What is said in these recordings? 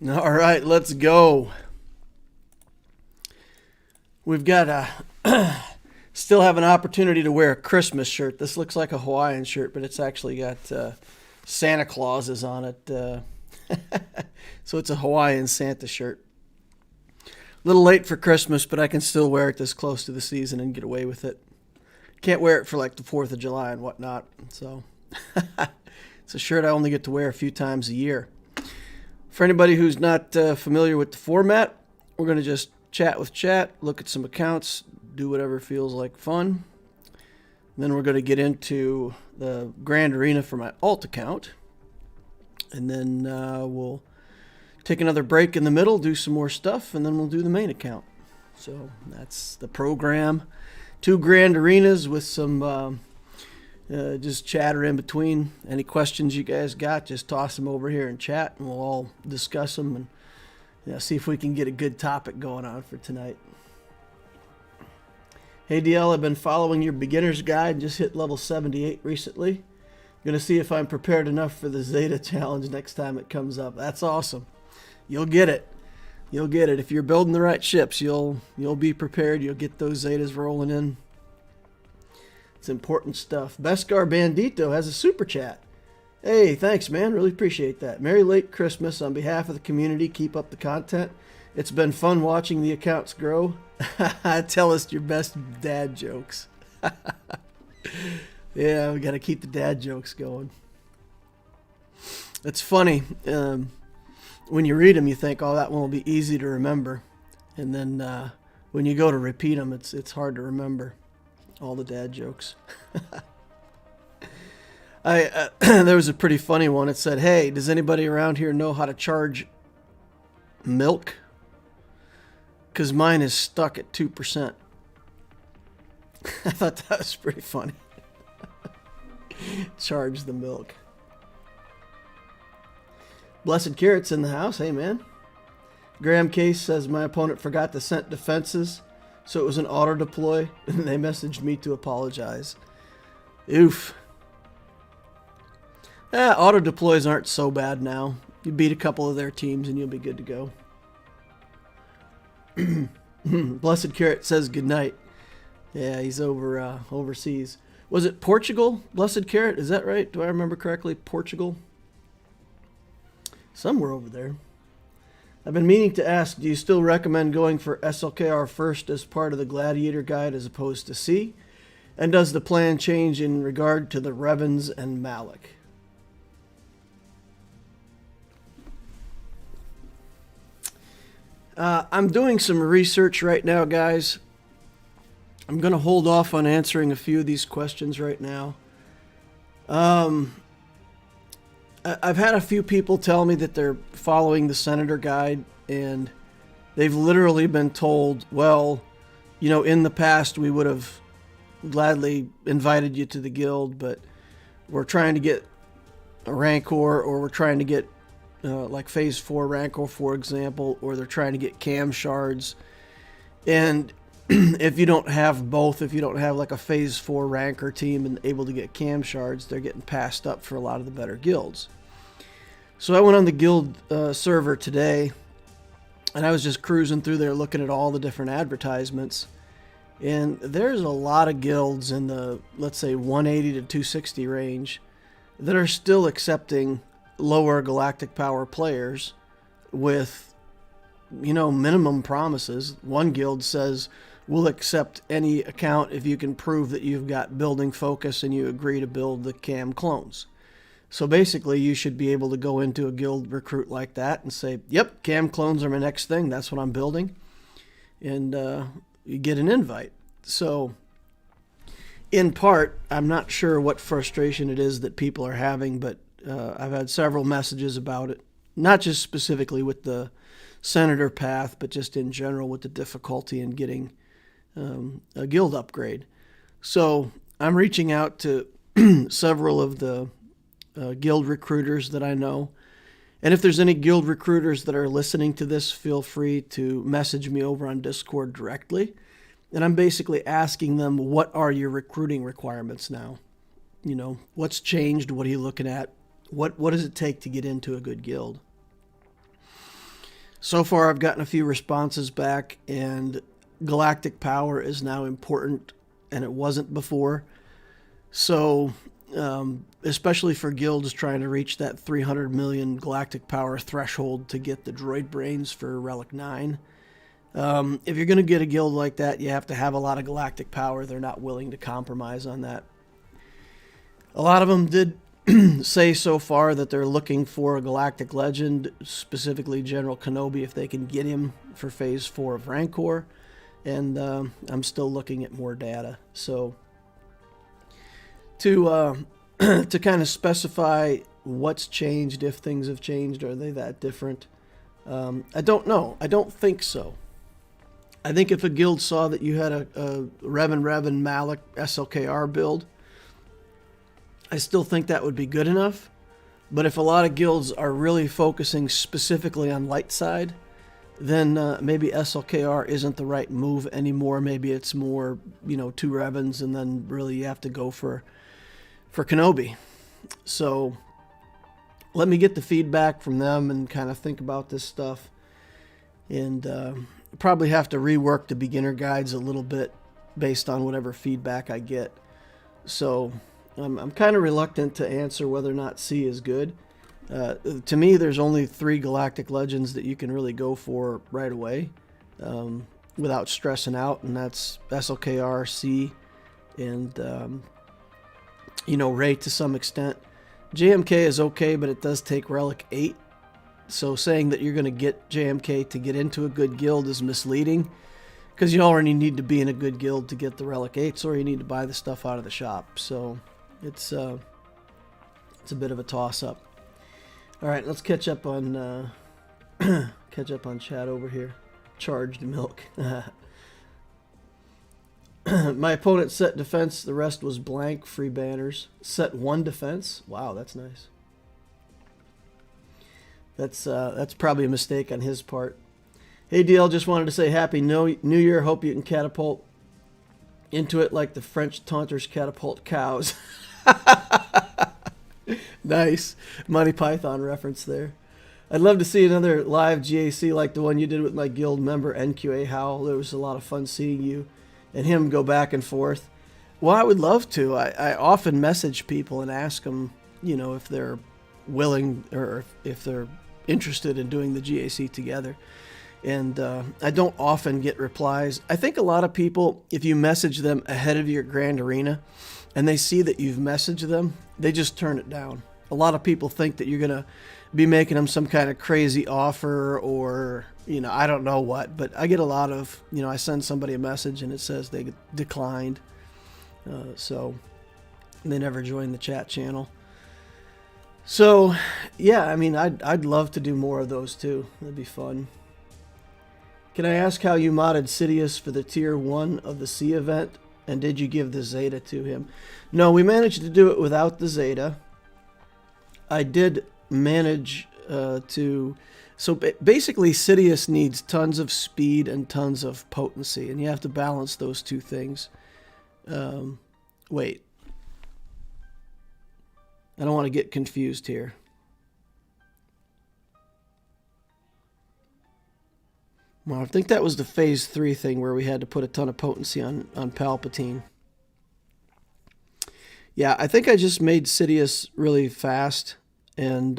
All right, let's go. We've got still have an opportunity to wear a Christmas shirt. This looks like a Hawaiian shirt, but it's actually got Santa Clauses on it. So it's a Hawaiian Santa shirt. A little late for Christmas, but I can still wear it this close to the season and get away with it. Can't wear it for like the 4th of July and whatnot. So it's a shirt I only get to wear a few times a year. For anybody who's not familiar with the format, we're going to just chat with chat, look at some accounts, do whatever feels like fun. And then we're going to get into the Grand Arena for my alt account. And then we'll take another break in the middle, do some more stuff, and then we'll do the main account. So that's the program. 2 Grand Arenas with some just chatter in between. Any questions you guys got, just toss them over here in chat, and we'll all discuss them and see if we can get a good topic going on for tonight. Hey DL, I've been following your beginner's guide and just hit level 78 recently. Going to see if I'm prepared enough for the Zeta challenge next time it comes up. That's awesome. You'll get it. You'll get it. If you're building the right ships, you'll be prepared. You'll get those Zetas rolling in. It's important stuff. Beskar Bandito has a super chat. Hey, thanks, man. Really appreciate that. Merry late Christmas on behalf of the community. Keep up the content. It's been fun watching the accounts grow. Tell us your best dad jokes. Yeah, we got to keep the dad jokes going. It's funny. When you read them, you think, oh, that one will be easy to remember. And then when you go to repeat them, it's hard to remember all the dad jokes. There was a pretty funny one. It said, hey, does anybody around here know how to charge milk? Because mine is stuck at 2%. I thought that was pretty funny. Charge the milk. Blessed Carrot's in the house. Hey, man. Graham Case says, my opponent forgot to set defenses, so it was an auto-deploy, and they messaged me to apologize. Oof. Auto-deploys aren't so bad now. You beat a couple of their teams, and you'll be good to go. Blessed Carrot says goodnight. Yeah, he's overseas. Was it Portugal, Blessed Carrot? Is that right? Do I remember correctly? Portugal? Somewhere over there. I've been meaning to ask, do you still recommend going for SLKR first as part of the Gladiator guide as opposed to C? And does the plan change in regard to the Revens and Malik? I'm doing some research right now, guys. I'm going to hold off on answering a few of these questions right now. I've had a few people tell me that they're following the Senator guide, and they've literally been told, well, you know, in the past we would have gladly invited you to the guild, but we're trying to get a Rancor, or we're trying to get like Phase 4 Rancor, for example, or they're trying to get cam shards. And if you don't have both, if you don't have like a Phase 4 Rancor team and able to get cam shards, they're getting passed up for a lot of the better guilds. So I went on the guild server today, and I was just cruising through there looking at all the different advertisements. And there's a lot of guilds in the, let's say, 180 to 260 range that are still accepting lower galactic power players with, you know, minimum promises. One guild says, we'll accept any account if you can prove that you've got building focus and you agree to build the cam clones. So basically, you should be able to go into a guild recruit like that and say, yep, cam clones are my next thing. That's what I'm building. And you get an invite. So in part, I'm not sure what frustration it is that people are having, but I've had several messages about it, not just specifically with the Senator path, but just in general with the difficulty in getting a guild upgrade. So I'm reaching out to several of the guild recruiters that I know. And if there's any guild recruiters that are listening to this, feel free to message me over on Discord directly. And I'm basically asking them, what are your recruiting requirements now? You know, what's changed? What are you looking at? What does it take to get into a good guild? So far, I've gotten a few responses back, and galactic power is now important, and it wasn't before. So, especially for guilds trying to reach that 300 million galactic power threshold to get the droid brains for Relic 9. If you're going to get a guild like that, you have to have a lot of galactic power. They're not willing to compromise on that. A lot of them did say so far that they're looking for a galactic legend, specifically General Kenobi, if they can get him for Phase 4 of Rancor. And I'm still looking at more data. So to kind of specify what's changed, if things have changed, are they that different? I don't know. I don't think so. I think if a guild saw that you had a Revan Malak SLKR build, I still think that would be good enough. But if a lot of guilds are really focusing specifically on light side, then maybe SLKR isn't the right move anymore. Maybe it's more, 2 Revans, and then really you have to go for Kenobi. So let me get the feedback from them and kind of think about this stuff. And probably have to rework the beginner guides a little bit based on whatever feedback I get. So I'm kind of reluctant to answer whether or not C is good. To me, there's only 3 galactic legends that you can really go for right away without stressing out, and that's SLKR, C, and Rey to some extent. JMK is okay, but it does take Relic 8. So saying that you're going to get JMK to get into a good guild is misleading, because you already need to be in a good guild to get the Relic 8s, or you need to buy the stuff out of the shop. So it's a bit of a toss-up. All right, let's catch up on chat over here. Charged milk. My opponent set defense. The rest was blank. Free banners. Set 1 defense. Wow, that's nice. That's probably a mistake on his part. Hey DL, just wanted to say Happy New Year. Hope you can catapult into it like the French taunters catapult cows. Nice. Monty Python reference there. I'd love to see another live GAC like the one you did with my guild member NQA Howell. There was a lot of fun seeing you and him go back and forth. Well, I would love to. I often message people and ask them, if they're willing or if they're interested in doing the GAC together. And I don't often get replies. I think a lot of people, if you message them ahead of your grand arena and they see that you've messaged them, they just turn it down. A lot of people think that you're going to be making them some kind of crazy offer or, I don't know what. But I get a lot of, I send somebody a message and it says they declined. So they never joined the chat channel. So, yeah, I mean, I'd love to do more of those too. That'd be fun. Can I ask how you modded Sidious for the Tier 1 of the C event? And did you give the Zeta to him? No, we managed to do it without the Zeta. I did manage to... So basically, Sidious needs tons of speed and tons of potency. And you have to balance those two things. Wait. I don't want to get confused here. Well, I think that was the Phase 3 thing where we had to put a ton of potency on Palpatine. Yeah, I think I just made Sidious really fast and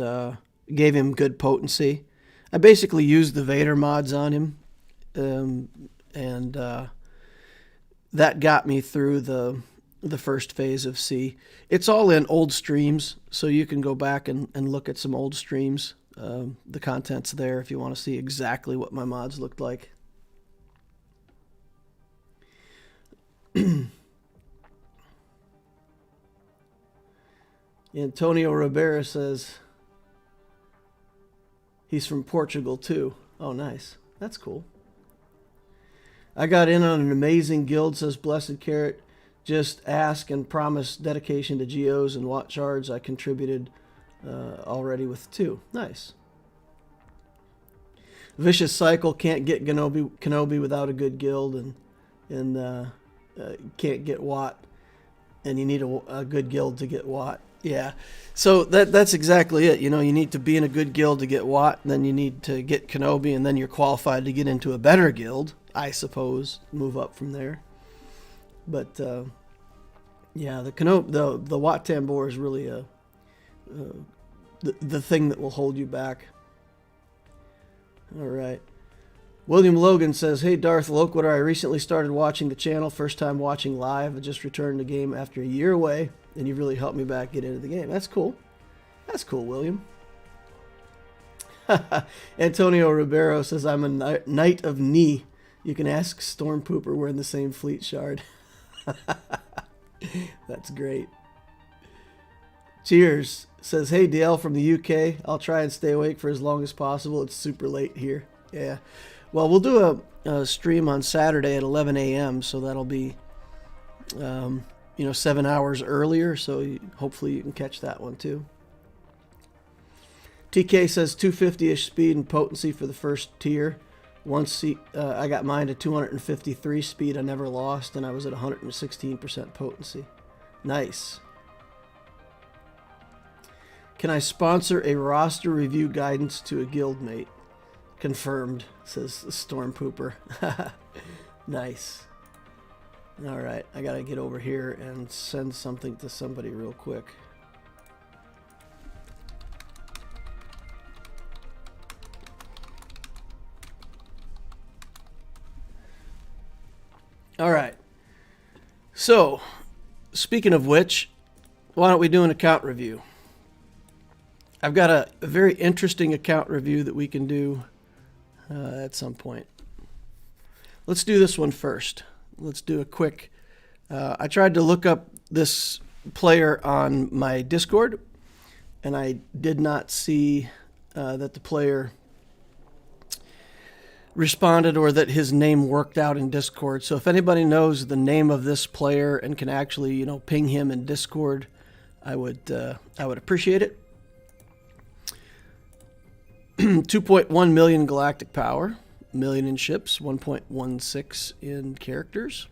gave him good potency. I basically used the Vader mods on him, and that got me through the first phase of C. It's all in old streams, so you can go back and look at some old streams. The content's there if you want to see exactly what my mods looked like. Antonio Rivera says he's from Portugal too. Oh, nice. That's cool. I got in on an amazing guild, says Blessed Carrot. Just ask and promise dedication to Geos and what charge I contributed already with 2. Nice. Vicious Cycle can't get Kenobi without a good guild, and can't get Watt, and you need a good guild to get Watt. Yeah. So that's exactly it. You know, you need to be in a good guild to get Watt, and then you need to get Kenobi, and then you're qualified to get into a better guild, I suppose. Move up from there. But yeah, the Watt Tambor is really the thing that will hold you back. All right. William Logan says, "Hey Darth, Loquitur, I recently started watching the channel. First time watching live. I just returned the game after a year away, and you really helped me back get into the game." That's cool. That's cool, William. Antonio Ribeiro says, "I'm a knight of knee. You can ask Stormpooper. We're in the same fleet shard." That's great. Cheers says, "Hey DL from the UK. I'll try and stay awake for as long as possible. It's super late here." Yeah. Well, we'll do a stream on Saturday at 11 a.m. So that'll be, 7 hours earlier. So hopefully you can catch that one too. TK says 250-ish speed and potency for the first tier. Once I got mine to 253 speed, I never lost, and I was at 116% potency. Nice. Can I sponsor a roster review guidance to a guildmate? Confirmed, says Stormpooper. Nice. All right, I gotta get over here and send something to somebody real quick. All right. So, speaking of which, why don't we do an account review? I've got a very interesting account review that we can do at some point. Let's do this one first. Let's do a quick... I tried to look up this player on my Discord, and I did not see that the player responded or that his name worked out in Discord. So if anybody knows the name of this player and can actually, ping him in Discord, I would appreciate it. 2.1 million galactic power, million in ships, 1.16 in characters.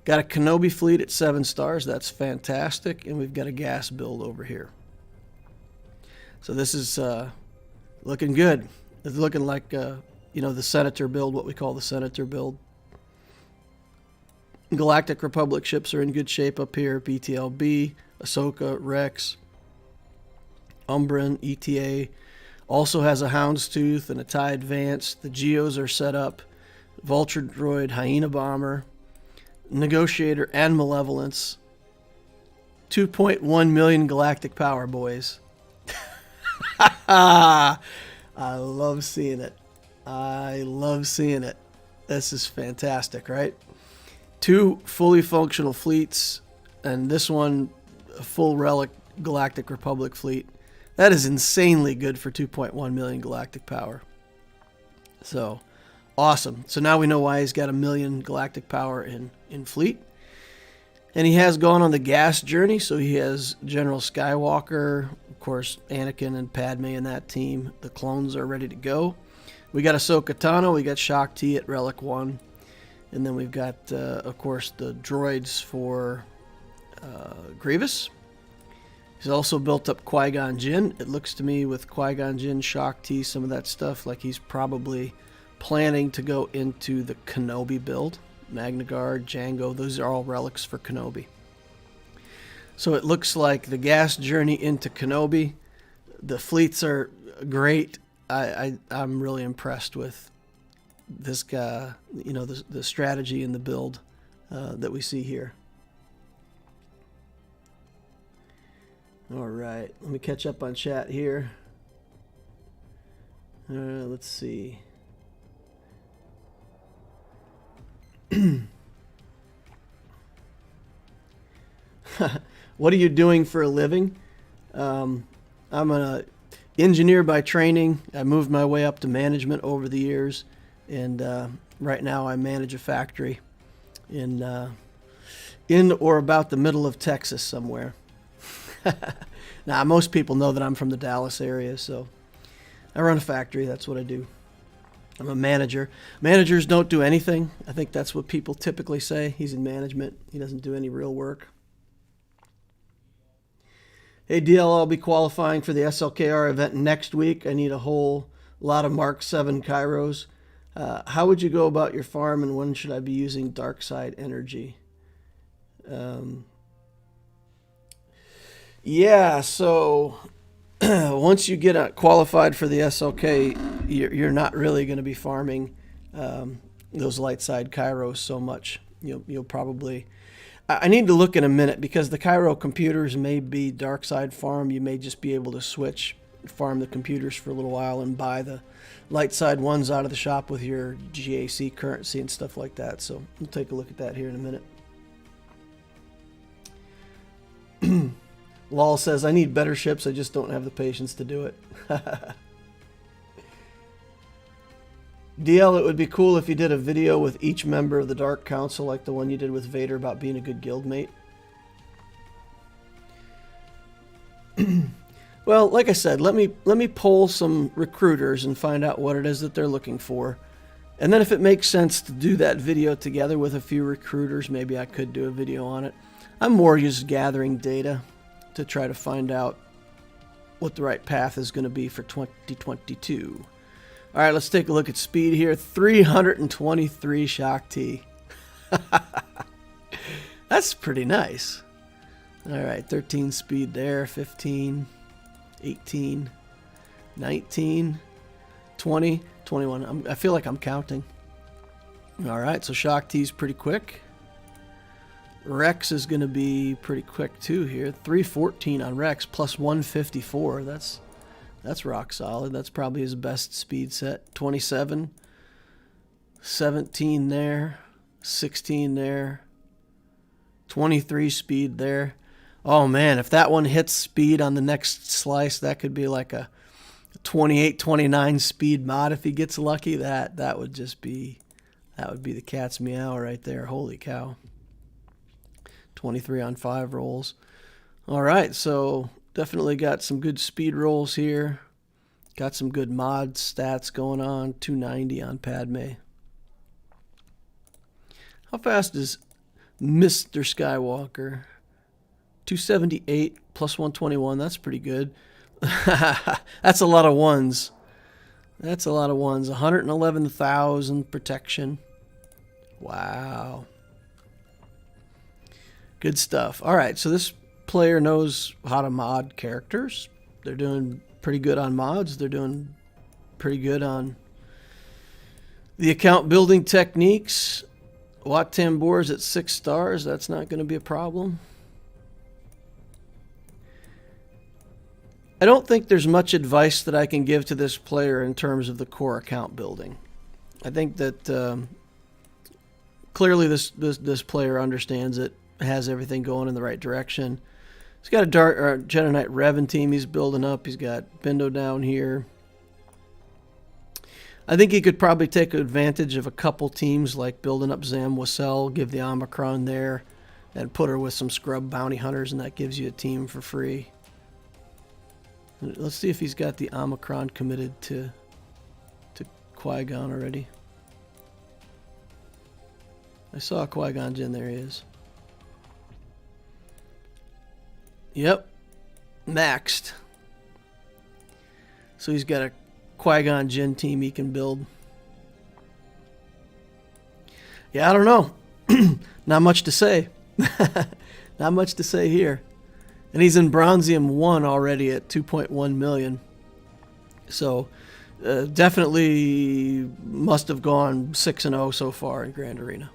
Got a Kenobi fleet at 7 stars. That's fantastic. And we've got a gas build over here. So this is looking good. It's looking like, the Senator build, what we call the Senator build. Galactic Republic ships are in good shape up here. BTLB, Ahsoka, Rex, Umbran, ETA. Also has a Houndstooth and a TIE Advance. The Geos are set up. Vulture Droid, Hyena Bomber, Negotiator, and Malevolence. 2.1 million galactic power, boys. I love seeing it. I love seeing it. This is fantastic, right? 2 fully functional fleets, and this one, a full Relic Galactic Republic fleet. That is insanely good for 2.1 million galactic power. So, awesome. So now we know why he's got 1 million galactic power in fleet. And he has gone on the gas journey, so he has General Skywalker, of course, Anakin and Padme in that team. The clones are ready to go. We got Ahsoka Tano, we got Shaak Ti at Relic 1. And then we've got, of course, the droids for Grievous. He's also built up Qui-Gon Jinn. It looks to me with Qui-Gon Jinn, Shaak Ti, some of that stuff, like he's probably planning to go into the Kenobi build. Magna Guard, Jango, those are all relics for Kenobi. So it looks like the gas journey into Kenobi. The fleets are great. I'm really impressed with this guy, the strategy and the build that we see here. All right, let me catch up on chat here. Let's see. What are you doing for a living? I'm an engineer by training. I moved my way up to management over the years, and right now I manage a factory in or about the middle of Texas somewhere. Now, most people know that I'm from the Dallas area, so I run a factory. That's what I do. I'm a manager. Managers don't do anything. I think that's what people typically say. He's in management. He doesn't do any real work. Hey, DL, I'll be qualifying for the SLKR event next week. I need a whole lot of Mark 7 Kairos. How would you go about your farm, and when should I be using dark side energy? Yeah, so once you get qualified for the SLK, you're not really going to be farming those light side Kairos so much. You'll probably... I need to look in a minute, because the Cairo computers may be dark side farm. You may just be able to switch, farm the computers for a little while, and buy the light side ones out of the shop with your GAC currency and stuff like that. So we'll take a look at that here in a minute. Lol says, I need better ships. I just don't have the patience to do it. DL, it would be cool if you did a video with each member of the Dark Council, like the one you did with Vader about being a good guildmate. Well, like I said, let me poll some recruiters and find out what it is that they're looking for. And then if it makes sense to do that video together with a few recruiters, maybe I could do a video on it. I'm more just gathering data to try to find out what the right path is going to be for 2022. All right, let's take a look at speed here. 323 Shock T. That's pretty nice. All right, 13 speed there, 15, 18, 19, 20, 21. I feel like I'm counting. All right, so Shock T is pretty quick. Rex is going to be pretty quick too here. 314 on Rex, plus 154. That's rock solid. That's probably his best speed set. 27, 17 there, 16 there, 23 speed there. Oh man, if that one hits speed on the next slice, that could be like a 28, 29 speed mod if he gets lucky. That would just be, that would be the cat's meow right there. Holy cow. 23 on 5 rolls. All right, so definitely got some good speed rolls here. Got some good mod stats going on. 290 on Padme. How fast is Mr. Skywalker? 278 plus 121. That's pretty good. That's a lot of ones. That's a lot of ones. 111,000 protection. Wow. Good stuff. All right, so this player knows how to mod characters. They're doing pretty good on mods. They're doing pretty good on the account building techniques. Wat Tambor's at 6 stars. That's not going to be a problem. I don't think there's much advice that I can give to this player in terms of the core account building. I think that clearly this player understands it, has everything going in the right direction. He's got a Jedi Knight Revan team he's building up. He's got Bindo down here. I think he could probably take advantage of a couple teams, like building up Zam Wassell, give the Omicron there, and put her with some scrub bounty hunters, and that gives you a team for free. Let's see if he's got the Omicron committed to Qui-Gon already. I saw Qui-Gon Jinn. There he is. Yep, maxed. So he's got a Qui-Gon Jinn team he can build. Yeah, I don't know. Not much to say. Not much to say here. And he's in Bronzium 1 already at 2.1 million. So definitely must have gone 6-0 so far in Grand Arena.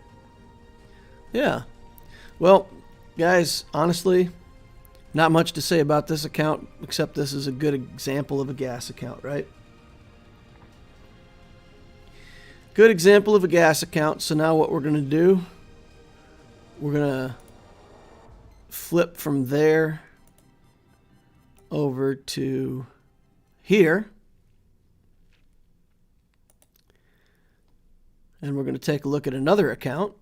Yeah. Well, guys, honestly, not much to say about this account, except this is a good example of a gas account, right? Good example of a gas account. So now what we're going to do, we're going to flip from there over to here. And we're going to take a look at another account.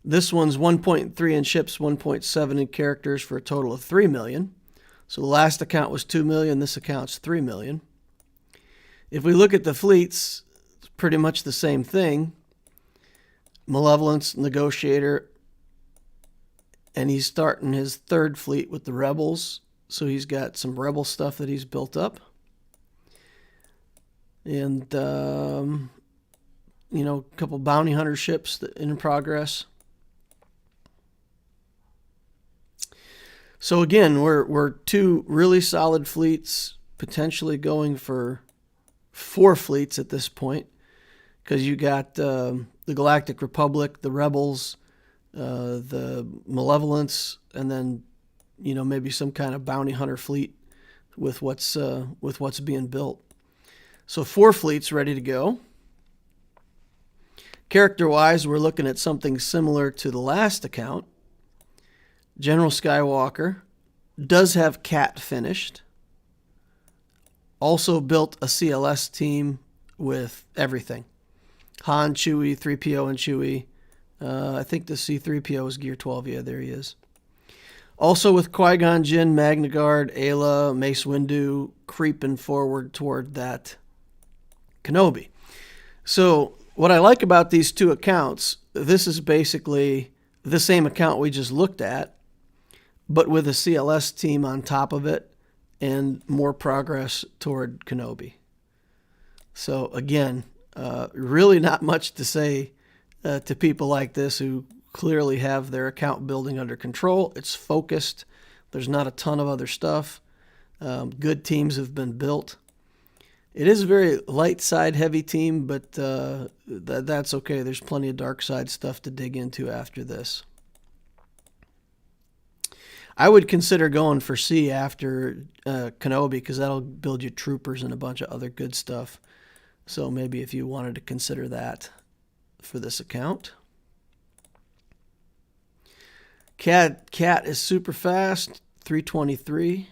This one's 1.3 in ships, 1.7 in characters for a total of 3 million. So the last account was 2 million. This account's 3 million. If we look at the fleets, it's pretty much the same thing. Malevolence, Negotiator, And he's starting his third fleet with the rebels. So he's got some rebel stuff that he's built up. And, you know, a couple bounty hunter ships that in progress. So again, we're 2 really solid fleets, potentially going for 4 fleets at this point, because you got the Galactic Republic, the Rebels, the Malevolence, and then, you know, maybe some kind of bounty hunter fleet with what's being built. So 4 fleets ready to go. Character-wise, we're looking at something similar to the last account. General Skywalker does have Cat finished. Also built a CLS team with everything. Han, Chewie, 3PO, and Chewie. I think the C-3PO is Gear 12. Yeah, there he is. Also with Qui-Gon Jinn, Magna Guard, Ayla, Mace Windu, creeping forward toward that Kenobi. So what I like about these 2 accounts, this is basically the same account we just looked at, but with a CLS team on top of it and more progress toward Kenobi. So again, really not much to say to people like this who clearly have their account building under control. It's focused. There's not a ton of other stuff. Good teams have been built. It is a very light side heavy team, but that's okay. There's plenty of dark side stuff to dig into after this. I would consider going for C after Kenobi, because that'll build you troopers and a bunch of other good stuff. So maybe if you wanted to consider that for this account. Cat is super fast, 323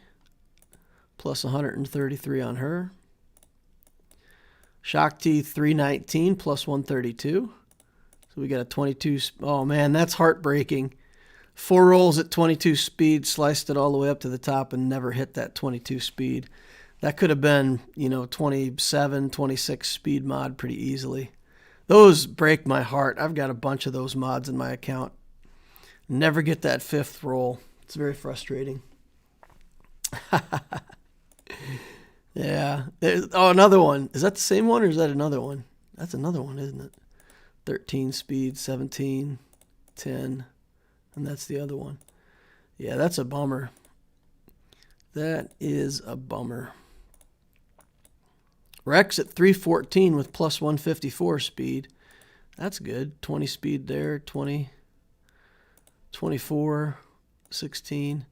plus 133 on her. Shakti 319 plus 132. So we got a 22. Oh man, that's heartbreaking. 4 rolls at 22 speed, sliced it all the way up to the top and never hit that 22 speed. That could have been, 27, 26 speed mod pretty easily. Those break my heart. I've got a bunch of those mods in my account. Never get that 5th roll. It's very frustrating. Yeah. Another one. Is that the same one or is that another one? That's another one, isn't it? 13 speed, 17, 10. And that's the other one. Yeah, that's a bummer. That is a bummer. Rex at 314 with plus 154 speed. That's good. 20 speed there, 20, 24, 16.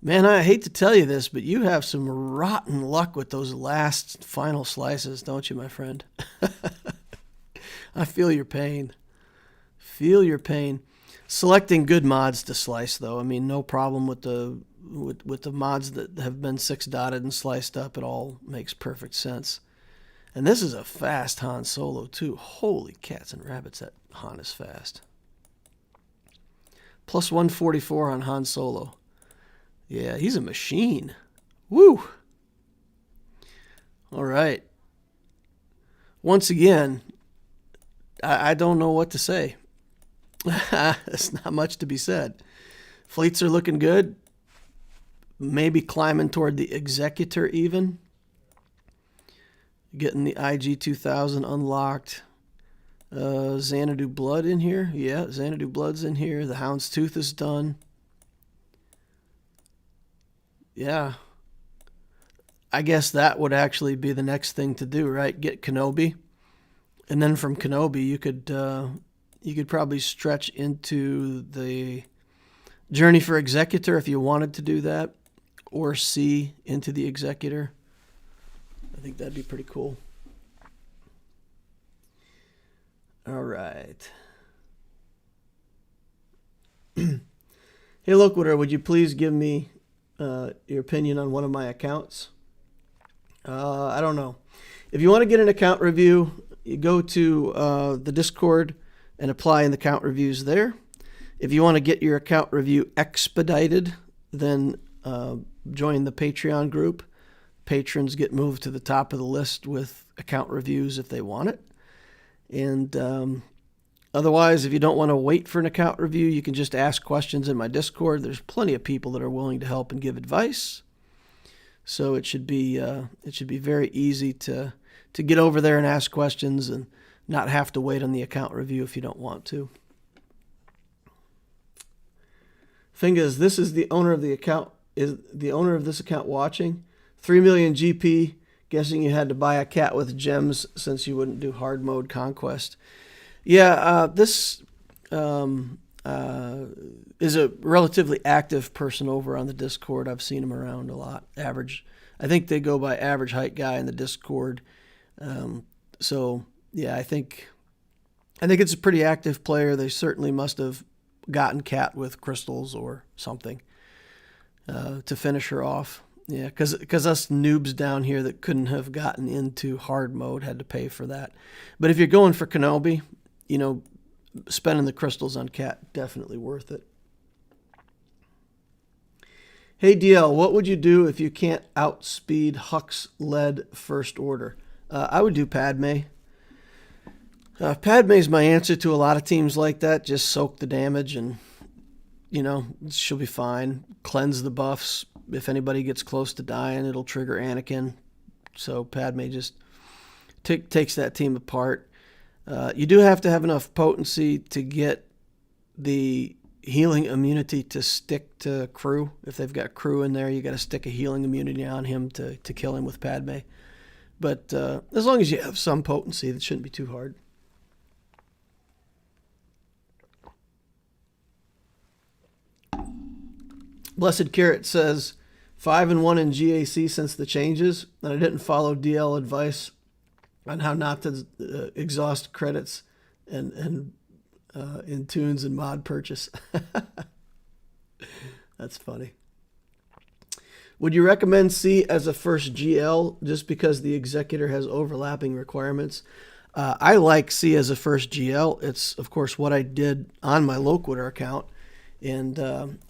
Man, I hate to tell you this, but you have some rotten luck with those last final slices, don't you, my friend? I feel your pain. Feel your pain. Selecting good mods to slice, though. I mean, no problem with the mods that have been 6-dotted and sliced up. It all makes perfect sense. And this is a fast Han Solo, too. Holy cats and rabbits, that Han is fast. Plus 144 on Han Solo. Yeah, he's a machine. Woo! All right. Once again, I don't know what to say. There's not much to be said. Fleets are looking good. Maybe climbing toward the Executor even. Getting the IG-2000 unlocked. Xanadu Blood in here. Yeah, Xanadu Blood's in here. The Hound's Tooth is done. Yeah. I guess that would actually be the next thing to do, right? Get Kenobi. And then from Kenobi, you could probably stretch into the Journey for Executor if you wanted to do that. Or C into the Executor. I think that'd be pretty cool. All right. Hey, Loquitur, would you please give me your opinion on one of my accounts? I don't know. If you want to get an account review, you go to the Discord and apply in the account reviews there. If you want to get your account review expedited, then join the Patreon group. Patrons get moved to the top of the list with account reviews if they want it. And Otherwise, if you don't want to wait for an account review, you can just ask questions in my Discord. There's plenty of people that are willing to help and give advice. So it should be very easy to get over there and ask questions and not have to wait on the account review if you don't want to. Thing is, this is the owner of the account. Is the owner of this account watching? 3 million GP. Guessing you had to buy a cat with gems since you wouldn't do hard mode conquest. Yeah, this is a relatively active person over on the Discord. I've seen him around a lot. Average, I think they go by average height guy in the Discord. So yeah, I think it's a pretty active player. They certainly must have gotten cat with crystals or something to finish her off. Yeah, because us noobs down here that couldn't have gotten into hard mode had to pay for that. But if you're going for Kenobi, you know, spending the crystals on cat, definitely worth it. Hey DL, what would you do if you can't outspeed Hux led First Order? I would do Padme. Padme's my answer to a lot of teams like that. Just soak the damage and, you know, she'll be fine. Cleanse the buffs. If anybody gets close to dying, it'll trigger Anakin. So Padme just takes that team apart. You do have to have enough potency to get the healing immunity to stick to crew. If they've got crew in there, you got to stick a healing immunity on him to kill him with Padme. But as long as you have some potency, that shouldn't be too hard. Blessed Carrot says 5-1 in GAC since the changes, and I didn't follow DL advice on how not to exhaust credits and in tunes and mod purchase. That's funny. Would you recommend C as a first GL just because the Executor has overlapping requirements? I like C as a first GL. It's, of course, what I did on my Loquitur account. And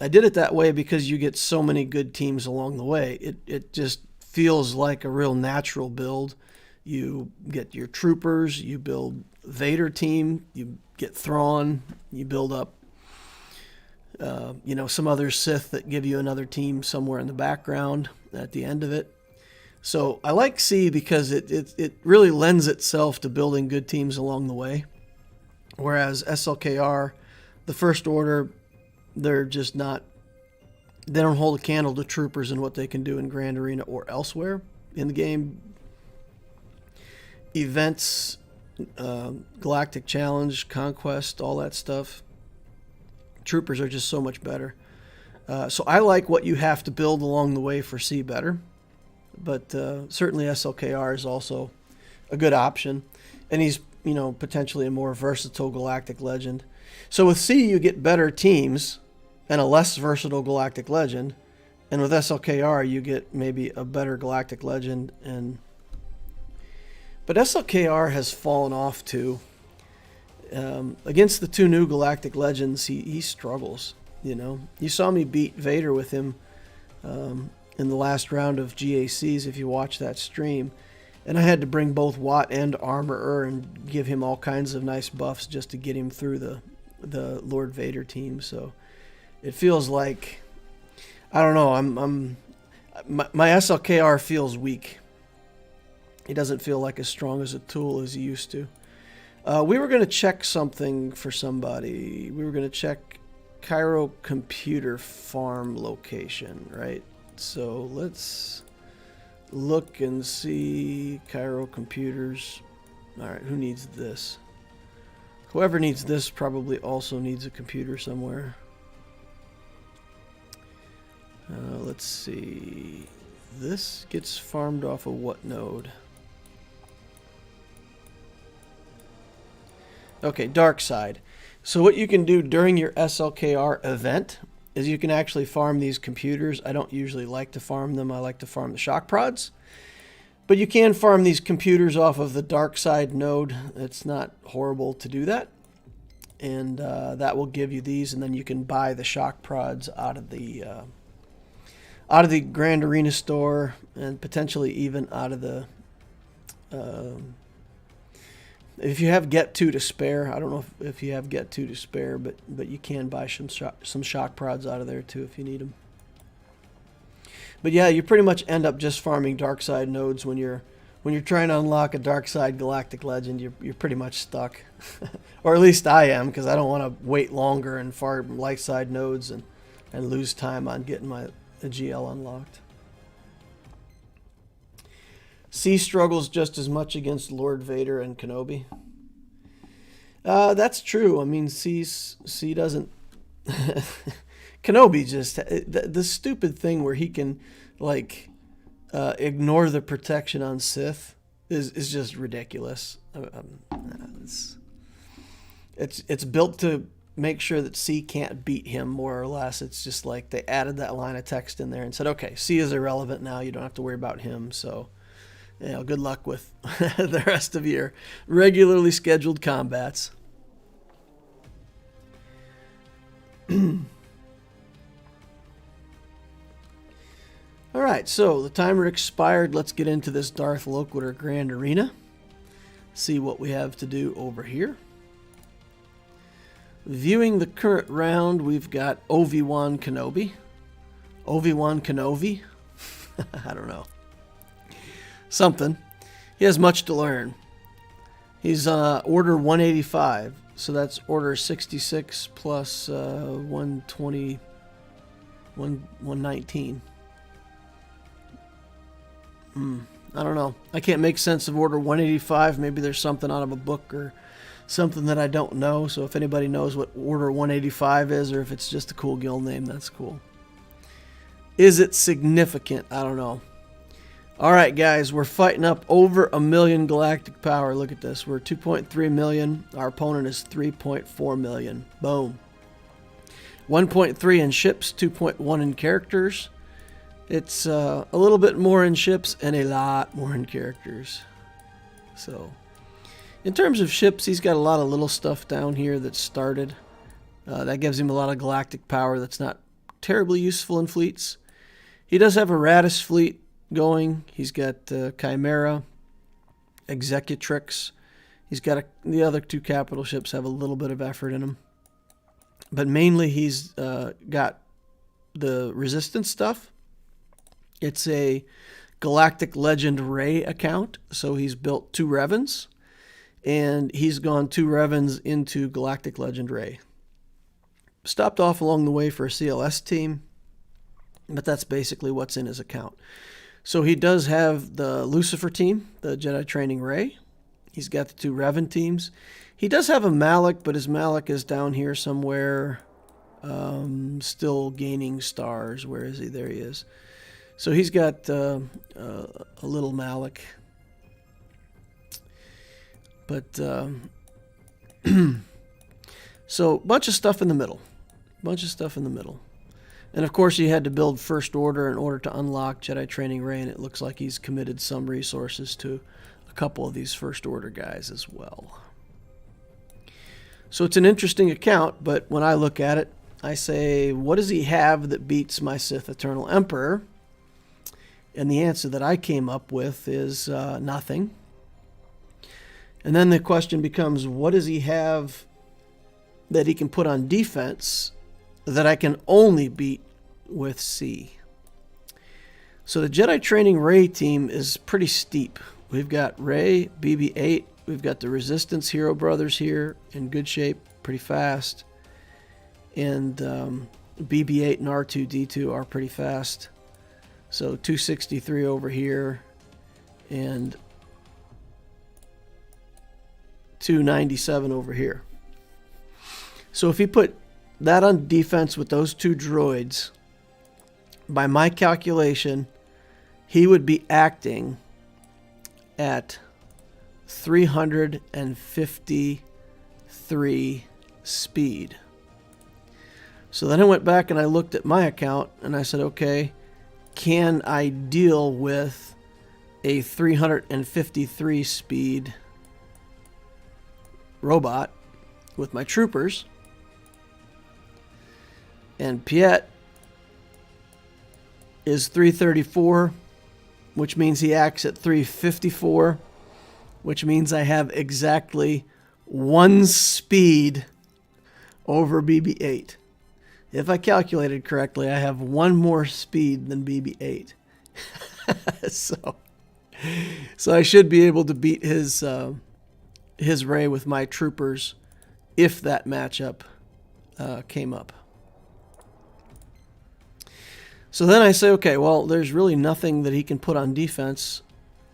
I did it that way because you get so many good teams along the way. It just feels like a real natural build. You get your troopers, you build Vader team, you get Thrawn, you build up some other Sith that give you another team somewhere in the background at the end of it. So I like C because it really lends itself to building good teams along the way. Whereas SLKR, the First Order, they're just not, they don't hold a candle to troopers and what they can do in Grand Arena or elsewhere in the game. Events, Galactic Challenge, Conquest, all that stuff. Troopers are just so much better. So I like what you have to build along the way for C better. But certainly SLKR is also a good option. And he's, potentially a more versatile Galactic Legend. So with C, you get better teams and a less versatile Galactic Legend. And with SLKR, you get maybe a better Galactic Legend. But SLKR has fallen off too. Against the two new Galactic Legends, he struggles. You saw me beat Vader with him in the last round of GACs if you watch that stream. And I had to bring both Watt and Armorer and give him all kinds of nice buffs just to get him through the Lord Vader team. So it feels like, I don't know, my SLKR feels weak. He doesn't feel like as strong as a tool as he used to. We were going to check something for somebody. We were going to check Cairo computer farm location, right? So let's look and see Cairo computers. All right, who needs this? Whoever needs this probably also needs a computer somewhere. Let's see. This gets farmed off of what node? Okay, dark side. So what you can do during your SLKR event is you can actually farm these computers. I don't usually like to farm them. I like to farm the shock prods. But you can farm these computers off of the dark side node. It's not horrible to do that. And that will give you these, and then you can buy the shock prods out of the Grand Arena store, and potentially even out of the If you have Get 2 to spare, I don't know if you have Get 2 to spare, but you can buy some shock prods out of there too if you need them. But yeah, you pretty much end up just farming dark side nodes when you're trying to unlock a dark side galactic legend. You're pretty much stuck, or at least I am, because I don't want to wait longer and farm light side nodes and lose time on getting my GL unlocked. C struggles just as much against Lord Vader and Kenobi. That's true. I mean, C doesn't. Kenobi just the stupid thing where he can like ignore the protection on Sith is just ridiculous. It's built to make sure that C can't beat him, more or less. It's just like they added that line of text in there and said, okay, C is irrelevant now. You don't have to worry about him. So, you know, good luck with the rest of your regularly scheduled combats. All right, so the timer expired. Let's get into this Darth Loquitur Grand Arena. See what we have to do over here. Viewing the current round, we've got Obi-Wan Kenobi. Obi-Wan Kenobi? I don't know. Something. He has much to learn. He's Order 185, so that's Order 66 plus 120, 119. I don't know. I can't make sense of Order 185. Maybe there's something out of a book or something that I don't know. So if anybody knows what Order 185 is, or if it's just a cool guild name, that's cool. Is it significant? I don't know. All right, guys, we're fighting up over 1 million galactic power. Look at this. We're 2.3 million. Our opponent is 3.4 million. Boom. 1.3 in ships, 2.1 in characters. It's a little bit more in ships and a lot more in characters. So, in terms of ships, he's got a lot of little stuff down here that's started. That gives him a lot of galactic power that's not terribly useful in fleets. He does have a Raddus fleet going. He's got Chimera, Executrix. He's got the other two capital ships have a little bit of effort in them. But mainly he's got the resistance stuff. It's a Galactic Legend Ray account, so he's built 2 Revens, and he's gone 2 Revens into Galactic Legend Ray. Stopped off along the way for a CLS team, but that's basically what's in his account. So he does have the LSUFUR team, the Jedi Training Ray. He's got the 2 Revan teams. He does have a Malak, but his Malak is down here somewhere, still gaining stars. Where is he? There he is. So he's got a little Malak. But, so bunch of stuff in the middle. And of course he had to build First Order in order to unlock Jedi Training Ray, and it looks like he's committed some resources to a couple of these First Order guys as well. So it's an interesting account, but when I look at it, I say, what does he have that beats my Sith Eternal Emperor? And the answer that I came up with is nothing. And then the question becomes, what does he have that he can put on defense that I can only beat with C? So the Jedi Training Ray team is pretty steep. We've got Ray, BB-8. We've got the Resistance Hero Brothers here in good shape, pretty fast. And BB-8 and R2-D2 are pretty fast. So 263 over here and 297 over here. So if he put that on defense with those 2 droids, by my calculation, he would be acting at 353 speed. So then I went back and I looked at my account and I said, okay, can I deal with a 353 speed robot with my troopers? And Piet is 334, which means he acts at 354. which means I have exactly 1 speed over BB-8. If I calculated correctly, I have 1 more speed than BB-8. So I should be able to beat his Rey with my troopers if that matchup came up. So then I say, okay, well, there's really nothing that he can put on defense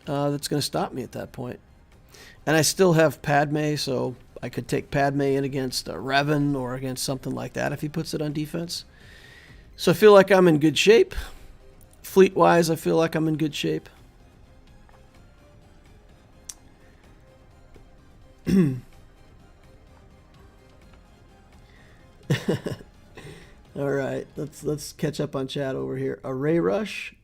that's going to stop me at that point. And I still have Padme, so I could take Padme in against Revan or against something like that if he puts it on defense. So I feel like I'm in good shape. Fleet-wise, I feel like I'm in good shape. All right, let's catch up on chat over here. A Ray rush?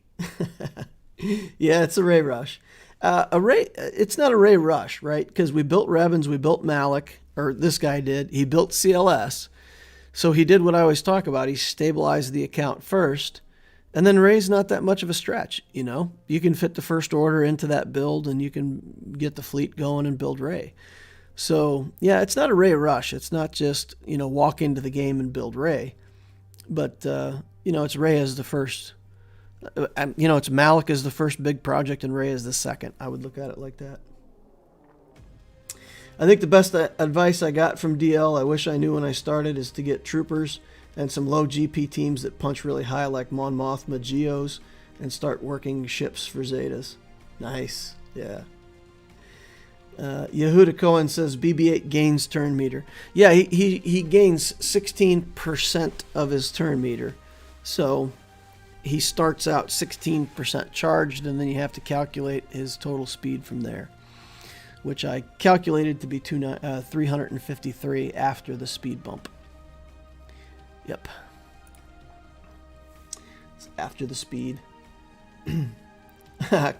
Yeah, it's a Ray rush. It's not a Ray rush, right? Because we built Revans, we built Malik, or this guy did. He built CLS. So he did what I always talk about. He stabilized the account first. And then Ray's not that much of a stretch, you know? You can fit the First Order into that build and you can get the fleet going and build Ray. So, yeah, it's not a Ray rush. It's not just, you know, walk into the game and build Ray. But, you know, it's Ray as the first. You know, it's Malik as the first big project and Ray as the second. I would look at it like that. I think the best advice I got from DL, I wish I knew when I started, is to get troopers and some low GP teams that punch really high like Mon Mothma, Geos, and start working ships for Zetas. Nice. Yeah. Yehuda Cohen says BB-8 gains turn meter. Yeah, he gains 16% of his turn meter. So he starts out 16% charged, and then you have to calculate his total speed from there, which I calculated to be 353 after the speed bump. Yep. It's after the speed.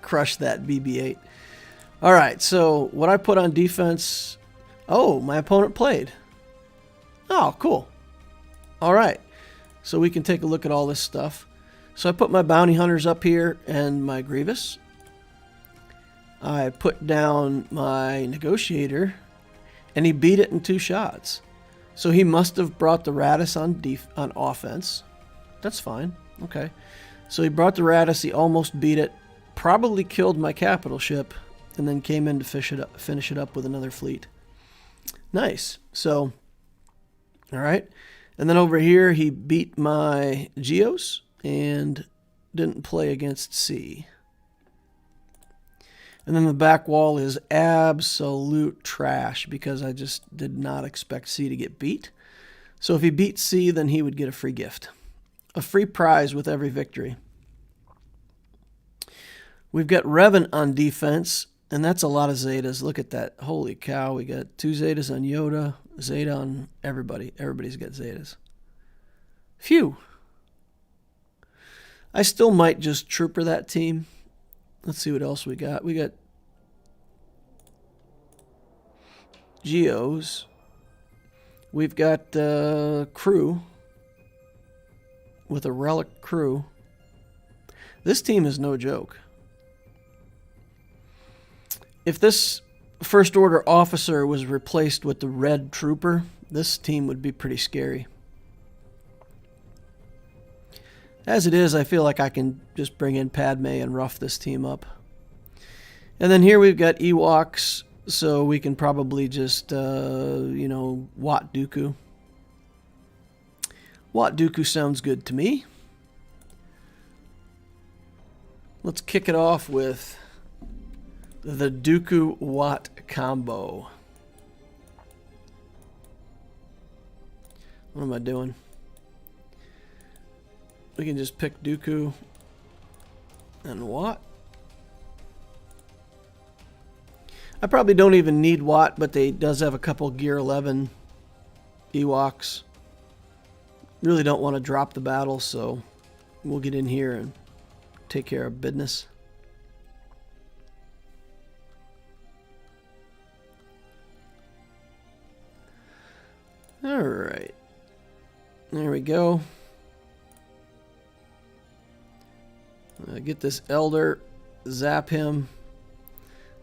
Crush that BB-8. All right, so what I put on defense... Oh, my opponent played. Oh, cool. All right, so we can take a look at all this stuff. So I put my bounty hunters up here and my Grievous. I put down my negotiator, and he beat it in 2 shots. So he must have brought the Raddus on offense. That's fine. Okay. So he brought the Raddus, he almost beat it, probably killed my capital ship, and then came in to finish it up with another fleet. Nice. So, all right. And then over here, he beat my Geos and didn't play against C. And then the back wall is absolute trash because I just did not expect C to get beat. So if he beat C, then he would get a free gift. A free prize with every victory. We've got Revan on defense, and that's a lot of Zetas. Look at that. Holy cow. We got 2 Zetas on Yoda, Zeta on everybody. Everybody's got Zetas. Phew. I still might just trooper that team. Let's see what else we got. We got Geos. We've got crew with a Relic crew. This team is no joke. If this First Order officer was replaced with the Red Trooper, this team would be pretty scary. As it is, I feel like I can just bring in Padme and rough this team up. And then here we've got Ewoks, so we can probably just, you know, Wat Dooku. Wat Dooku sounds good to me. Let's kick it off with the Dooku Wat combo. What am I doing? We can just pick Dooku and Wat. I probably don't even need Wat, but they does have a couple Gear 11 Ewoks. Really don't want to drop the battle, so we'll get in here and take care of business. All right. There we go. Get this Elder, zap him.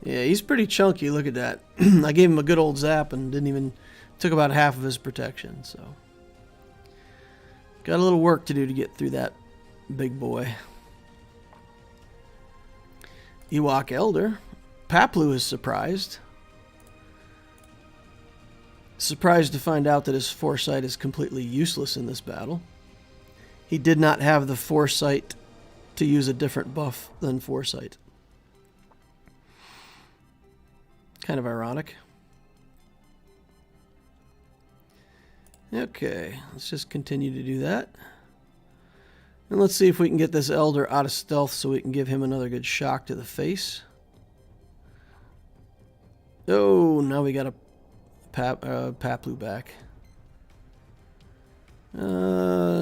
Yeah, he's pretty chunky. Look at that. I gave him a good old zap and didn't even... Took about half of his protection, so... Got a little work to do to get through that big boy. Ewok Elder. Paplu is surprised. Surprised to find out that his foresight is completely useless in this battle. He did not have the foresight to use a different buff than foresight. Kind of ironic. Okay, let's just continue to do that. And let's see if we can get this Elder out of stealth so we can give him another good shock to the face. Oh, now we got a Paplu back.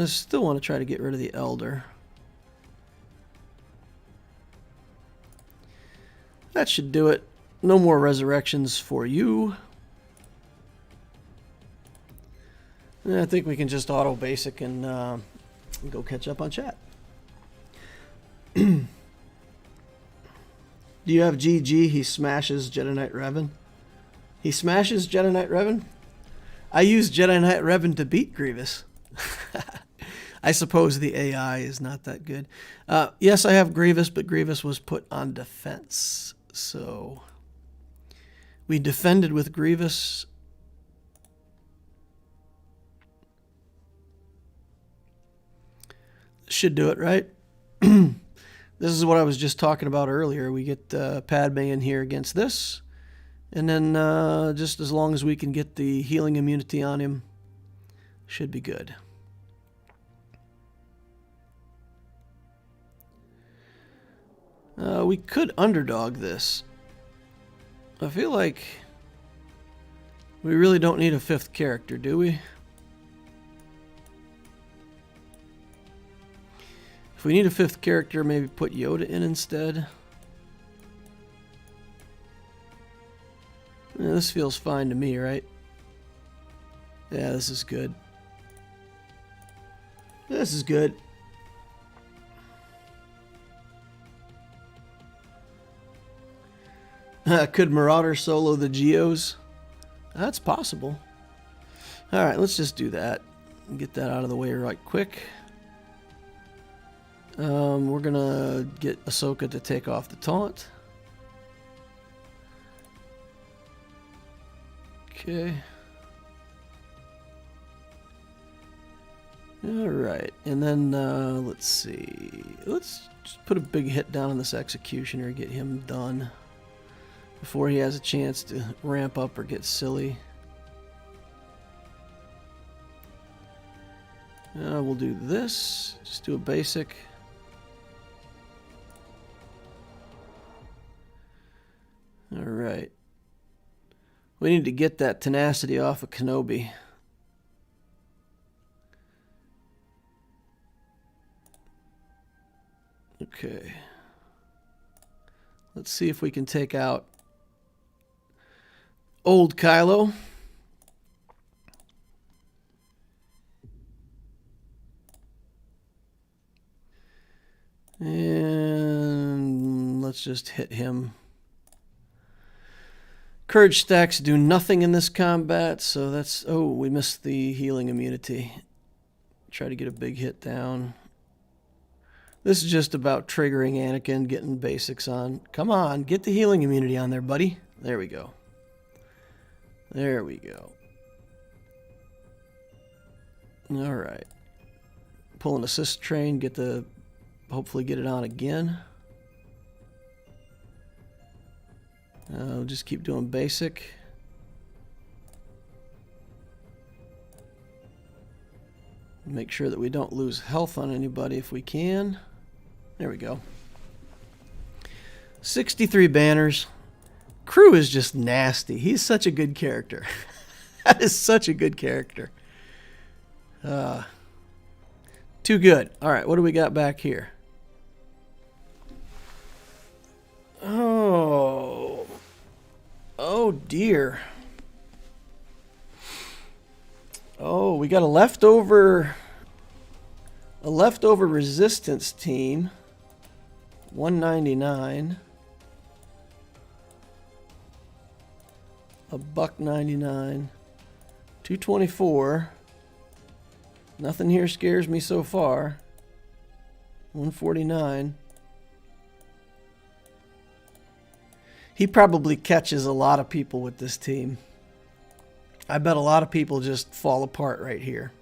Still want to try to get rid of the Elder. That should do it. No more resurrections for you. I think we can just auto basic and go catch up on chat. Do you have GG? He smashes Jedi Knight Revan. He smashes Jedi Knight Revan? I use Jedi Knight Revan to beat Grievous. I suppose the AI is not that good. Yes, I have Grievous, but Grievous was put on defense. So we defended with Grievous. Should do it, right? This is what I was just talking about earlier. We get Padme in here against this. And then just as long as we can get the healing immunity on him, should be good. We could underdog this. I feel like we really don't need a fifth character, do we? If we need a fifth character, maybe put Yoda in instead. Yeah, this feels fine to me, right? Yeah, this is good. This is good. Could Marauder solo the Geos? That's possible. Alright, let's just do that. Get that out of the way right quick. We're gonna get Ahsoka to take off the taunt. Okay. Alright, and then let's see. Let's just put a big hit down on this Executioner, get him done before he has a chance to ramp up or get silly. We'll do this. Just do a basic. Alright. We need to get that tenacity off of Kenobi. Okay. Let's see if we can take out old Kylo. And let's just hit him. Courage stacks do nothing in this combat, so that's... Oh, we missed the healing immunity. Try to get a big hit down. This is just about triggering Anakin, getting basics on. Come on, get the healing immunity on there, buddy. There we go. There we go. Alright. Pull an assist train, get the... Hopefully get it on again. We'll just keep doing basic. Make sure that we don't lose health on anybody if we can. There we go. 63 banners. Crew is just nasty. He's such a good character. That is such a good character. Too good. Alright, what do we got back here? Oh. Oh dear. Oh, we got a leftover resistance team. 199. $1.99. 224. Nothing here scares me so far. 149. He probably catches a lot of people with this team. I bet a lot of people just fall apart right here.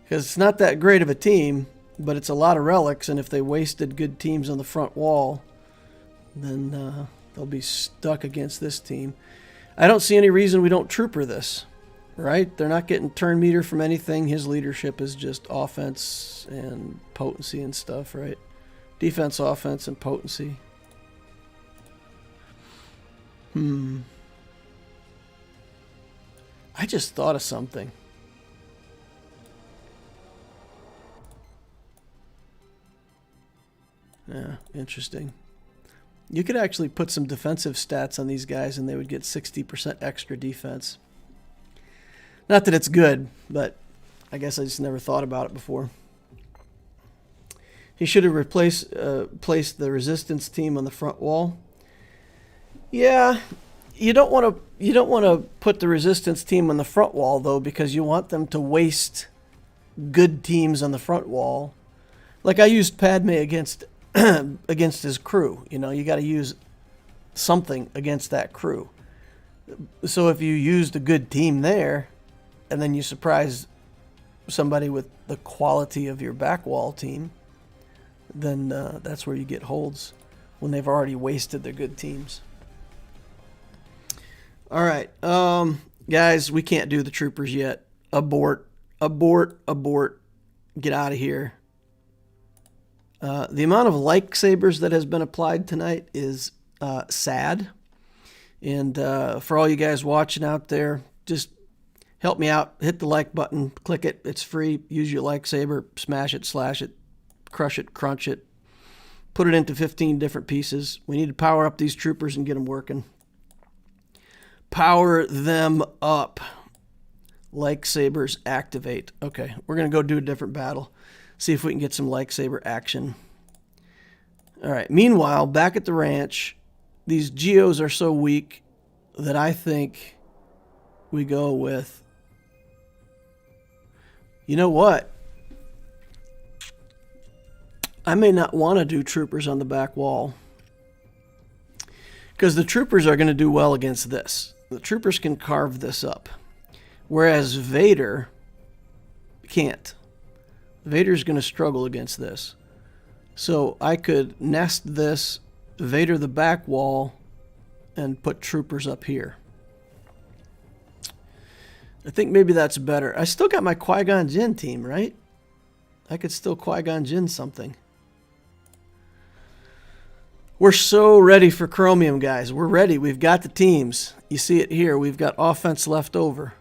Because it's not that great of a team, but it's a lot of relics, and if they wasted good teams on the front wall, then they'll be stuck against this team. I don't see any reason we don't trooper this, right? They're not getting turn meter from anything. His leadership is just offense and potency and stuff, right? Defense, offense, and potency. I just thought of something. Yeah, interesting. You could actually put some defensive stats on these guys and they would get 60% extra defense. Not that it's good, but I guess I just never thought about it before. He should have placed the resistance team on the front wall. Yeah, you don't want to put the resistance team on the front wall though, because you want them to waste good teams on the front wall. Like I used Padme against his crew. You know, you got to use something against that crew. So if you used a good team there, and then you surprise somebody with the quality of your back wall team, then that's where you get holds, when they've already wasted their good teams. All right, guys, we can't do the troopers yet. Abort, abort, abort. Get out of here. The amount of lightsabers that has been applied tonight is sad. And for all you guys watching out there, just help me out. Hit the like button. Click it. It's free. Use your lightsaber. Smash it, slash it, crush it, crunch it. Put it into 15 different pieces. We need to power up these troopers and get them working. Power them up. Lightsabers activate. Okay, we're going to go do a different battle. See if we can get some lightsaber action. All right. Meanwhile, back at the ranch, these Geos are so weak that I think we go with... You know what? I may not want to do troopers on the back wall, because the troopers are going to do well against this. The troopers can carve this up, whereas Vader can't. Vader's going to struggle against this. So I could nest this, Vader the back wall, and put troopers up here. I think maybe that's better. I still got my Qui-Gon Jinn team, right? I could still Qui-Gon Jinn something. We're so ready for Chromium, guys. We're ready. We've got the teams. You see it here. We've got offense left over.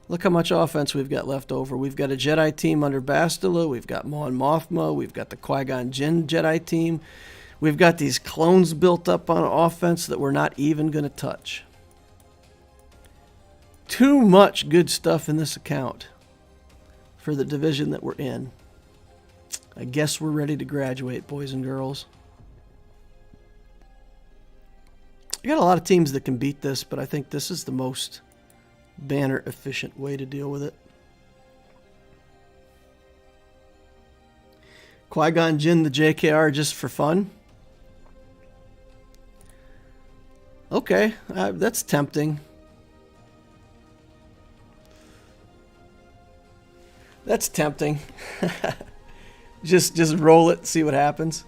Look how much offense we've got left over. We've got a Jedi team under Bastila. We've got Mon Mothma. We've got the Qui-Gon Jinn Jedi team. We've got these clones built up on offense that we're not even going to touch. Too much good stuff in this account for the division that we're in. I guess we're ready to graduate, boys and girls. I got a lot of teams that can beat this, but I think this is the most banner efficient way to deal with it. Qui-Gon Jinn the JKR just for fun. Okay, that's tempting. That's tempting. just roll it, see what happens.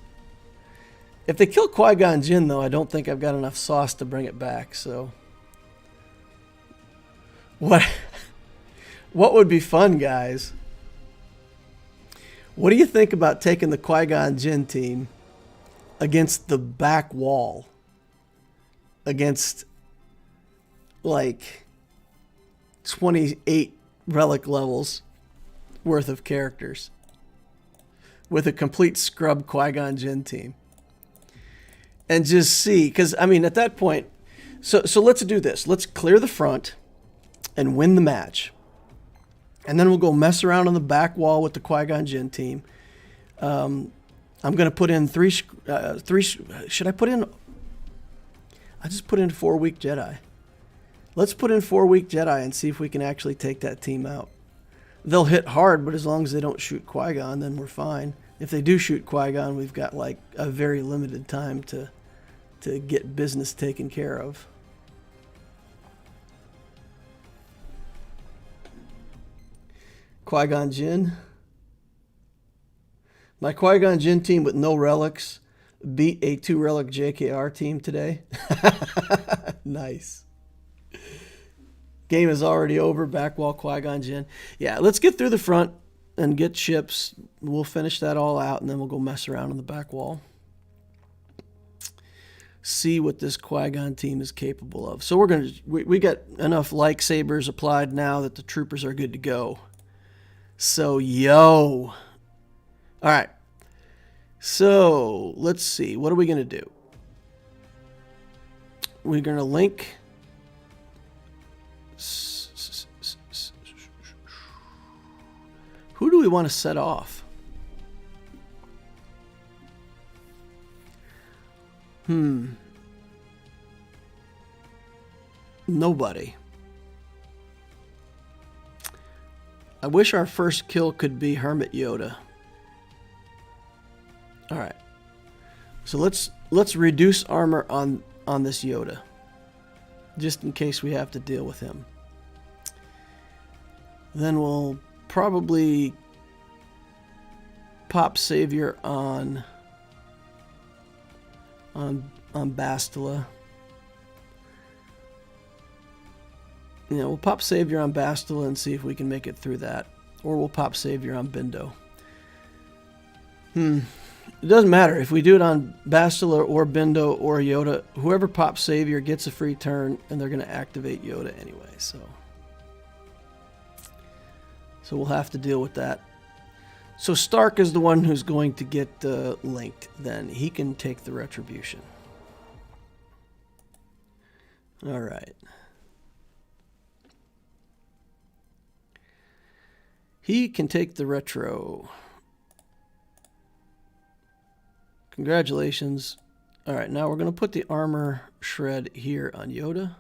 If they kill Qui-Gon Jinn, though, I don't think I've got enough sauce to bring it back, so... What would be fun, guys? What do you think about taking the Qui-Gon Jinn team against the back wall? Against, like, 28 relic levels worth of characters. With a complete scrub Qui-Gon Jinn team. And just see, because, I mean, at that point... So let's do this. Let's clear the front and win the match. And then we'll go mess around on the back wall with the Qui-Gon Jinn team. I'm going to put in three... Should I put in... I just put in 4 weak Jedi. Let's put in 4 weak Jedi and see if we can actually take that team out. They'll hit hard, but as long as they don't shoot Qui-Gon, then we're fine. If they do shoot Qui-Gon, we've got like a very limited time to get business taken care of. Qui-Gon Jinn. My Qui-Gon Jinn team with no relics beat a 2-relic JKR team today. Nice. Game is already over. Backwall Qui-Gon Jinn. Yeah, let's get through the front and get ships. We'll finish that all out, and then we'll go mess around on the back wall. See what this Qui-Gon team is capable of. So we're gonna we got enough lightsabers applied now that the troopers are good to go. So yo. All right. So let's see. What are we gonna do? We're gonna link. Who do we want to set off? Nobody. I wish our first kill could be Hermit Yoda. All right. So let's reduce armor on this Yoda, just in case we have to deal with him. Then we'll probably pop Savior on Bastila. Yeah, we'll pop Savior on Bastila and see if we can make it through that. Or we'll pop Savior on Bindo. It doesn't matter. If we do it on Bastila or Bindo or Yoda, whoever pops Savior gets a free turn, and they're going to activate Yoda anyway. So we'll have to deal with that. So Stark is the one who's going to get linked. Then he can take the Retribution. All right. He can take the retro. Congratulations. All right, now we're going to put the armor shred here on Yoda.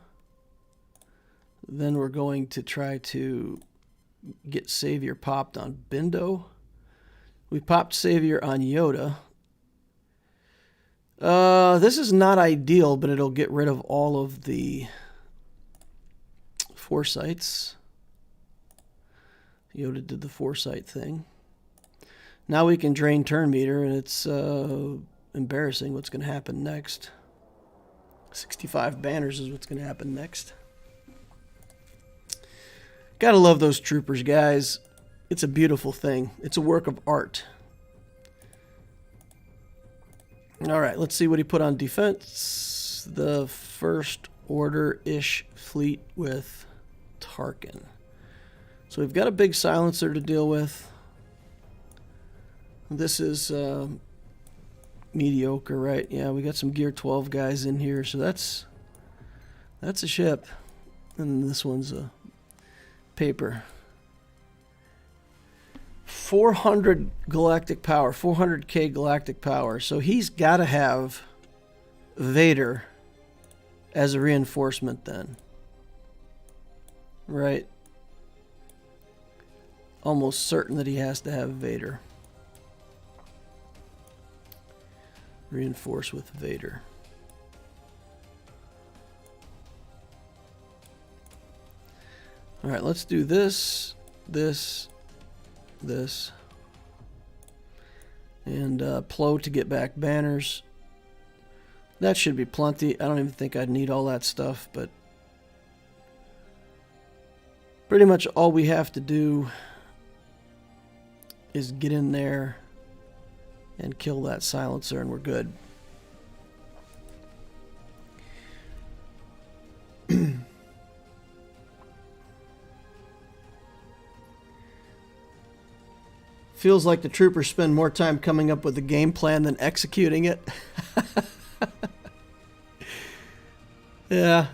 Then we're going to try to get Savior popped on Bindo. We popped Savior on Yoda. This is not ideal, but it'll get rid of all of the foresights. Yoda did the foresight thing. Now we can drain turn meter, and it's embarrassing what's going to happen next. 65 banners is what's going to happen next. Gotta love those troopers, guys. It's a beautiful thing. It's a work of art. All right, let's see what he put on defense. The First Order-ish fleet with Tarkin. So we've got a big silencer to deal with. This is mediocre, right? Yeah, we got some Gear 12 guys in here, so that's a ship. And this one's a paper. 400 galactic power, 400k galactic power. So he's got to have Vader as a reinforcement then. Right? Almost certain that he has to have Vader. Reinforce with Vader. All right, let's do this, this, and Plo to get back banners. That should be plenty. I don't even think I'd need all that stuff, but pretty much all we have to do is get in there and kill that silencer, and we're good. Feels like the troopers spend more time coming up with a game plan than executing it. Yeah,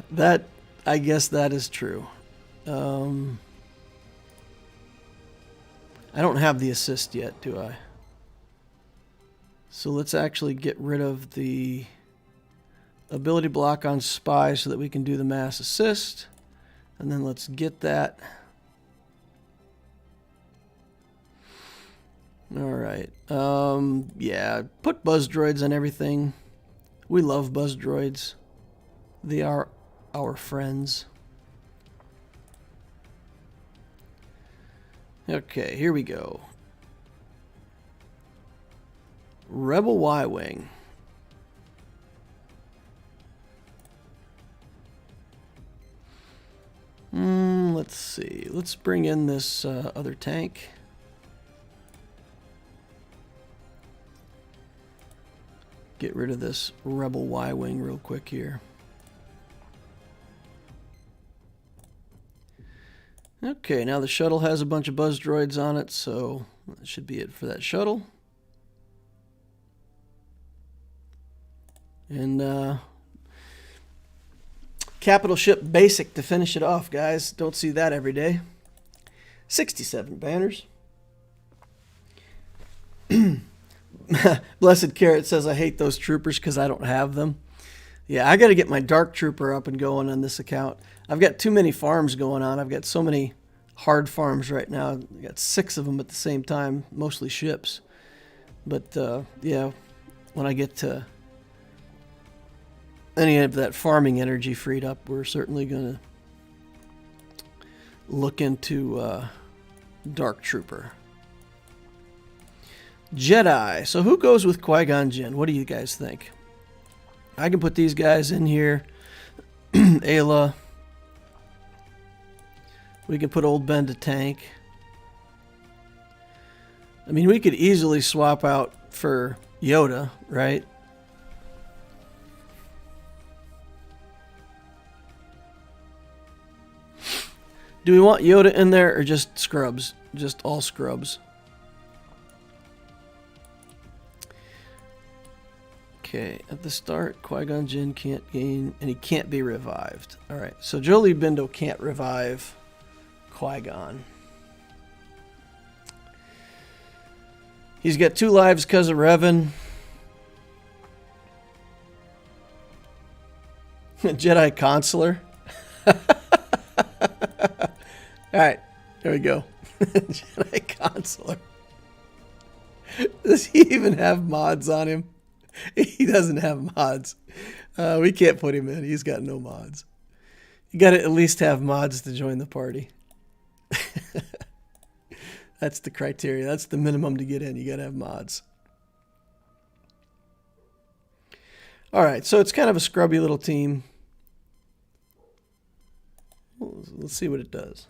I guess that is true. I don't have the assist yet, do I? So let's actually get rid of the ability block on spy so that we can do the mass assist. And then let's get that. Alright. Yeah, put buzz droids on everything. We love buzz droids. They are our friends. Okay, here we go. Rebel Y-Wing. Let's see. Let's bring in this other tank. Get rid of this Rebel Y-Wing real quick here. Okay, now the shuttle has a bunch of buzz droids on it, so that should be it for that shuttle. And capital ship basic to finish it off, guys. Don't see that every day. 67 banners. Blessed Carrot says, I hate those troopers because I don't have them. Yeah, I got to get my Dark Trooper up and going on this account. I've got too many farms going on. I've got so many hard farms right now. I've got 6 of them at the same time, mostly ships. But, yeah, when I get to any of that farming energy freed up, we're certainly going to look into Dark Trooper. Jedi. So who goes with Qui-Gon Jinn? What do you guys think? I can put these guys in here. Ayla. We can put Old Ben to tank. I mean, we could easily swap out for Yoda, right? Do we want Yoda in there or just scrubs? Just all scrubs. Okay, at the start, Qui-Gon Jinn can't gain, and he can't be revived. Alright, so Jolie Bindo can't revive Qui-Gon. He's got 2 lives because of Revan. Jedi Consular. Alright, there we go. Jedi Consular. Does he even have mods on him? He doesn't have mods. We can't put him in. He's got no mods. You got to at least have mods to join the party. That's the criteria. That's the minimum to get in. You got to have mods. All right, so it's kind of a scrubby little team. Let's see what it does.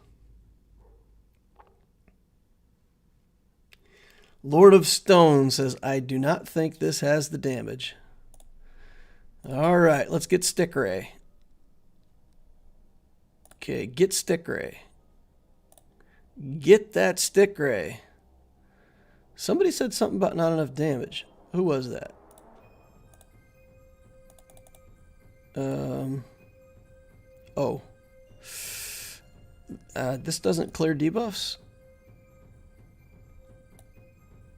Lord of Stone says, I do not think this has the damage. All right, let's get Stick Ray. Okay, get Stick Ray. Get that Stick Ray. Somebody said something about not enough damage. Who was that? Oh. This doesn't clear debuffs?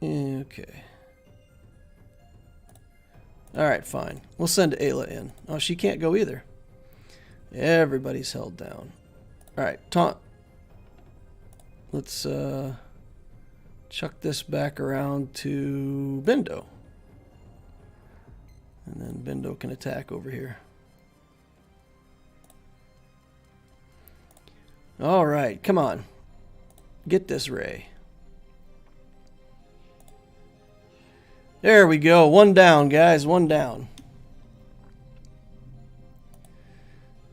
Okay. Alright, fine. We'll send Ayla in. Oh, she can't go either. Everybody's held down. Alright, taunt. Let's chuck this back around to Bindo. And then Bindo can attack over here. Alright, come on. Get this Ray. There we go. 1 down, guys. 1 down.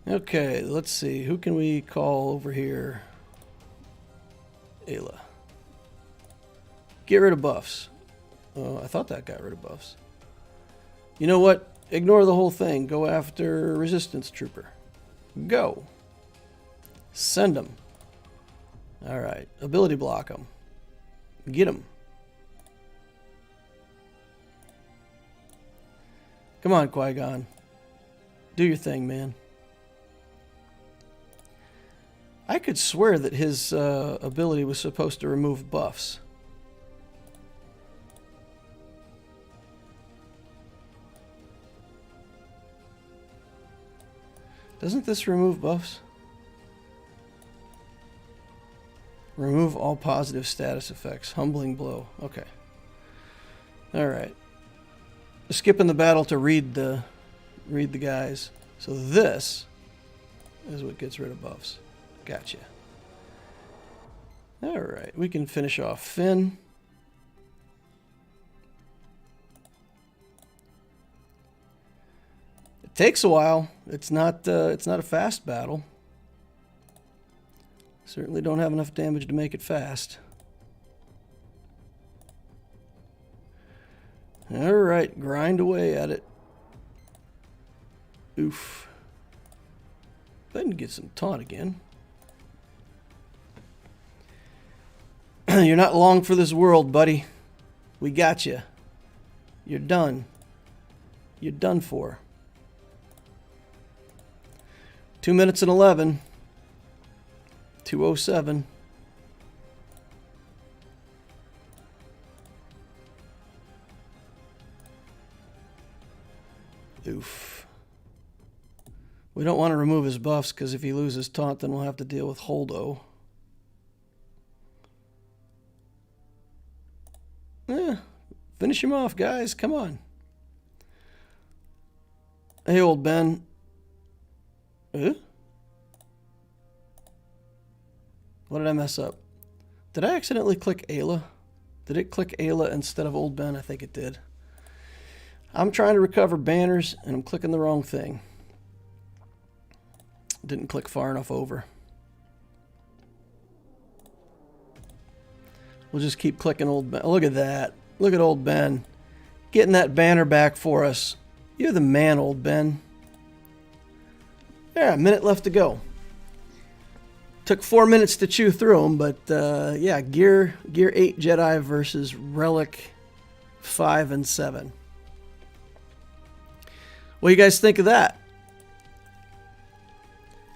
Okay, let's see. Who can we call over here? Ayla. Get rid of buffs. Oh, I thought that got rid of buffs. You know what? Ignore the whole thing. Go after Resistance Trooper. Go. Send him. Alright. Ability block him. Get him. Come on, Qui-Gon. Do your thing, man. I could swear that his ability was supposed to remove buffs. Doesn't this remove buffs? Remove all positive status effects. Humbling blow. Okay. Alright. Skipping the battle to read the guys. So this is what gets rid of buffs. Gotcha. Alright, we can finish off Finn. It takes a while. It's not a fast battle. Certainly don't have enough damage to make it fast. Alright, grind away at it. Oof. Then get some taunt again. You're not long for this world, buddy. We got you. You're done. You're done for. 2 minutes and 11. 2:07. Oof. We don't want to remove his buffs because if he loses taunt, then we'll have to deal with Holdo. Yeah, finish him off, guys. Come on. Hey, old Ben. What did I mess up? Did I accidentally click Ayla? Did it click Ayla instead of old Ben? I think it did. I'm trying to recover banners, and I'm clicking the wrong thing. Didn't click far enough over. We'll just keep clicking old Ben. Oh, look at that. Look at old Ben. Getting that banner back for us. You're the man, old Ben. Yeah, a minute left to go. Took 4 minutes to chew through them, but yeah, Gear 8 Jedi versus Relic 5 and 7. What do you guys think of that?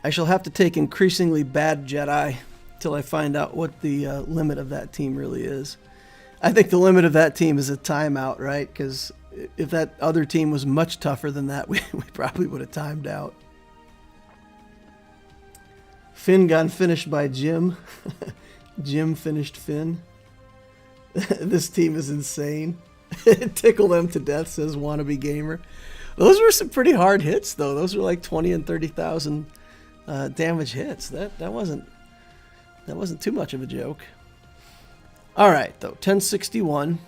I shall have to take increasingly bad Jedi till I find out what the limit of that team really is. I think the limit of that team is a timeout, right? Because if that other team was much tougher than that, we probably would have timed out. Finn got finished by Jim. Jim finished Finn. This team is insane. Tickle them to death, says Wannabe Gamer. Those were some pretty hard hits, though. Those were like 20 and 30,000 damage hits. That wasn't too much of a joke. All right, though, 1061.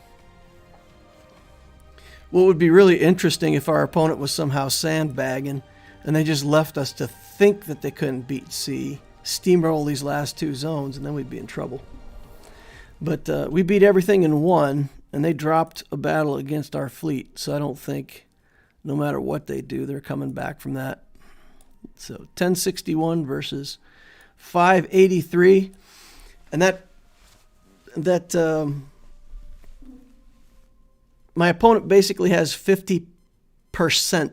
What would be really interesting if our opponent was somehow sandbagging and they just left us to think that they couldn't beat C, steamroll these last two zones, and then we'd be in trouble. But we beat everything in one, and they dropped a battle against our fleet, so I don't think, no matter what they do, they're coming back from that. So 1061 versus 583, and that my opponent basically has 50%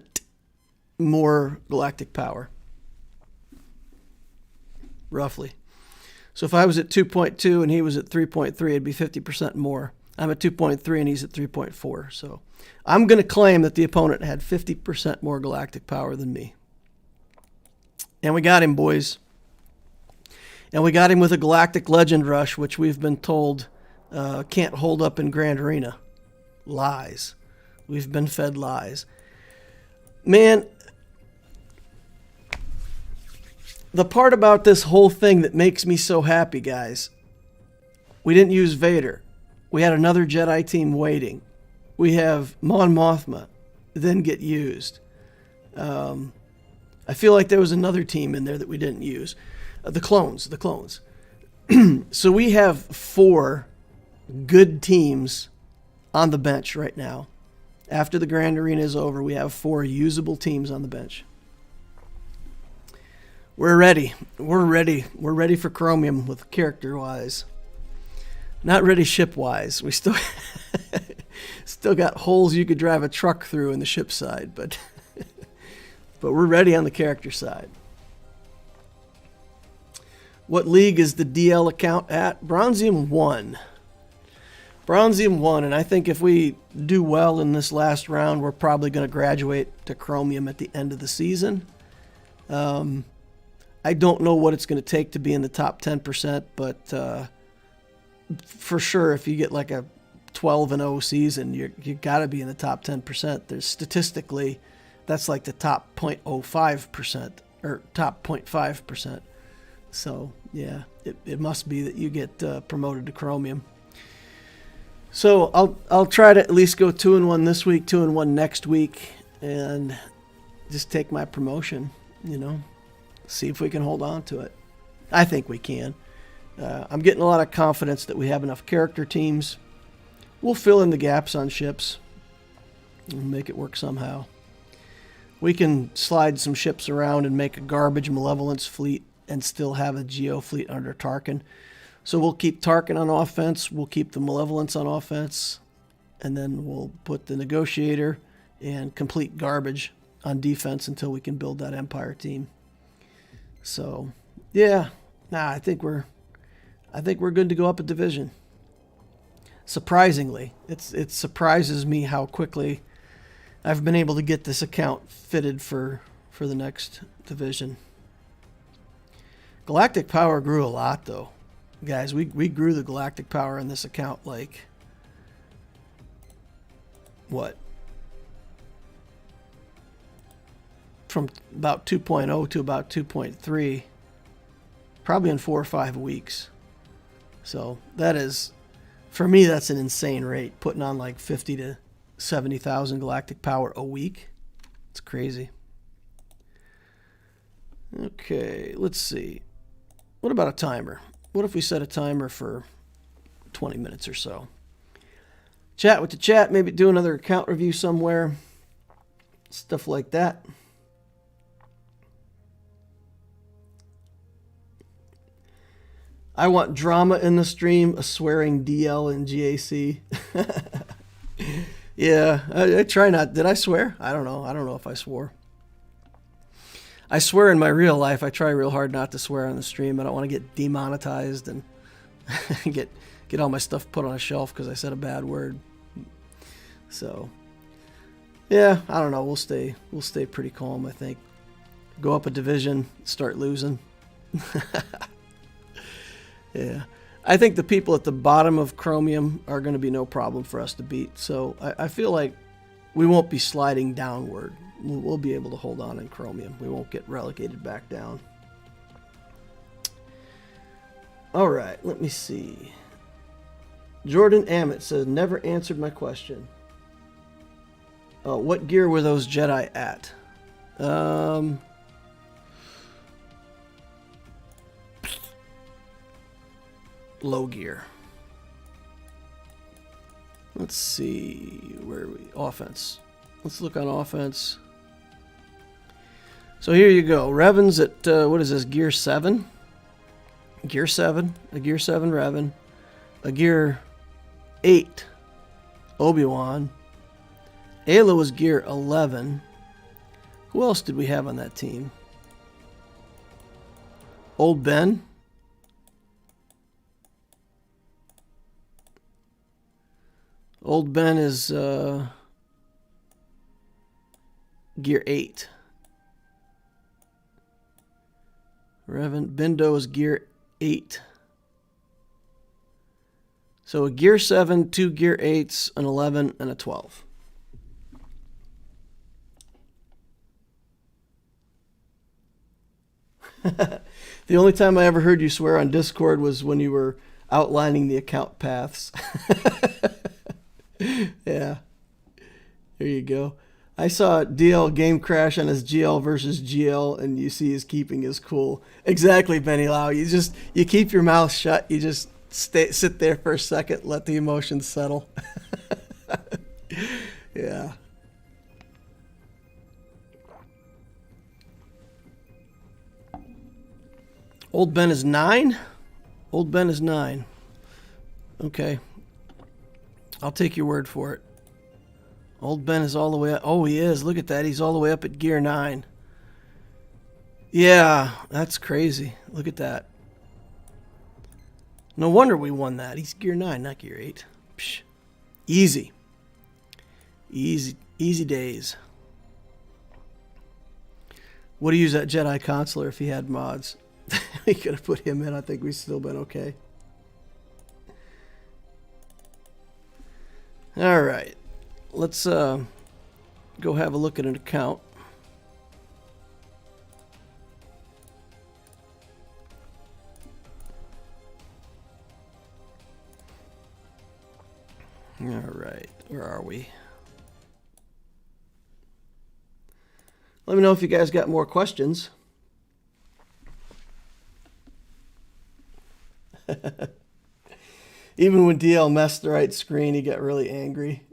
more galactic power, roughly. So if I was at 2.2 and he was at 3.3, it'd be 50% more. I'm at 2.3 and he's at 3.4. So I'm going to claim that the opponent had 50% more galactic power than me. And we got him, boys. And we got him with a Galactic Legend Rush, which we've been told can't hold up in Grand Arena. Lies. We've been fed lies. Man, the part about this whole thing that makes me so happy, guys, we didn't use Vader. We had another Jedi team waiting. We have Mon Mothma then get used. I feel like there was another team in there that we didn't use. The clones. So we have 4 good teams on the bench right now. After the Grand Arena is over, we have 4 usable teams on the bench. We're ready. We're ready for Chromium with character-wise. Not ready ship-wise. We still got holes you could drive a truck through in the ship side, but we're ready on the character side. What league is the DL account at? Bronzium 1. Bronzium 1, and I think if we do well in this last round, we're probably going to graduate to Chromium at the end of the season. I I don't know what it's going to take to be in the top 10%, but for sure, if you get like a 12-0 season, you got to be in the top 10%. There's statistically, that's like the top 0.05% or top 0.5%. So yeah, it must be that you get promoted to Chromium. So I'll try to at least go 2-1 this week, 2-1 next week, and just take my promotion. You know, see if we can hold on to it. I think we can. I'm getting a lot of confidence that we have enough character teams. We'll fill in the gaps on ships and make it work somehow. We can slide some ships around and make a garbage Malevolence fleet and still have a Geo fleet under Tarkin. So we'll keep Tarkin on offense, we'll keep the Malevolence on offense, and then we'll put the Negotiator and complete garbage on defense until we can build that Empire team. So, yeah, I think we're good to go up a division. Surprisingly, it surprises me how quickly I've been able to get this account fitted for the next division. Galactic power grew a lot, though. Guys, we grew the galactic power in this account like, what? From about 2.0 to about 2.3, probably in 4 or 5 weeks. So that is, for me, that's an insane rate, putting on like 50 to 70,000 galactic power a week. It's crazy. Okay, let's see. What about a timer? What if we set a timer for 20 minutes or so? Chat with the chat, maybe do another account review somewhere. Stuff like that. I want drama in the stream, a swearing DL and GAC. Yeah, I try not. Did I swear? I don't know. I don't know if I swore. I swear in my real life. I try real hard not to swear on the stream. I don't want to get demonetized and get all my stuff put on a shelf because I said a bad word. So, yeah, I don't know. We'll stay pretty calm, I think. Go up a division, start losing. Yeah. I think the people at the bottom of Chromium are going to be no problem for us to beat. So I feel like we won't be sliding downward. We'll be able to hold on in Chromium. We won't get relegated back down. All right, let me see. Jordan Ammett says, never answered my question. What gear were those Jedi at? Low gear. Let's see. Where are we? Offense. Let's look on offense. So here you go. Revan's at, what is this, Gear 7? Gear 7. A Gear 7 Revan. A Gear 8 Obi-Wan. Ayla was Gear 11. Who else did we have on that team? Old Ben. Old Ben is Gear 8. Revan Bindo is Gear 8. So a Gear 7, 2 Gear 8s, an 11, and a 12. The only time I ever heard you swear on Discord was when you were outlining the account paths. Yeah. There you go. I saw DL game crash on his GL versus GL, and you see his keeping his cool. Exactly, Benny Lau. You keep your mouth shut. You just sit there for a second, let the emotions settle. Yeah. Old Ben is 9? Old Ben is 9. Okay. I'll take your word for it. Old Ben is all the way up. Oh, he is. Look at that. He's all the way up at Gear 9. Yeah, that's crazy. Look at that. No wonder we won that. He's Gear 9, not Gear 8. Psh. Easy. Easy days. Would have used that Jedi Consular if he had mods. We could have put him in. I think we've still been okay. All right. Let's go have a look at an account. All right. Where are we? Let me know if you guys got more questions. Even when DL messed the right screen, he got really angry.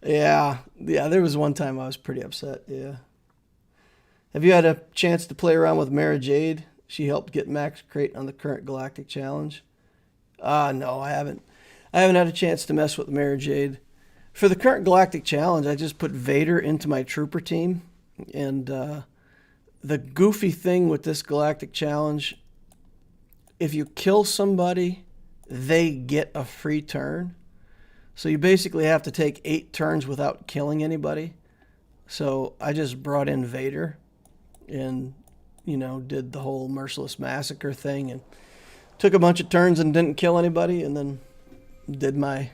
Yeah, there was one time I was pretty upset, yeah. Have you had a chance to play around with Mara Jade? She helped get Max Crate on the current Galactic Challenge. No, I haven't. I haven't had a chance to mess with Mara Jade. For the current Galactic Challenge, I just put Vader into my trooper team. And the goofy thing with this Galactic Challenge, if you kill somebody, they get a free turn. So you basically have to take 8 turns without killing anybody. So I just brought in Vader and, you know, did the whole merciless massacre thing and took a bunch of turns and didn't kill anybody, and then did my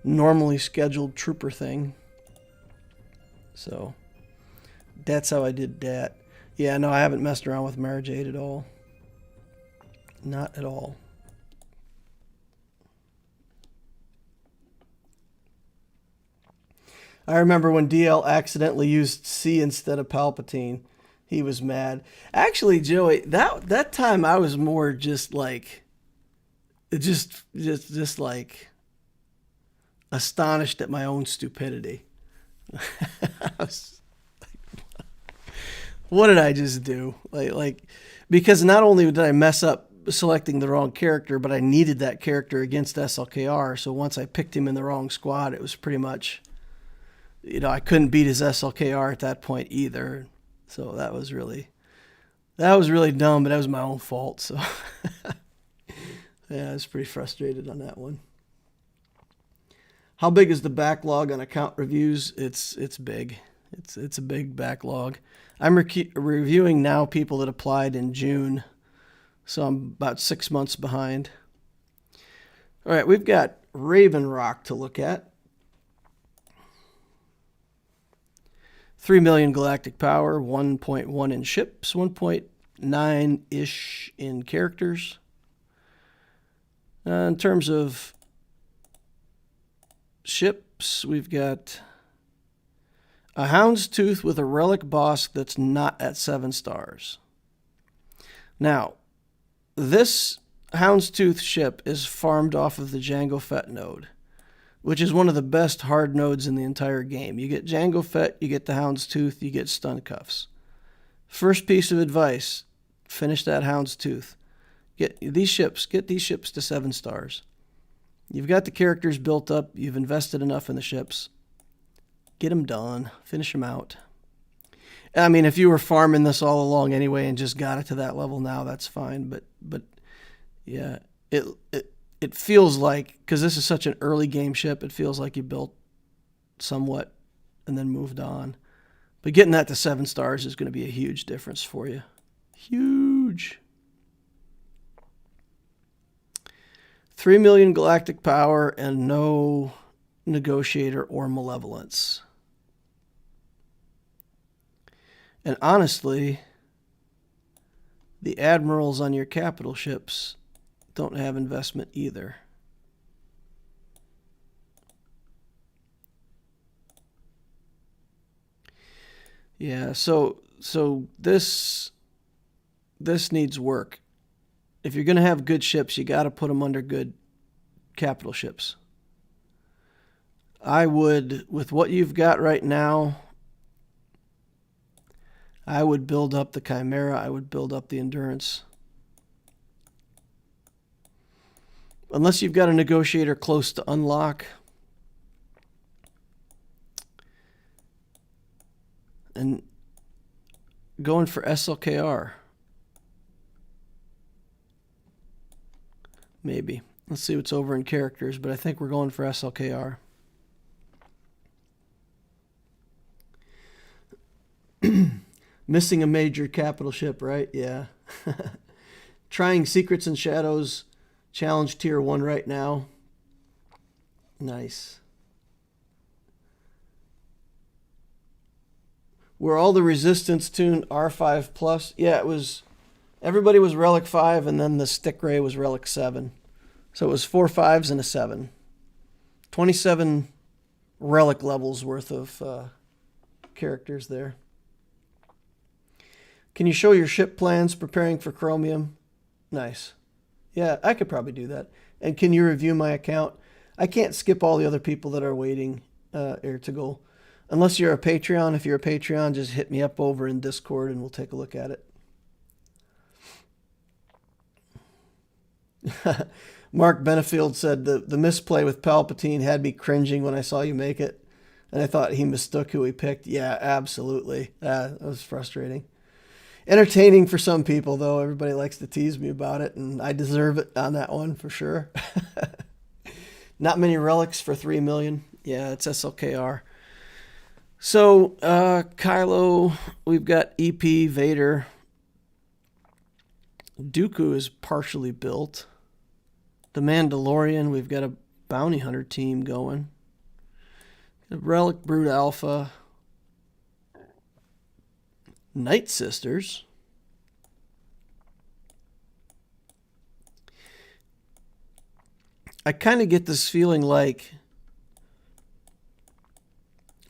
normally scheduled trooper thing. So that's how I did that. Yeah, no, I haven't messed around with Mara Jade at all. Not at all. I remember when DL accidentally used C instead of Palpatine. He was mad. Actually, Joey, that time I was more just like, just like astonished at my own stupidity. I was like, what did I just do? Like, because not only did I mess up selecting the wrong character, but I needed that character against SLKR. So once I picked him in the wrong squad, it was pretty much, you know, I couldn't beat his SLKR at that point either. So that was really dumb, but that was my own fault. So yeah, I was pretty frustrated on that one. How big is the backlog on account reviews? It's big. It's a big backlog. I'm reviewing now people that applied in June, so I'm about 6 months behind. All right, we've got RAVENROC to look at. 3 million galactic power, 1.1 in ships, 1.9-ish in characters. In terms of ships, we've got a Houndstooth with a Relic boss that's not at 7 stars. Now, this Houndstooth ship is farmed off of the Jango Fett node, which is one of the best hard nodes in the entire game. You get Jango Fett, you get the Houndstooth, you get stun cuffs. First piece of advice, finish that Houndstooth. Get these ships to 7 stars. You've got the characters built up, you've invested enough in the ships. Get them done, finish them out. I mean, if you were farming this all along anyway and just got it to that level now, that's fine. But yeah, it feels like, because this is such an early game ship, it feels like you built somewhat and then moved on. But getting that to 7 stars is going to be a huge difference for you. Huge. 3 million galactic power and no negotiator or malevolence. And honestly, the admirals on your capital ships don't have investment either. Yeah, so this needs work. If you're going to have good ships, you got to put them under good capital ships. I would, with what you've got right now, I would build up the Chimera, I would build up the Endurance. Unless you've got a negotiator close to unlock. And going for SLKR. Maybe. Let's see what's over in characters, but I think we're going for SLKR. Missing a major capital ship, right? Yeah. Trying Secrets and Shadows Challenge Tier 1 right now. Nice. Were all the Resistance tuned R5 Plus? Yeah, it was. Everybody was Relic 5, and then the Stick Ray was Relic 7. So it was 4 5s and a 7. 27 Relic levels worth of characters there. Can you show your ship plans preparing for Chromium? Nice. Yeah, I could probably do that. And can you review my account? I can't skip all the other people that are waiting to go. Unless you're a Patreon. If you're a Patreon, just hit me up over in Discord and we'll take a look at it. Mark Benefield said the misplay with Palpatine had me cringing when I saw you make it. And I thought he mistook who he picked. Yeah, absolutely. That was frustrating. Entertaining for some people, though. Everybody likes to tease me about it, and I deserve it on that one for sure. Not many relics for 3 million. Yeah, it's SLKR. So, Kylo, we've got EP, Vader. Dooku is partially built. The Mandalorian, we've got a bounty hunter team going. The Relic Brood Alpha. Night Sisters. I kind of get this feeling like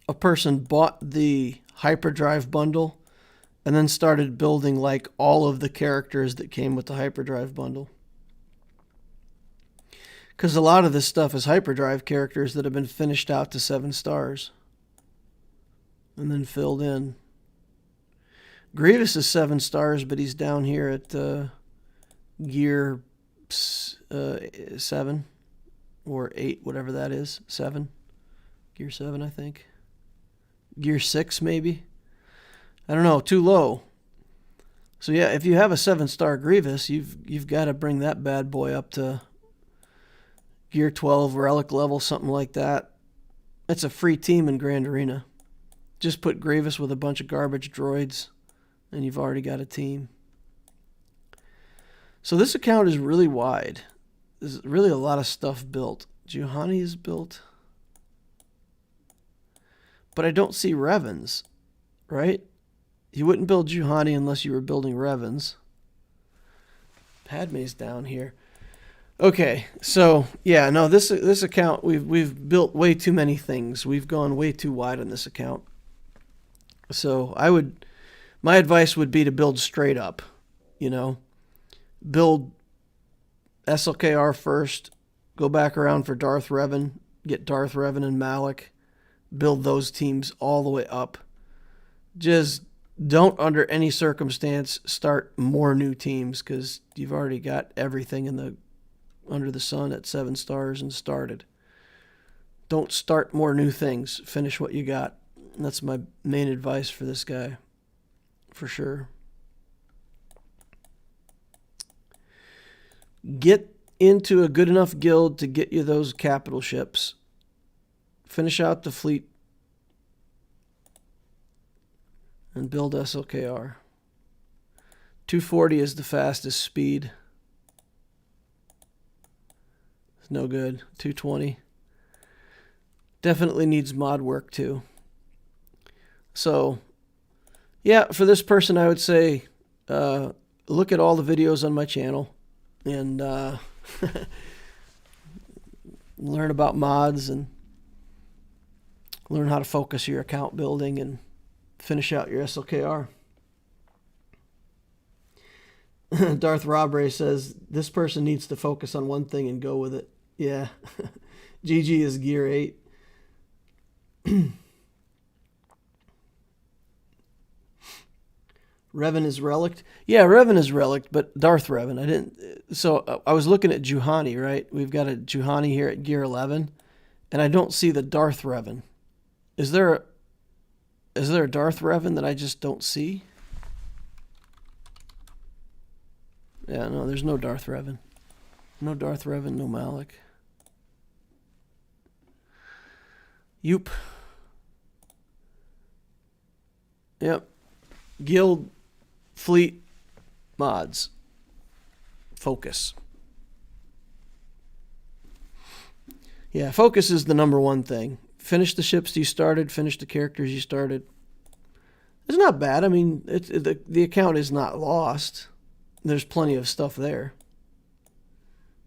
a person bought the hyperdrive bundle and then started building like all of the characters that came with the hyperdrive bundle. Because a lot of this stuff is hyperdrive characters that have been finished out to 7 stars and then filled in. Grievous is 7 stars, but he's down here at gear 7 or 8, whatever that is. 7. Gear 7, I think. Gear 6, maybe. I don't know. Too low. So yeah, if you have a 7-star Grievous, you've got to bring that bad boy up to gear 12, relic level, something like that. That's a free team in Grand Arena. Just put Grievous with a bunch of garbage droids, and you've already got a team. So this account is really wide. There's really a lot of stuff built. Juhani is built. But I don't see Revens, right? You wouldn't build Juhani unless you were building Revens. Padme's down here. Okay, so yeah, no, this account we've built way too many things. We've gone way too wide on this account. So my advice would be to build straight up, build SLKR first, go back around for Darth Revan, get Darth Revan and Malik, build those teams all the way up. Just don't under any circumstance start more new teams because you've already got everything under the sun at 7 stars and started. Don't start more new things. Finish what you got. And that's my main advice for this guy, for sure. Get into a good enough guild to get you those capital ships. Finish out the fleet and build SLKR. 240 is the fastest speed. It's no good. 220. Definitely needs mod work too. So, yeah, for this person, I would say look at all the videos on my channel and learn about mods and learn how to focus your account building and finish out your SLKR. Darth Robre says, this person needs to focus on one thing and go with it. Yeah. GG is gear 8. Revan is relict. Yeah, Revan is relict, but Darth Revan. I didn't. So I was looking at Juhani, right? We've got a Juhani here at gear 11, and I don't see the Darth Revan. Is there a Darth Revan that I just don't see? Yeah, no, there's no Darth Revan. No Darth Revan, no Malik. Yoop. Yep. Guild fleet mods. Focus. Yeah, focus is the #1 thing. Finish the ships you started, finish the characters you started. It's not bad. I mean, the account is not lost. There's plenty of stuff there.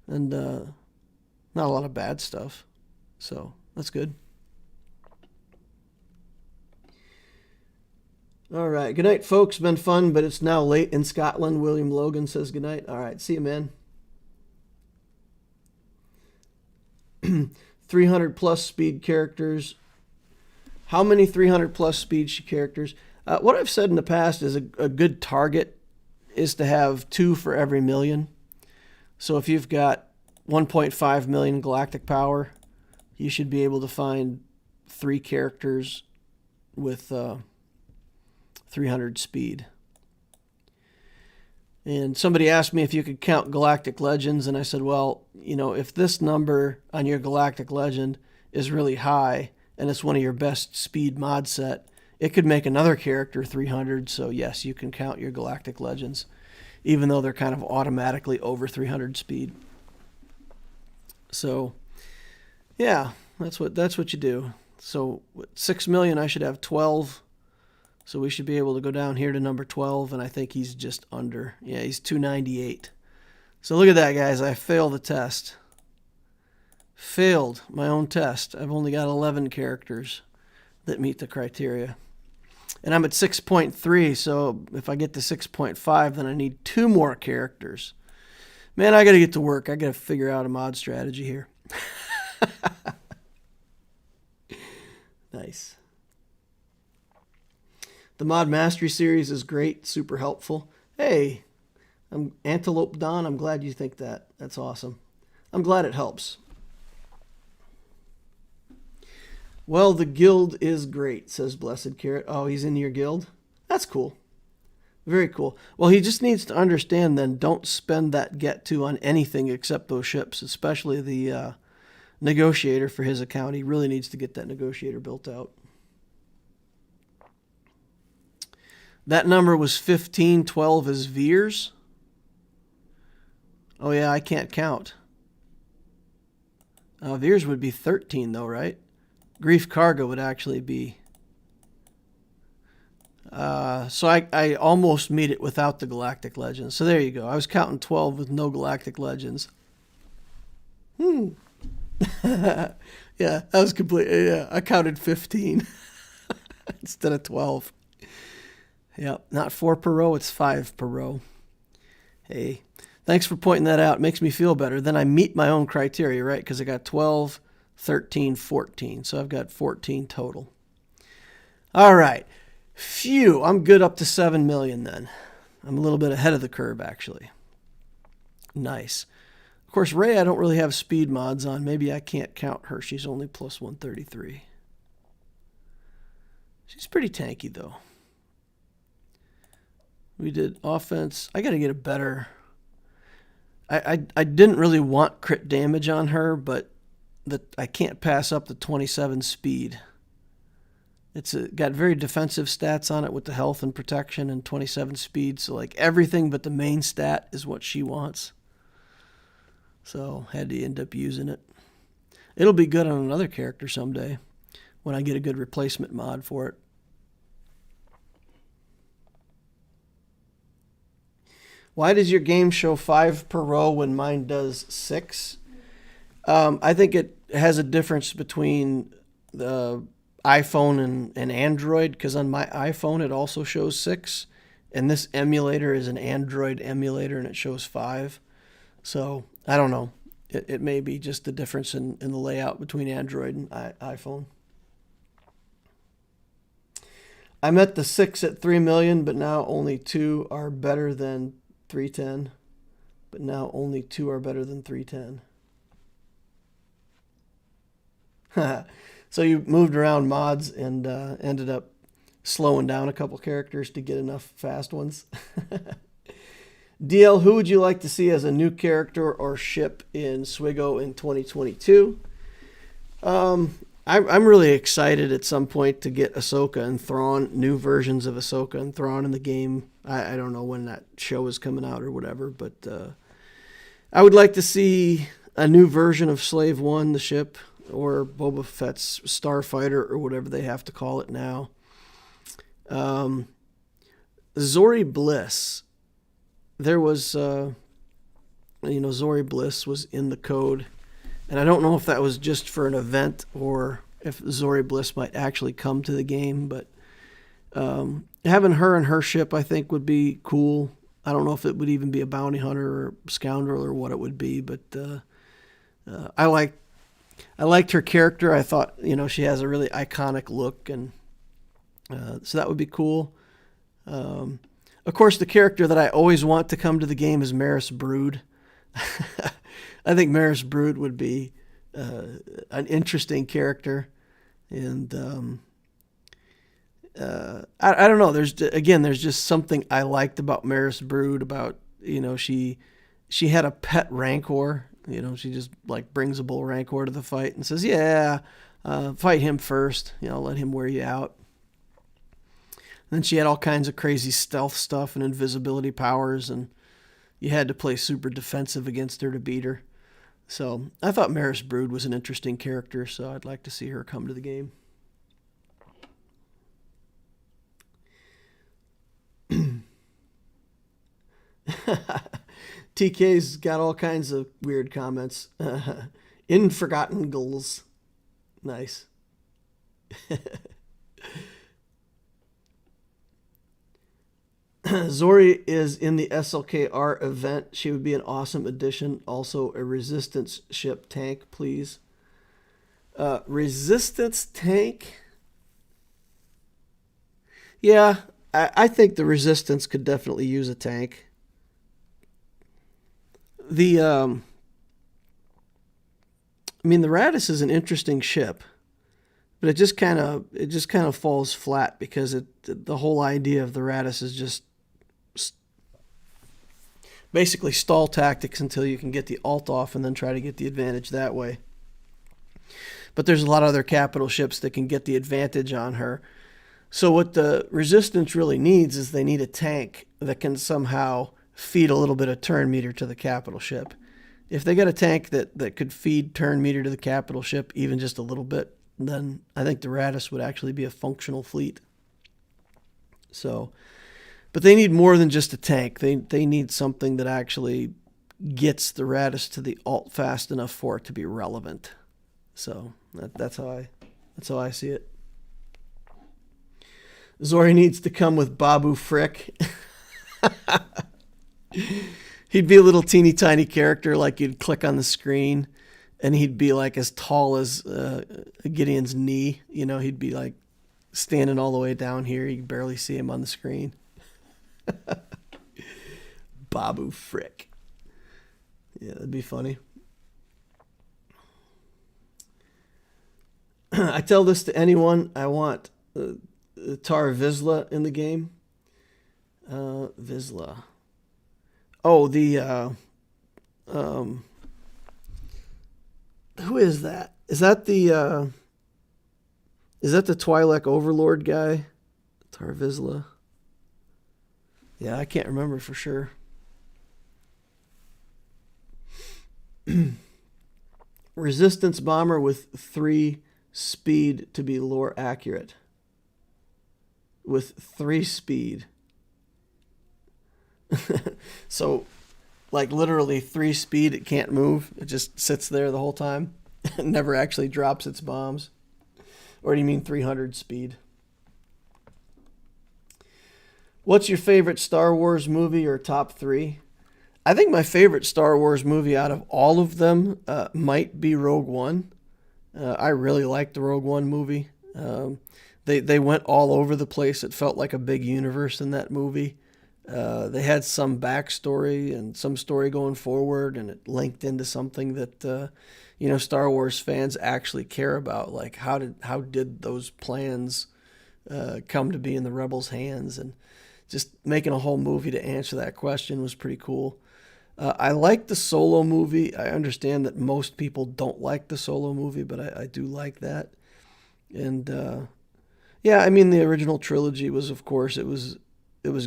And not a lot of bad stuff. So, that's good. All right. Good night, folks. Been fun, but it's now late in Scotland. William Logan says good night. All right. See you, man. 300 plus speed characters. How many 300 plus speed characters? What I've said in the past is a good target is to have 2 for every million. So if you've got 1.5 million galactic power, you should be able to find 3 characters with 300 speed. And somebody asked me if you could count Galactic Legends, and I said, well, you know, if this number on your Galactic Legend is really high, and it's one of your best speed mod set, it could make another character 300, so yes, you can count your Galactic Legends, even though they're kind of automatically over 300 speed. So, yeah, that's what you do. So, with 6 million, I should have 12. So we should be able to go down here to number 12, and I think he's just under. Yeah, he's 298. So look at that, guys. I failed the test. Failed my own test. I've only got 11 characters that meet the criteria. And I'm at 6.3, so if I get to 6.5, then I need 2 more characters. Man, I got to get to work. I got to figure out a mod strategy here. Nice. The Mod Mastery series is great, super helpful. Hey, I'm Antelope Don. I'm glad you think that. That's awesome. I'm glad it helps. Well, the guild is great, says Blessed Carrot. Oh, he's in your guild? That's cool. Very cool. Well, he just needs to understand then, don't spend that get to on anything except those ships, especially the negotiator for his account. He really needs to get that negotiator built out. That number was 15, 12 is Veers. Oh yeah, I can't count. Veers would be 13 though, right? Grief Cargo would actually be... so I almost meet it without the Galactic Legends. So there you go. I was counting 12 with no Galactic Legends. Yeah, that was completely... Yeah, I counted 15 instead of 12. Yep, not 4 per row, it's 5 per row. Hey, thanks for pointing that out. It makes me feel better. Then I meet my own criteria, right? Because I got 12, 13, 14. So I've got 14 total. All right. Phew, I'm good up to 7 million then. I'm a little bit ahead of the curve, actually. Nice. Of course, Rey, I don't really have speed mods on. Maybe I can't count her. She's only plus 133. She's pretty tanky, though. We did offense. I got to get a better... I didn't really want crit damage on her, but I can't pass up the 27 speed. It's got very defensive stats on it with the health and protection and 27 speed. So like everything but the main stat is what she wants. So had to end up using it. It'll be good on another character someday when I get a good replacement mod for it. Why does your game show 5 per row when mine does 6? I think it has a difference between the iPhone and Android, because on my iPhone it also shows 6, and this emulator is an Android emulator and it shows 5. So I don't know. It may be just the difference in the layout between Android and iPhone. I'm at the 6 at 3 million, but now only 2 are better than 310. But now only 2 are better than 310. So you moved around mods and ended up slowing down a couple characters to get enough fast ones. DL, who would you like to see as a new character or ship in Swigo in 2022? I'm really excited at some point to get Ahsoka and Thrawn, new versions of Ahsoka and Thrawn in the game. I don't know when that show is coming out or whatever, but I would like to see a new version of Slave One, the ship, or Boba Fett's Starfighter, or whatever they have to call it now. Zori Bliss. There was, Zori Bliss was in the code. And I don't know if that was just for an event or if Zori Bliss might actually come to the game. But having her and her ship, I think, would be cool. I don't know if it would even be a bounty hunter or scoundrel or what it would be. But I liked her character. I thought, she has a really iconic look. And so that would be cool. Of course, the character that I always want to come to the game is Maris Brood. I think Maris Brood would be an interesting character, and I don't know. There's just something I liked about Maris Brood. About she had a pet Rancor. She just like brings a bull Rancor to the fight and says, "Yeah, fight him first. Let him wear you out." And then she had all kinds of crazy stealth stuff and invisibility powers, and you had to play super defensive against her to beat her. So I thought Maris Brood was an interesting character, so I'd like to see her come to the game. TK's got all kinds of weird comments. In Forgotten Goals. Nice. Zori is in the SLKR event. She would be an awesome addition. Also, a resistance ship tank, please. Resistance tank? Yeah, I think the resistance could definitely use a tank. The Raddus is an interesting ship, but it just kind of falls flat because the whole idea of the Raddus is just basically stall tactics until you can get the ult off and then try to get the advantage that way. But there's a lot of other capital ships that can get the advantage on her. So what the Resistance really needs is they need a tank that can somehow feed a little bit of turn meter to the capital ship. If they got a tank that could feed turn meter to the capital ship even just a little bit, then I think the Raddus would actually be a functional fleet. So, but they need more than just a tank. They need something that actually gets the Raddus to the ult fast enough for it to be relevant. So that's how I see it. Zori needs to come with Babu Frick. He'd be a little teeny tiny character, like you'd click on the screen and he'd be like as tall as Gideon's knee. He'd be like standing all the way down here. You could barely see him on the screen. Babu Frick. Yeah, that'd be funny. I tell this to anyone. I want Tar Vizsla in the game. Vizsla. Oh, who is that? Is that the Twi'lek Overlord guy? Tar Vizsla. Yeah, I can't remember for sure. Resistance bomber with 3 speed to be lore accurate. With 3 speed. So, like literally 3 speed, it can't move. It just sits there the whole time. It never actually drops its bombs. Or do you mean 300 speed? What's your favorite Star Wars movie or top 3? I think my favorite Star Wars movie out of all of them might be Rogue One. I really liked the Rogue One movie. They went all over the place. It felt like a big universe in that movie. They had some backstory and some story going forward, and it linked into something that Star Wars fans actually care about. Like how did those plans come to be in the Rebels' hands? And just making a whole movie to answer that question was pretty cool. I like the Solo movie. I understand that most people don't like the Solo movie, but I do like that. And yeah, I mean, the original trilogy was, of course, it was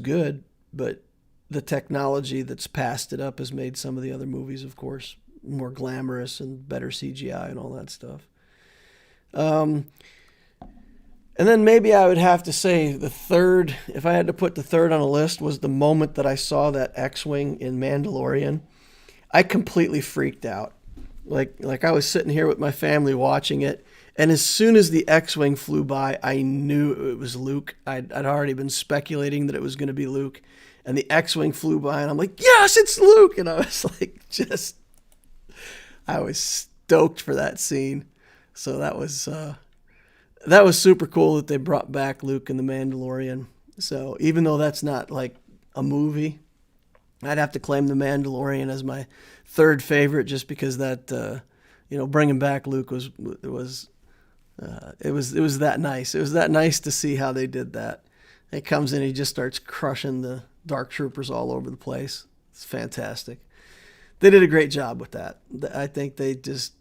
good, but the technology that's passed it up has made some of the other movies, of course, more glamorous and better CGI and all that stuff. And then maybe I would have to say the third, if I had to put the third on a list, was the moment that I saw that X-Wing in Mandalorian. I completely freaked out. Like I was sitting here with my family watching it, and as soon as the X-Wing flew by, I knew it was Luke. I'd already been speculating that it was going to be Luke, and the X-Wing flew by, and I'm like, yes, it's Luke! And I was like, I was stoked for that scene. So that was super cool that they brought back Luke in The Mandalorian. So even though that's not like a movie, I'd have to claim The Mandalorian as my third favorite, just because that, bringing back Luke was that nice. It was that nice to see how they did that. He comes in, he just starts crushing the Dark Troopers all over the place. It's fantastic. They did a great job with that. I think they just,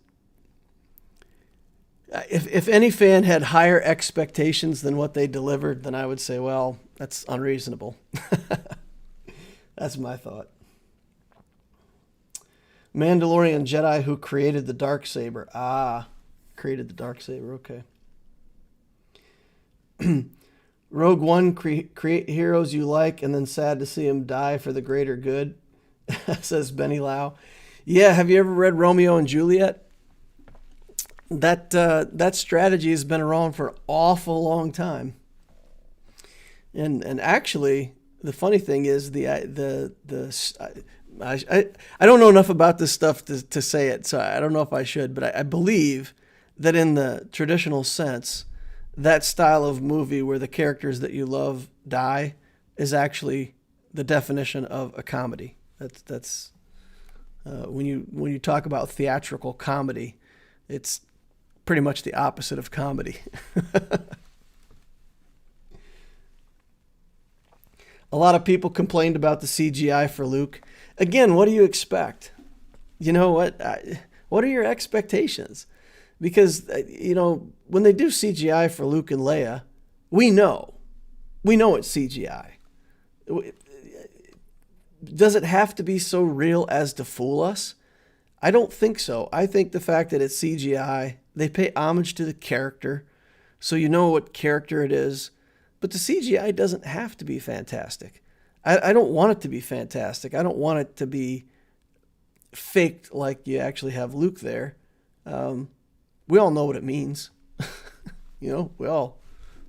if any fan had higher expectations than what they delivered, then I would say, well, that's unreasonable. That's my thought. Mandalorian Jedi who created the Darksaber. Created the Darksaber, okay. Rogue One, create heroes you like, and then sad to see them die for the greater good, says Benny Lau. Yeah, have you ever read Romeo and Juliet? That strategy has been around for an awful long time. And actually, the funny thing is I don't know enough about this stuff to say it, so I don't know if I should, but I believe that in the traditional sense, that style of movie where the characters that you love die is actually the definition of a comedy. That's when you talk about theatrical comedy, it's pretty much the opposite of comedy. A lot of people complained about the CGI for Luke. Again, what do you expect? You know what? What are your expectations? Because, when they do CGI for Luke and Leia, we know it's CGI. Does it have to be so real as to fool us? I don't think so. I think the fact that it's CGI, they pay homage to the character, so you know what character it is. But the CGI doesn't have to be fantastic. I don't want it to be fantastic. I don't want it to be faked like you actually have Luke there. We all know what it means. We all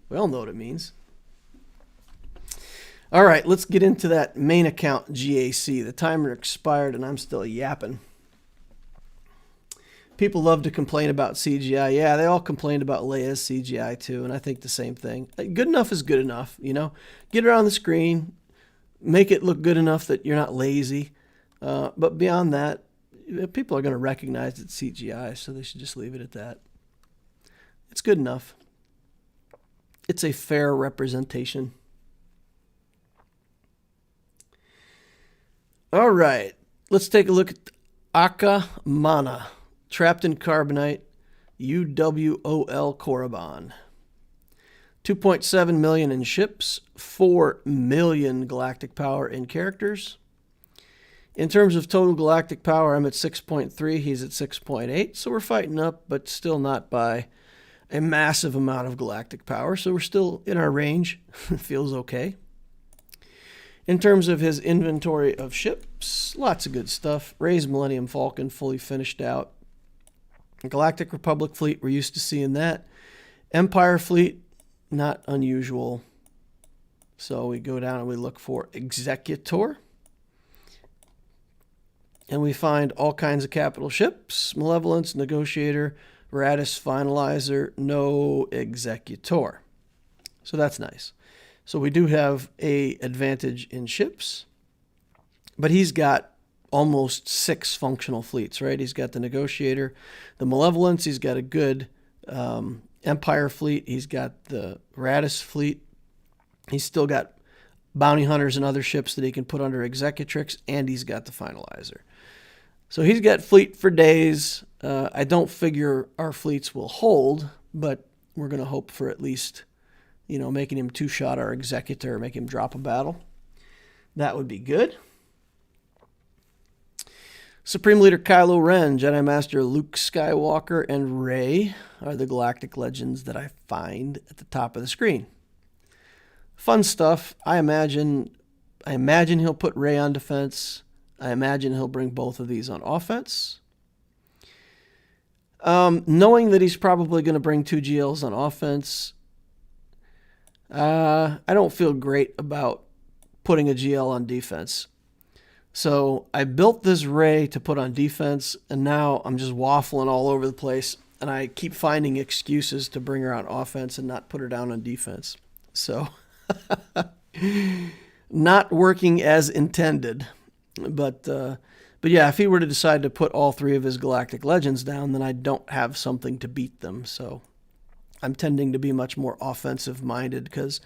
know what it means. All right, let's get into that main account GAC. The timer expired and I'm still yapping. People love to complain about CGI. Yeah, they all complained about Leia's CGI too, and I think the same thing. Good enough is good enough, Get her on the screen, make it look good enough that you're not lazy. But beyond that, people are going to recognize it's CGI, so they should just leave it at that. It's good enough. It's a fair representation. All right, let's take a look at Aka Mana. Trapped in Carbonite, UWOL Korriban. 2.7 million in ships, 4 million galactic power in characters. In terms of total galactic power, I'm at 6.3, he's at 6.8, so we're fighting up, but still not by a massive amount of galactic power, so we're still in our range. Feels okay. In terms of his inventory of ships, lots of good stuff. Ray's Millennium Falcon fully finished out. Galactic Republic fleet, we're used to seeing that. Empire fleet, not unusual. So we go down and we look for Executor. And we find all kinds of capital ships. Malevolence, Negotiator, Raddus, Finalizer, no Executor. So that's nice. So we do have a advantage in ships. But he's got almost 6 functional fleets, right? He's got the Negotiator, the Malevolence, he's got a good Empire fleet, he's got the Raddus fleet, he's still got bounty hunters and other ships that he can put under Executrix, and he's got the Finalizer. So he's got fleet for days. I don't figure our fleets will hold, but we're going to hope for at least, making him two-shot our Executor, make him drop a battle. That would be good. Supreme Leader Kylo Ren, Jedi Master Luke Skywalker, and Rey are the galactic legends that I find at the top of the screen. Fun stuff. I imagine he'll put Rey on defense. I imagine he'll bring both of these on offense. Knowing that he's probably going to bring 2 GLs on offense, I don't feel great about putting a GL on defense. So I built this Rey to put on defense, and now I'm just waffling all over the place, and I keep finding excuses to bring her on offense and not put her down on defense. So not working as intended. But yeah, if he were to decide to put all 3 of his galactic legends down, then I don't have something to beat them. So I'm tending to be much more offensive minded, because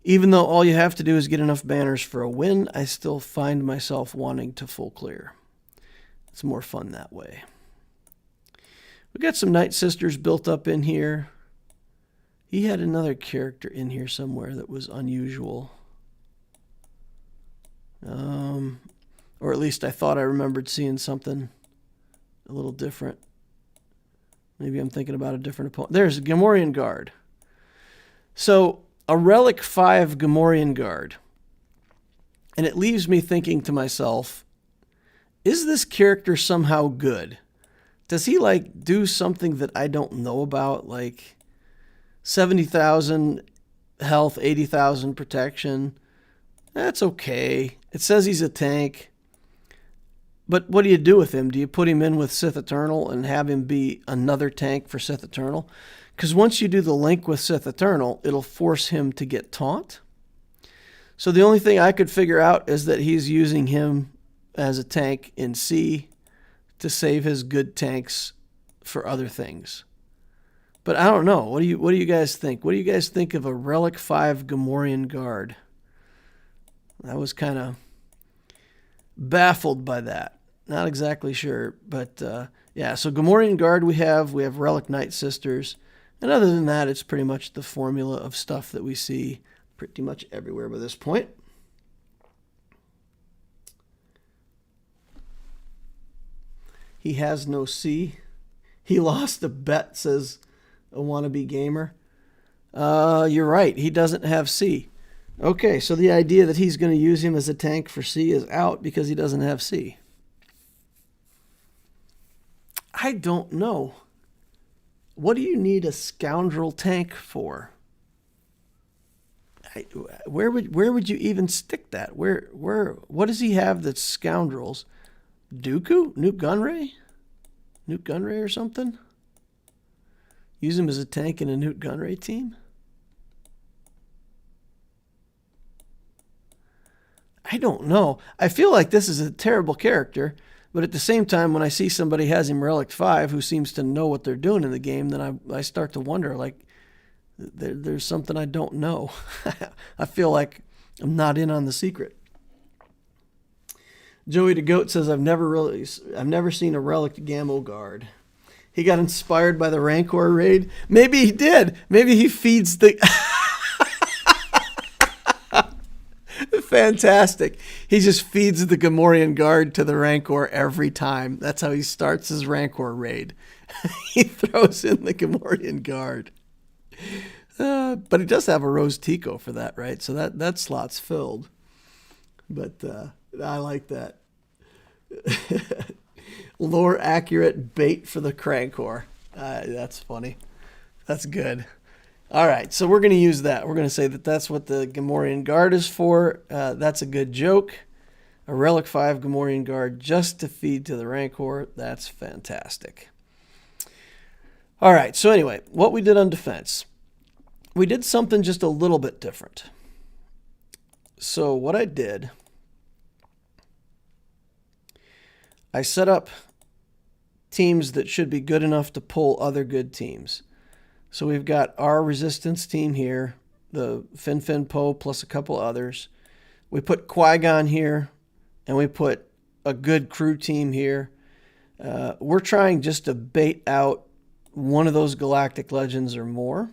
even though all you have to do is get enough banners for a win, I still find myself wanting to full clear. It's more fun that way. We got some Night Sisters built up in here. He had another character in here somewhere that was unusual. Or at least I thought I remembered seeing something a little different. Maybe I'm thinking about a different opponent. There's a Gamorrean Guard. So a Relic 5 Gamorrean Guard. And it leaves me thinking to myself, is this character somehow good? Does he do something that I don't know about? Like 70,000 health, 80,000 protection. That's okay. It says he's a tank. But what do you do with him? Do you put him in with Sith Eternal and have him be another tank for Sith Eternal? Because once you do the link with Sith Eternal, it'll force him to get taunt. So the only thing I could figure out is that he's using him as a tank in C to save his good tanks for other things. But I don't know. What do you guys think? What do you guys think of a Relic 5 Gamorrean Guard? I was kind of baffled by that. Not exactly sure, but yeah. So Gamorrean Guard we have Relic Night Sisters, and other than that, it's pretty much the formula of stuff that we see pretty much everywhere by this point. He has no C. He lost a bet, says a wannabe gamer. You're right. He doesn't have C. Okay, so the idea that he's going to use him as a tank for C is out because he doesn't have C. I don't know. What do you need a scoundrel tank for? Where would you even stick that? What does he have that's scoundrels? Dooku? Nuke Gunray? Nuke Gunray or something? Use him as a tank in a Nuke Gunray team? I don't know. I feel like this is a terrible character, but at the same time, when I see somebody has him Relic 5 who seems to know what they're doing in the game, then I start to wonder, there's something I don't know. I feel like I'm not in on the secret. Joey the Goat says, I've never seen a Relic Gammo Guard. He got inspired by the Rancor raid. Maybe he did. Maybe he feeds the... Fantastic. He just feeds the Gamorrean Guard to the Rancor every time. That's how he starts his Rancor raid. He throws in the Gamorrean Guard. But he does have a Rose Tico for that, right? So that slot's filled. But I like that. Lore accurate bait for the Crankor. That's funny. That's good. All right, so we're going to use that. We're going to say that that's what the Gamorrean Guard is for. That's a good joke. A Relic 5 Gamorrean Guard just to feed to the Rancor. That's fantastic. All right, so anyway, what we did on defense. We did something just a little bit different. So what I did, I set up teams that should be good enough to pull other good teams. So we've got our resistance team here, the Fin Poe plus a couple others. We put Qui-Gon here, and we put a good crew team here. We're trying just to bait out one of those Galactic Legends or more.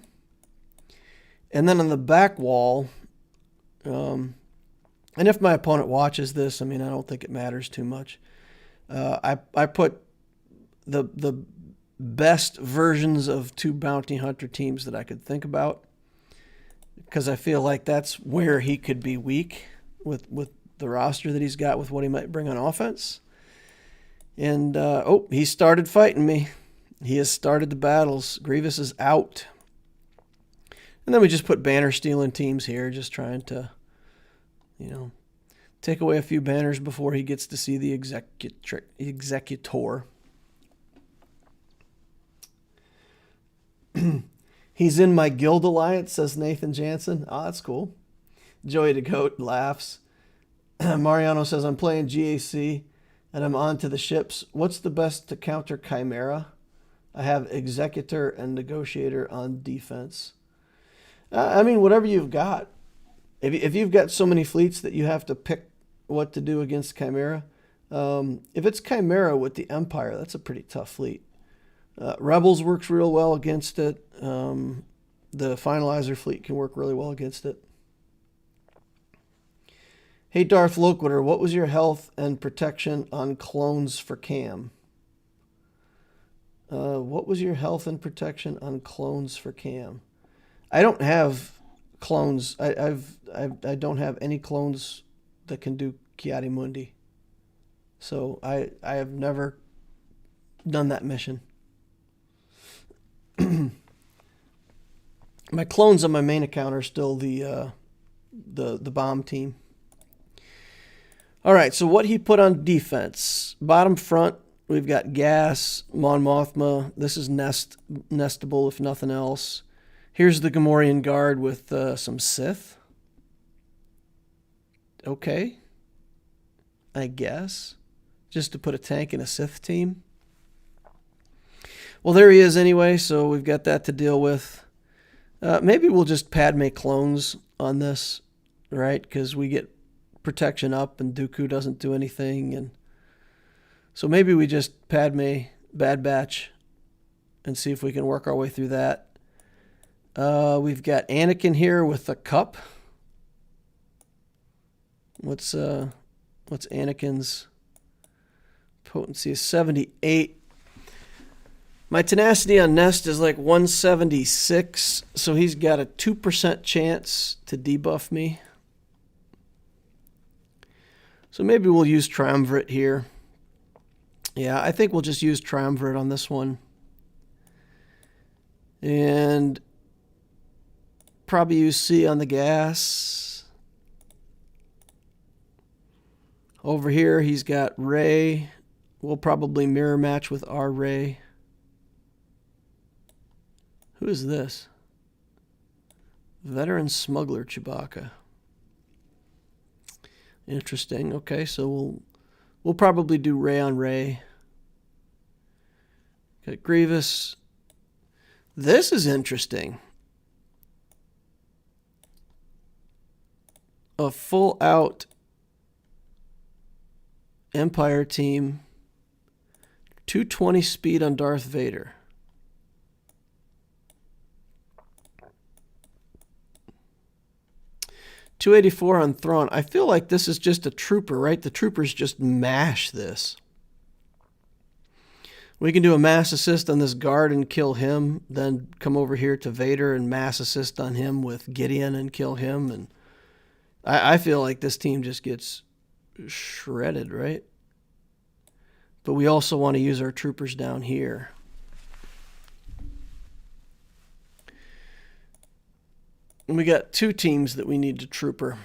And then on the back wall, and if my opponent watches this, I mean, I don't think it matters too much. I put the best versions of 2 bounty hunter teams that I could think about, because I feel like that's where he could be weak with the roster that he's got, with what he might bring on offense. And oh, he started fighting me. He has started the battles. Grievous is out. And then we just put banner stealing teams here, just trying to, you know, take away a few banners before he gets to see the Executor. He's in my guild alliance, says Nathan Jansen. Oh, that's cool. Joey the Goat laughs. Mariano says, I'm playing GAC and I'm on to the ships. What's the best to counter Chimera? I have Executor and Negotiator on defense. I mean, whatever you've got. If you've got so many fleets that you have to pick what to do against Chimera, if it's Chimera with the Empire, that's a pretty tough fleet. Rebels works real well against it. The Finalizer fleet can work really well against it. Hey, Darth Loquitur, what was your health and protection on clones for Cam? What was your health and protection on clones for Cam? I don't have clones. I don't have any clones that can do Kiadi Mundi. So I have never done that mission. My clones on my main account are still the bomb team. All right, so what he put on defense. Bottom front, we've got Gas, Mon Mothma. This is nestable, if nothing else. Here's the Gamorrean Guard with some Sith. Okay. I guess. Just to put a tank in a Sith team. Well, there he is anyway, so we've got that to deal with. Maybe we'll just Padme clones on this, right? Because we get protection up and Dooku doesn't do anything. And so maybe we just Padme PadBatch and see if we can work our way through that. We've got Anakin here with a cup. What's Anakin's potency? Is 78. My tenacity on Nest is like 176, so he's got a 2% chance to debuff me. So maybe we'll use Triumvirate here. Yeah, I think we'll just use Triumvirate on this one. And probably use C on the gas. Over here, he's got Ray. We'll probably mirror match with our Ray. Who is this? Veteran Smuggler Chewbacca. Interesting. Okay, so we'll probably do Ray on Ray. Got Grievous. This is interesting. A full out Empire team. 220 speed on Darth Vader. .284 on Thrawn. I feel like this is just a trooper, right? The troopers just mash this. We can do a mass assist on this guard and kill him, then come over here to Vader and mass assist on him with Gideon and kill him. And I feel like this team just gets shredded, right? But we also want to use our troopers down here. And we got two teams that we need to trooper.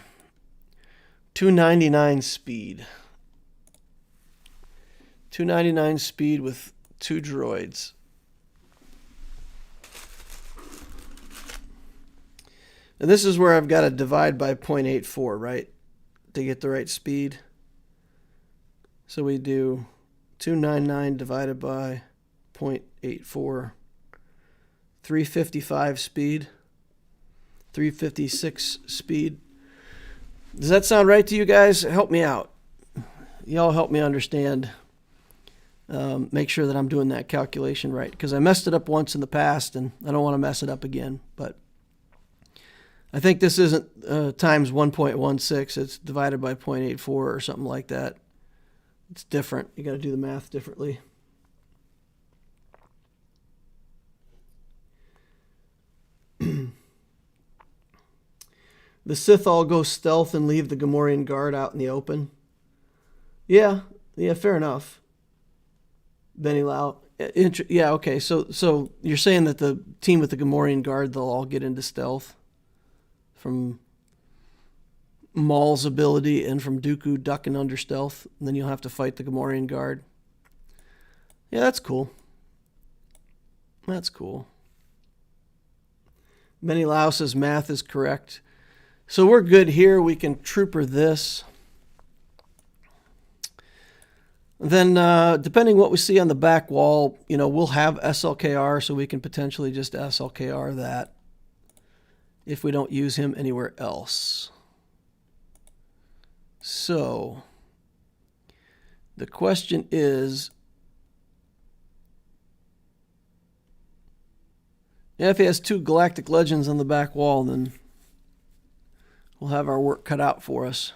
299 speed. 299 speed with 2 droids. And this is where I've got to divide by 0.84, right? To get the right speed. So we do 299 divided by 0.84. 355 speed. 356 speed. Does that sound right to you guys? Help me out. Y'all help me understand make sure that I'm doing that calculation right, because I messed it up once in the past and I don't want to mess it up again. But I think this isn't times 1.16, it's divided by 0.84 or something like that. It's different. You got to do the math differently. The Sith all go stealth and leave the Gamorrean guard out in the open. Yeah, fair enough. Benny Lau. Yeah, okay. So you're saying that the team with the Gamorrean guard, they'll all get into stealth from Maul's ability and from Dooku ducking under stealth, and then you'll have to fight the Gamorrean guard. Yeah, that's cool. That's cool. Benny Lau says math is correct. So we're good here. We can trooper this. Then, depending what we see on the back wall, we'll have SLKR, so we can potentially just SLKR that if we don't use him anywhere else. So, the question is, if he has 2 Galactic Legends on the back wall, then we'll have our work cut out for us.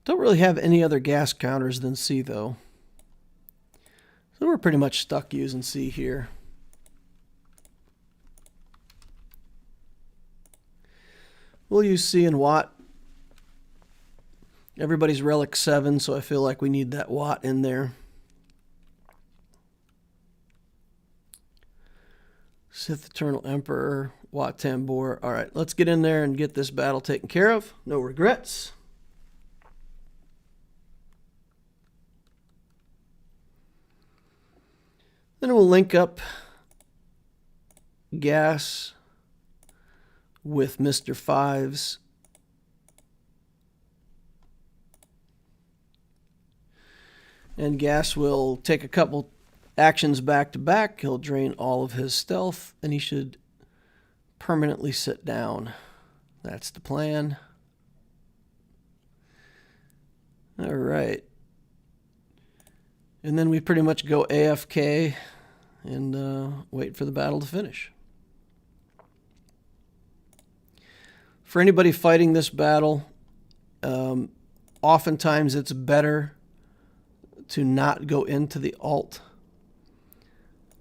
Don't really have any other gas counters than C, though. So we're pretty much stuck using C here. We'll use C and Watt. Everybody's Relic 7, so I feel like we need that Watt in there. Sith Eternal Emperor, Watt Tambor. All right, let's get in there and get this battle taken care of. No regrets. Then we'll link up Gas with Mr. Fives. And Gas will take a couple actions back to back. He'll drain all of his stealth, and he should permanently sit down. That's the plan. All right. And then we pretty much go AFK and wait for the battle to finish. For anybody fighting this battle, oftentimes it's better to not go into the alt.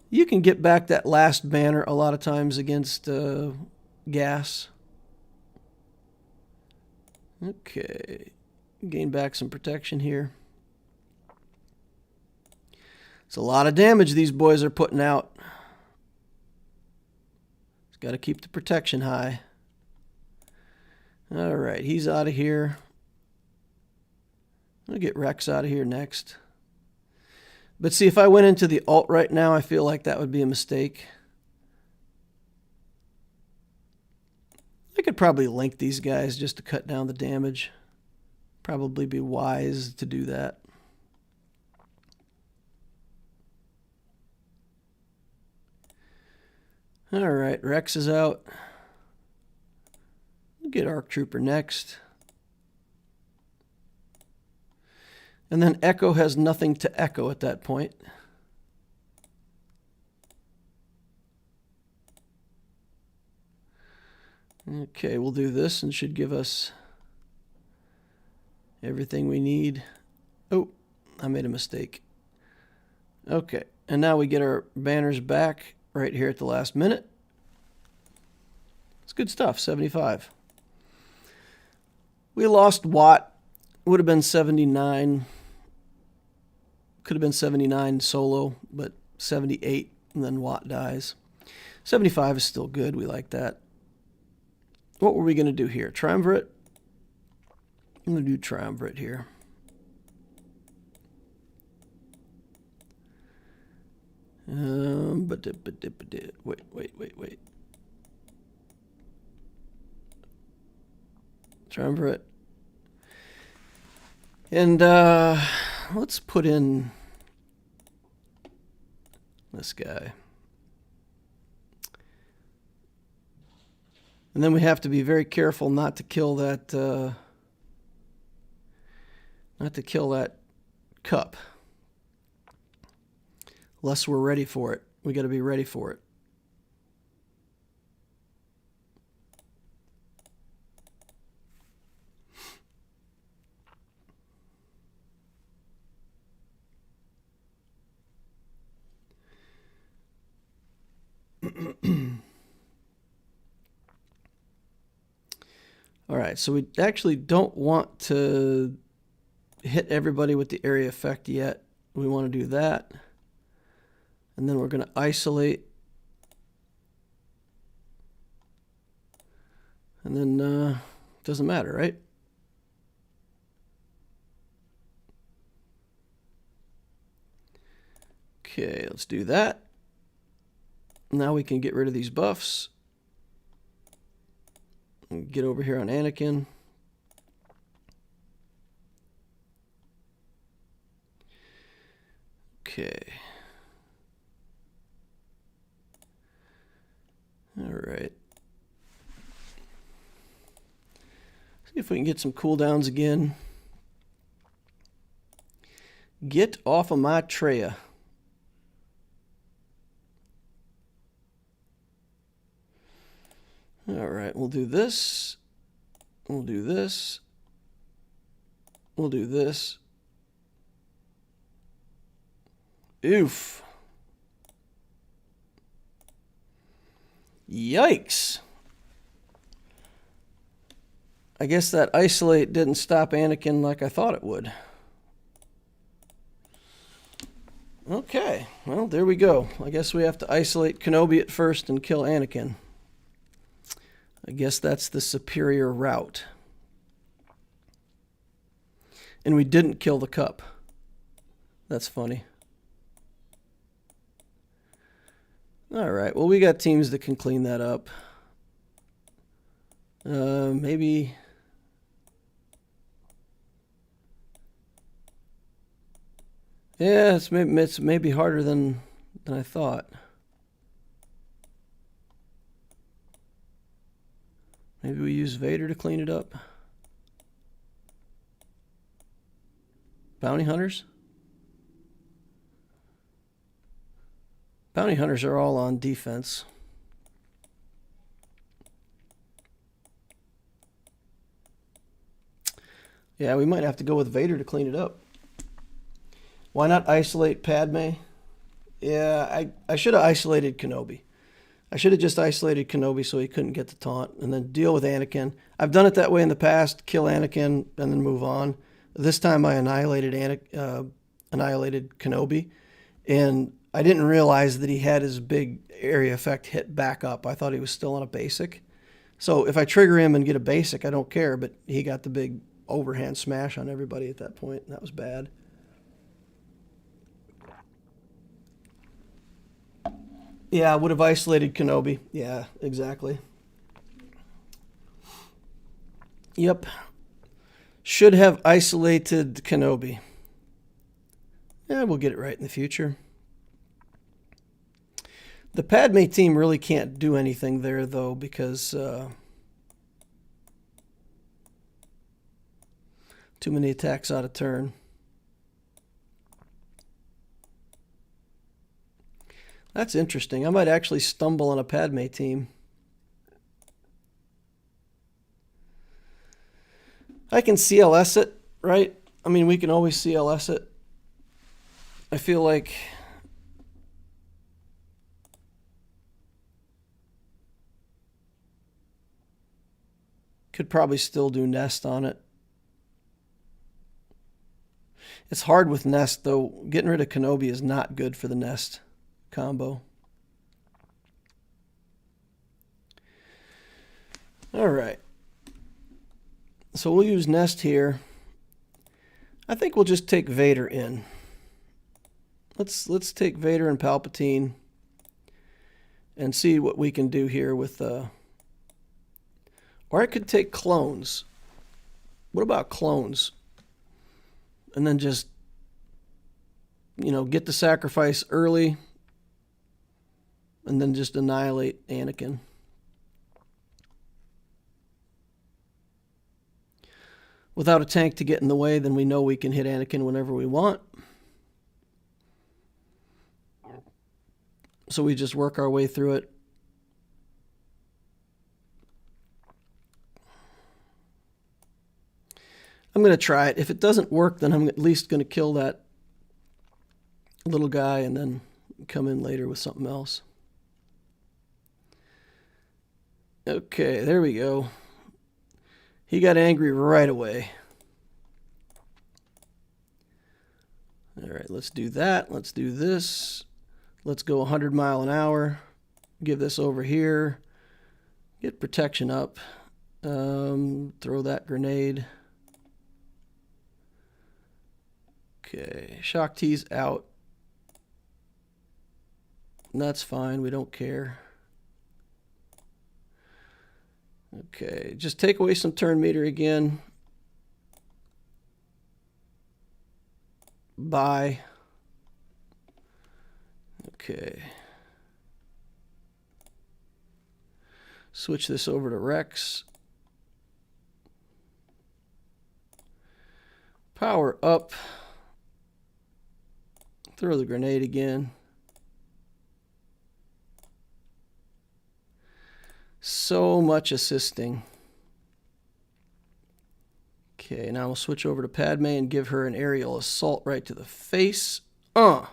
You can get back that last banner a lot of times against Gas. Okay. Gain back some protection here. It's a lot of damage these boys are putting out. It's got to keep the protection high. All right, he's out of here. I'll get Rex out of here next. But see, if I went into the alt right now, I feel like that would be a mistake. I could probably link these guys just to cut down the damage. Probably be wise to do that. All right, Rex is out. We'll get Arc Trooper next. And then Echo has nothing to echo at that point. Okay, we'll do this and should give us everything we need. Oh, I made a mistake. Okay, and now we get our banners back right here at the last minute. It's good stuff, 75. We lost Watt. Would have been 79. Could have been 79 solo, but 78, and then Watt dies. 75 is still good. We like that. What were we going to do here? Triumvirate? I'm going to do Triumvirate here. Wait. Triumvirate. And let's put in this guy. And then we have to be very careful not to kill that not to kill that cup. Unless we're ready for it. We got to be ready for it. All right, so we actually don't want to hit everybody with the area effect yet. We want to do that. And then we're going to isolate. And then doesn't matter, right? Okay, let's do that. Now we can get rid of these buffs. Get over here on Anakin. Okay. All right. See if we can get some cooldowns again. Get off of my Treya. All right, we'll do this. We'll do this. We'll do this. Oof. Yikes. I guess that isolate didn't stop Anakin like I thought it would. Okay, well, there we go. I guess we have to isolate Kenobi at first and kill Anakin. I guess that's the superior route. And we didn't kill the cup. That's funny. All right, well, we got teams that can clean that up. Maybe... Yeah, it's maybe harder than I thought. Maybe we use Vader to clean it up. Bounty hunters? Bounty hunters are all on defense. Yeah, we might have to go with Vader to clean it up. Why not isolate Padme? Yeah, I should have isolated Kenobi. I should have just isolated Kenobi so he couldn't get the taunt and then deal with Anakin. I've done it that way in the past, kill Anakin and then move on. This time I annihilated Kenobi, and I didn't realize that he had his big area effect hit back up. I thought he was still on a basic. So if I trigger him and get a basic, I don't care, but he got the big overhand smash on everybody at that point, and that was bad. Yeah, I would have isolated Kenobi. Yeah, exactly. Yep. Should have isolated Kenobi. Yeah, we'll get it right in the future. The Padme team really can't do anything there, though, because too many attacks out of turn. That's interesting. I might actually stumble on a Padme team. I can CLS it, right? I mean, we can always CLS it. I feel like could probably still do Nest on it. It's hard with Nest, though. Getting rid of Kenobi is not good for the Nest combo. All right. So we'll use Nest here. I think we'll just take Vader in. Let's take Vader and Palpatine and see what we can do here with or I could take clones. What about clones? And then just, you know, get the sacrifice early and then just annihilate Anakin. without a tank to get in the way, then we know we can hit Anakin whenever we want. So we just work our way through it. I'm going to try it. If it doesn't work, then I'm at least going to kill that little guy and then come in later with something else. Okay, there we go. He got angry right away. All right, let's do that. Let's do this. Let's go 100 miles an hour. Give this over here. Get protection up. Throw that grenade. Okay, shock T's out. And that's fine, we don't care. Okay, just take away some turn meter again. Bye. Okay. Switch this over to Rex. Power up. Throw the grenade again. So much assisting. Okay, now we'll switch over to Padme and give her an aerial assault right to the face. You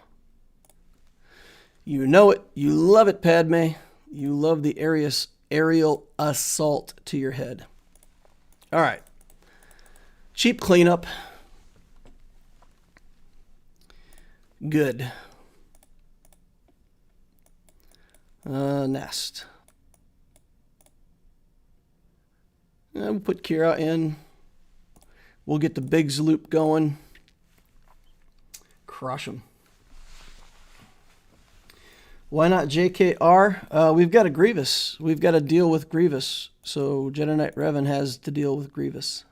know it. You love it, Padme. You love the aerial assault to your head. All right. Cheap cleanup. Good. Nest. We'll put Kira in. We'll get the Biggs loop going. Crush them. Why not JKR? We've got a Grievous. We've got to deal with Grievous. So Jedi Knight Revan has to deal with Grievous.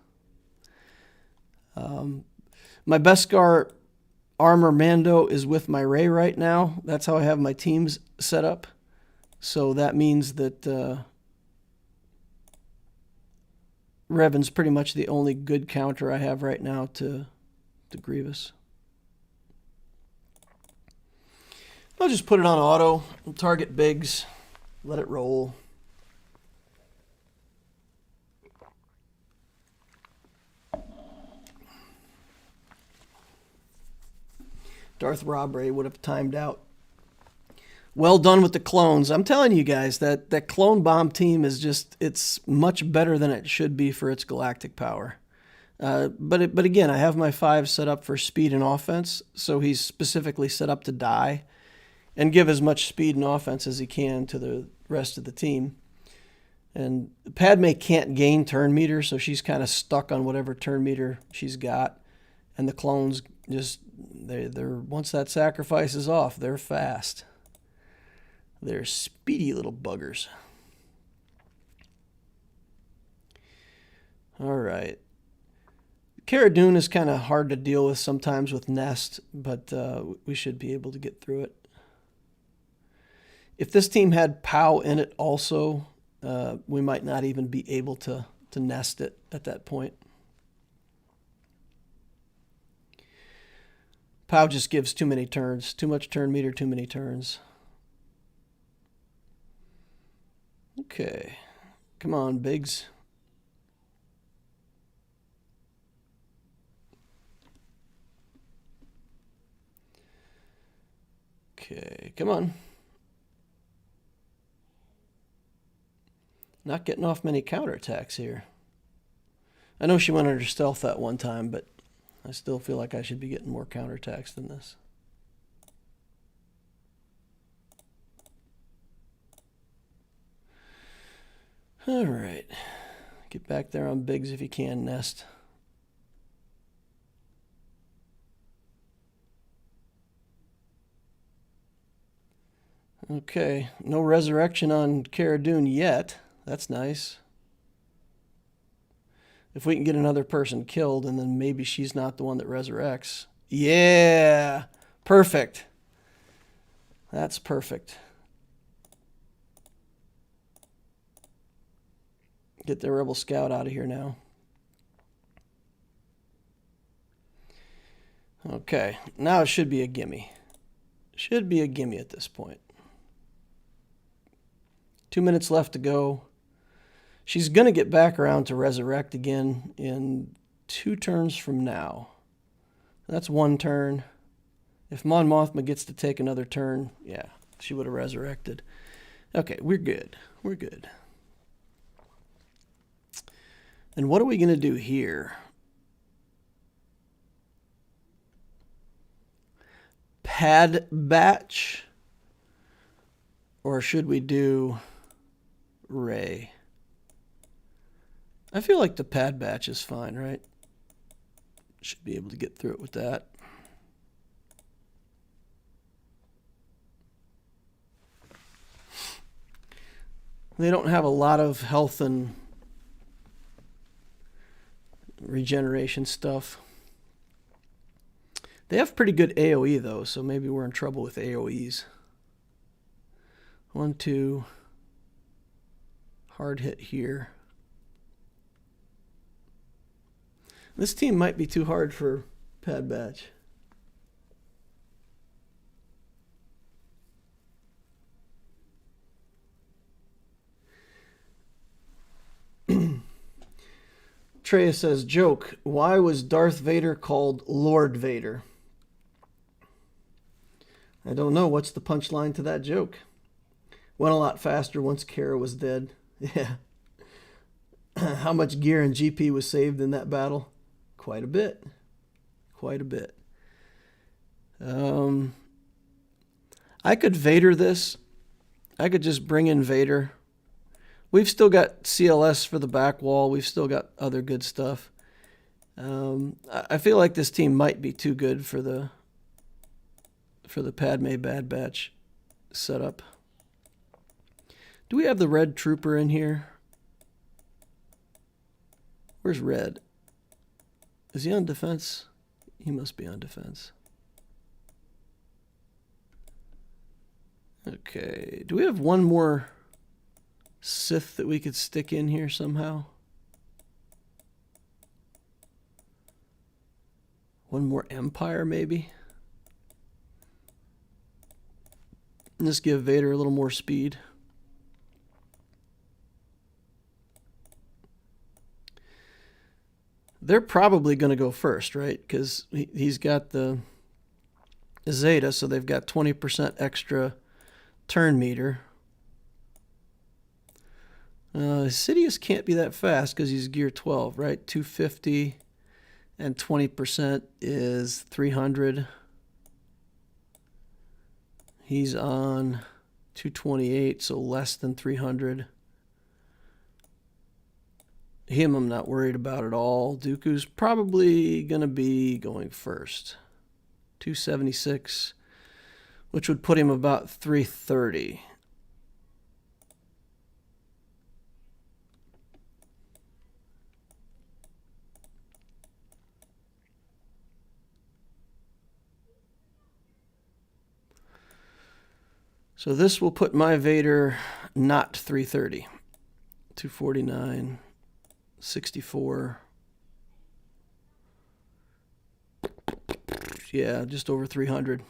My Beskar Armor Mando is with my Rey right now. That's how I have my teams set up. So that means that Revan's pretty much the only good counter I have right now to Grievous. I'll just put it on auto, target Biggs, let it roll. Darth Robray would have timed out. Well done with the clones. I'm telling you guys, that clone bomb team is just, it's much better than it should be for its galactic power. But again, I have my 5 set up for speed and offense, so he's specifically set up to die and give as much speed and offense as he can to the rest of the team. And Padme can't gain turn meter, so she's kind of stuck on whatever turn meter she's got. And the clones just, they're once that sacrifice is off, they're fast. They're speedy little buggers. All right. Cara Dune is kind of hard to deal with sometimes with Nest, but we should be able to get through it. If this team had POW in it also, we might not even be able to nest it at that point. POW just gives too many turns. Too much turn meter, too many turns. Okay. Come on, Biggs. Okay, come on. Not getting off many counterattacks here. I know she went under stealth that one time, but I still feel like I should be getting more counterattacks than this. All right. Get back there on Biggs if you can, Nest. Okay. No resurrection on Cara Dune yet. That's nice. If we can get another person killed, and then maybe she's not the one that resurrects. Yeah! Perfect. That's perfect. Get the Rebel Scout out of here now. Okay, now it should be a gimme. Should be a gimme at this point. 2 minutes left to go. She's going to get back around to resurrect again in 2 turns from now. That's 1 turn. If Mon Mothma gets to take another turn, yeah, she would have resurrected. Okay, we're good. We're good. And what are we going to do here? PadBatch? Or should we do Ray? I feel like the PadBatch is fine, right? Should be able to get through it with that. They don't have a lot of health and regeneration stuff. They have pretty good AoE though, so maybe we're in trouble with AoEs. 1, 2. Hard hit here. This team might be too hard for PadBatch. Treya says, joke, why was Darth Vader called Lord Vader? I don't know. What's the punchline to that joke? Went a lot faster once Kara was dead. Yeah. How much gear and GP was saved in that battle? Quite a bit. Quite a bit. I could Vader this. I could just bring in Vader. We've still got CLS for the back wall. We've still got other good stuff. I feel like this team might be too good for the Padme Bad Batch setup. Do we have the Red Trooper in here? Where's Red? Is he on defense? He must be on defense. Okay. Do we have one more Sith that we could stick in here somehow? One more Empire, maybe? And just give Vader a little more speed. They're probably going to go first, right? Because he's got the Zeta, so they've got 20% extra turn meter. Sidious can't be that fast because he's gear 12, right? 250 and 20% is 300. He's on 228, so less than 300. Him I'm not worried about at all. Dooku's probably going to be going first. 276, which would put him about 330. So this will put my Vader not 330. 249, 64. Yeah, just over 300.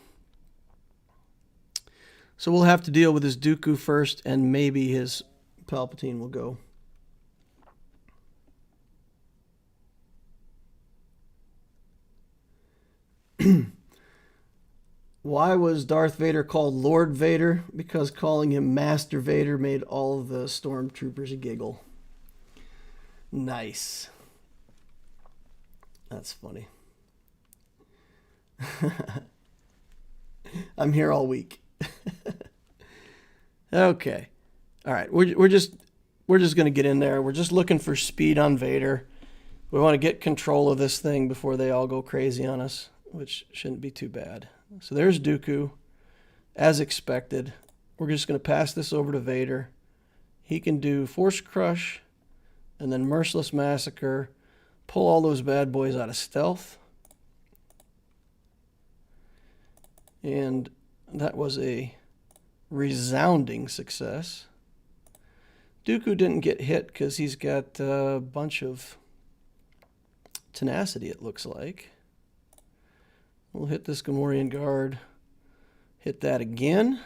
So we'll have to deal with his Dooku first, and maybe his Palpatine will go. Why was Darth Vader called Lord Vader? Because calling him Master Vader made all of the stormtroopers giggle. Nice. That's funny. I'm here all week. Okay. All right. We're just going to get in there. We're just looking for speed on Vader. We want to get control of this thing before they all go crazy on us, which shouldn't be too bad. So there's Dooku, as expected. We're just going to pass this over to Vader. He can do Force Crush and then Merciless Massacre, pull all those bad boys out of stealth. And that was a resounding success. Dooku didn't get hit because he's got a bunch of tenacity, it looks like. We'll hit this Gamorrean Guard. Hit that again.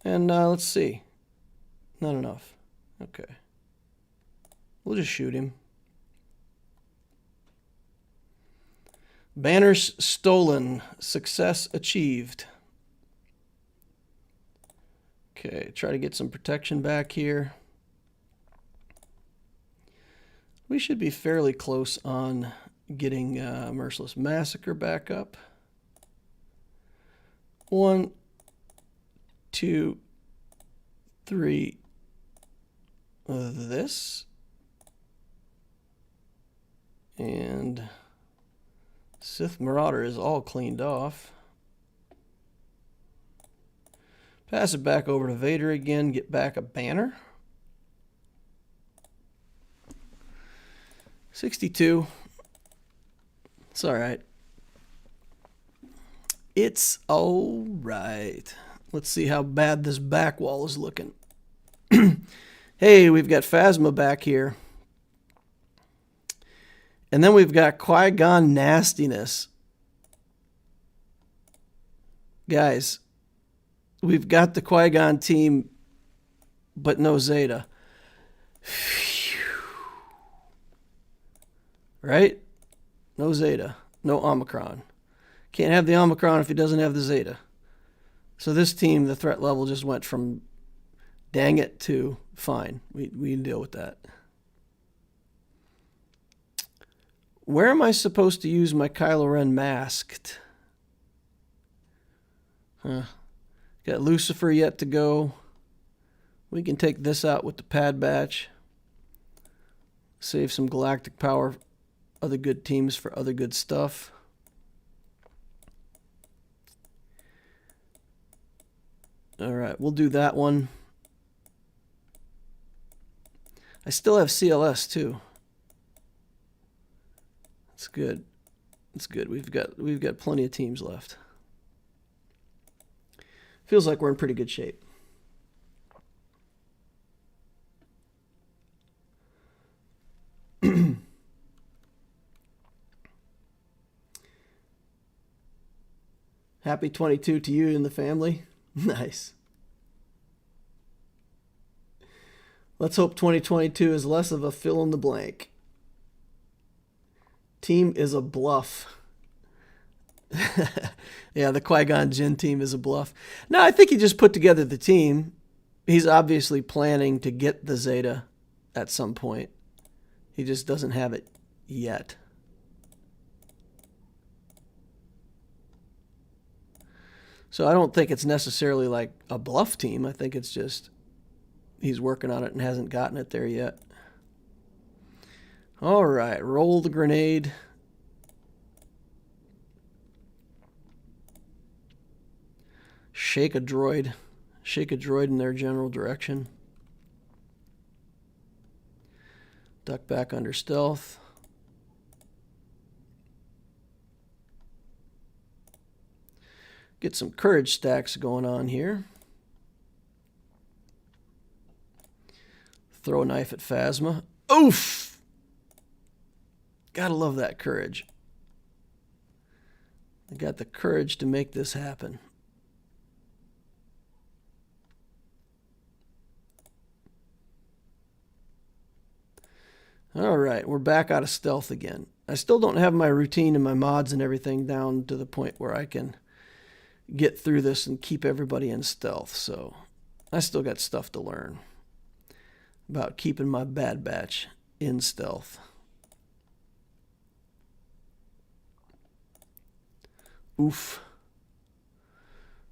And let's see. Not enough. Okay. We'll just shoot him. Banners stolen. Success achieved. Okay, try to get some protection back here. We should be fairly close on getting Merciless Massacre back up. 1, 2, 3. This. And Sith Marauder is all cleaned off. Pass it back over to Vader again. Get back a banner. 62. It's all right. It's all right. Let's see how bad this back wall is looking. Hey, we've got Phasma back here. And then we've got Qui-Gon nastiness. Guys, we've got the Qui-Gon team, but no Zeta. Phew. Right? No Zeta. No Omicron. Can't have the Omicron if he doesn't have the Zeta. So this team, the threat level just went from dang it to fine. We can deal with that. Where am I supposed to use my Kylo Ren masked? Got LSUFUR yet to go. We can take this out with the PadBatch. Save some galactic power. Other good teams for other good stuff. Alright, we'll do that one. I still have CLS too. It's good. It's good. We've got plenty of teams left. Feels like we're in pretty good shape. Happy 22 to you and the family. Nice. Let's hope 2022 is less of a fill in the blank. Team is a bluff. Yeah, the Qui-Gon Jinn team is a bluff. No, I think he just put together the team. He's obviously planning to get the Zeta at some point. He just doesn't have it yet. So I don't think it's necessarily like a bluff team. I think it's just he's working on it and hasn't gotten it there yet. All right, roll the grenade. Shake a droid. Shake a droid in their general direction. Duck back under stealth. Get some courage stacks going on here. Throw a knife at Phasma. Oof! Gotta love that courage. I got the courage to make this happen. All right, we're back out of stealth again. I still don't have my routine and my mods and everything down to the point where I can get through this and keep everybody in stealth. So I still got stuff to learn about keeping my PadBatch in stealth. Oof.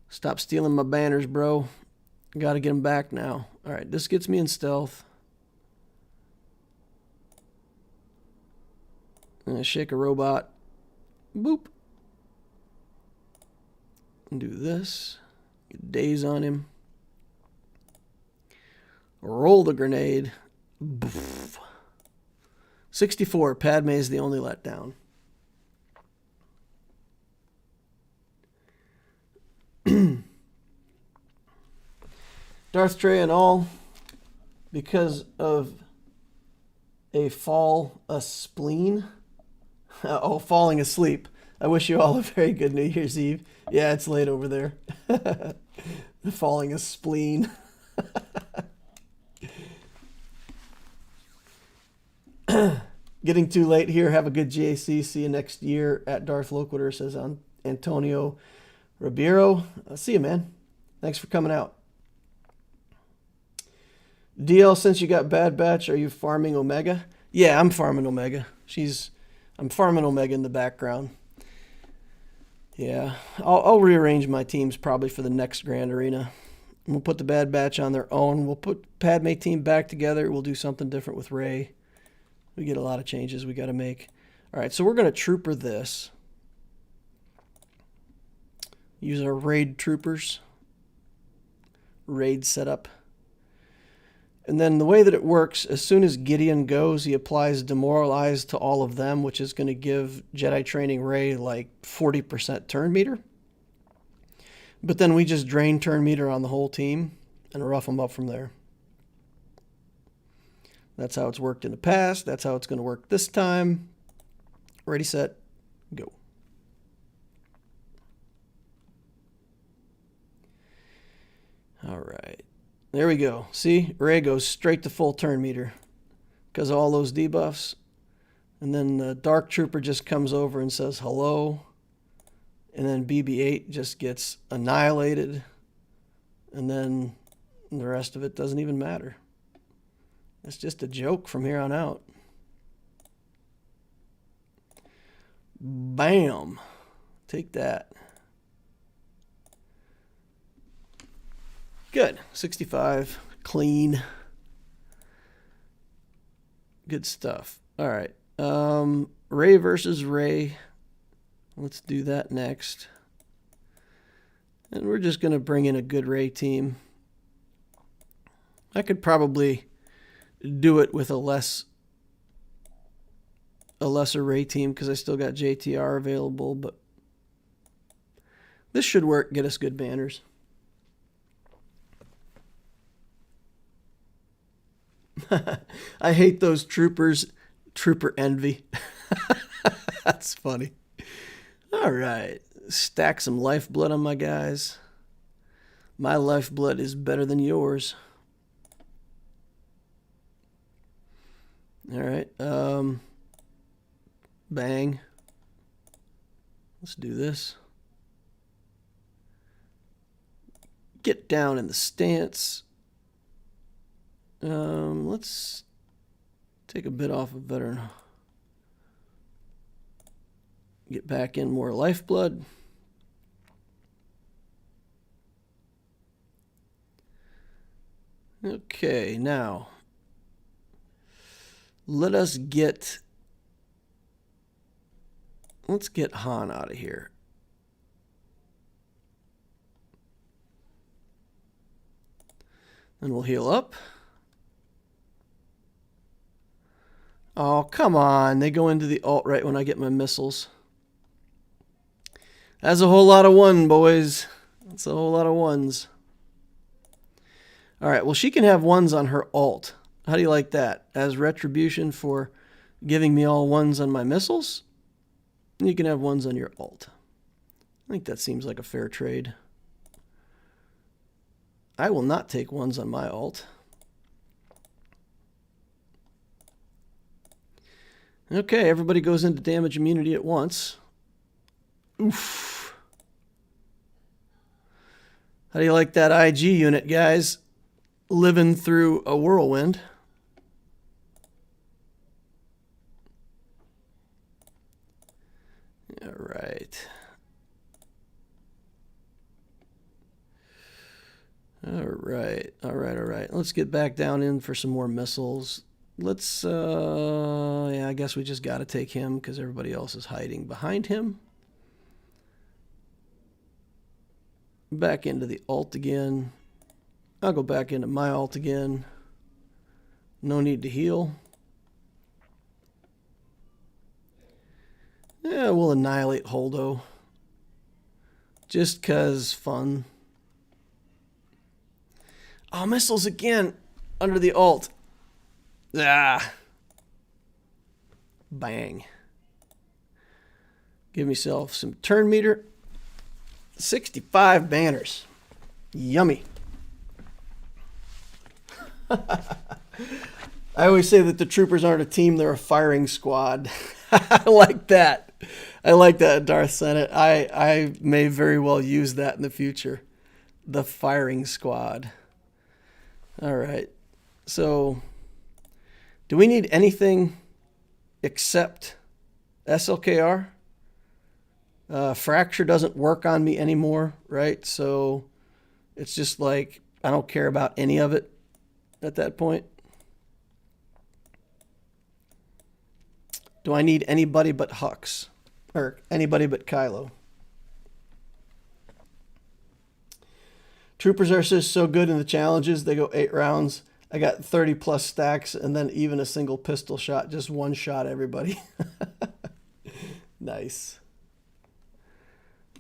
Stop stealing my banners, bro. Got to get them back now. All right, this gets me in stealth. Shake a robot. Boop. And do this. Get daze on him. Roll the grenade. Boof. 64. Padme is the only letdown. Darth Tray and all, because of a spleen. Oh, falling asleep. I wish you all a very good New Year's Eve. Yeah, it's late over there. Falling a spleen. Getting too late here. Have a good GAC. See you next year at Darth Loquitur, says Antonio Ribeiro. See you, man. Thanks for coming out. DL, since you got PadBatch, are you farming Omega? Yeah, I'm farming Omega. I'm farming Omega in the background. Yeah, I'll rearrange my teams probably for the next Grand Arena. We'll put the PadBatch on their own. We'll put Padme team back together. We'll do something different with Rey. We get a lot of changes we got to make. All right, so we're going to trooper this. Use our raid troopers. Raid setup. And then the way that it works, as soon as Gideon goes, he applies Demoralize to all of them, which is going to give Jedi Training Rey like 40% turn meter. But then we just drain turn meter on the whole team and rough them up from there. That's how it's worked in the past. That's how it's going to work this time. Ready, set, go. All right. There we go. See, Rey goes straight to full turn meter because of all those debuffs. And then the Dark Trooper just comes over and says hello. And then BB-8 just gets annihilated. And then the rest of it doesn't even matter. It's just a joke from here on out. Bam. Take that. Good. 65. Clean. Good stuff. All right. Rey versus Rey. Let's do that next. And we're just going to bring in a good Rey team. I could probably do it with a lesser Rey team because I still got JTR available, but this should work, get us good banners. I hate those troopers. Trooper envy. That's funny. All right. Stack some lifeblood on my guys. My lifeblood is better than yours. All right. Bang. Let's do this. Get down in the stance. Let's take a bit off of veteran. Get back in more lifeblood. Okay, now let's get Han out of here. Then we'll heal up. Oh, come on. They go into the alt right when I get my missiles. That's a whole lot of one, boys. That's a whole lot of ones. All right, well, she can have ones on her alt. How do you like that? As retribution for giving me all ones on my missiles, you can have ones on your alt. I think that seems like a fair trade. I will not take ones on my alt. Okay, everybody goes into damage immunity at once. Oof. How do you like that IG unit, guys? Living through a whirlwind. All right. All right. All right. All right. Let's get back down in for some more missiles. Let's, yeah, I guess we just got to take him because everybody else is hiding behind him. Back into the alt again. I'll go back into my alt again. No need to heal. Yeah, we'll annihilate Holdo. Just because fun. Oh, missiles again under the alt. Ah. Bang. Give myself some turn meter. 65 banners. Yummy. I always say that the troopers aren't a team, they're a firing squad. I like that. I like that, Darth Senate. I may very well use that in the future. The firing squad. All right. So, do we need anything except SLKR? Fracture doesn't work on me anymore, right? So, it's just like, I don't care about any of it at that point. Do I need anybody but Hux? Or anybody but Kylo? Troopers are just so good in the challenges. They go 8 rounds. I got 30 plus stacks and then even a single pistol shot. Just one shot everybody. Nice.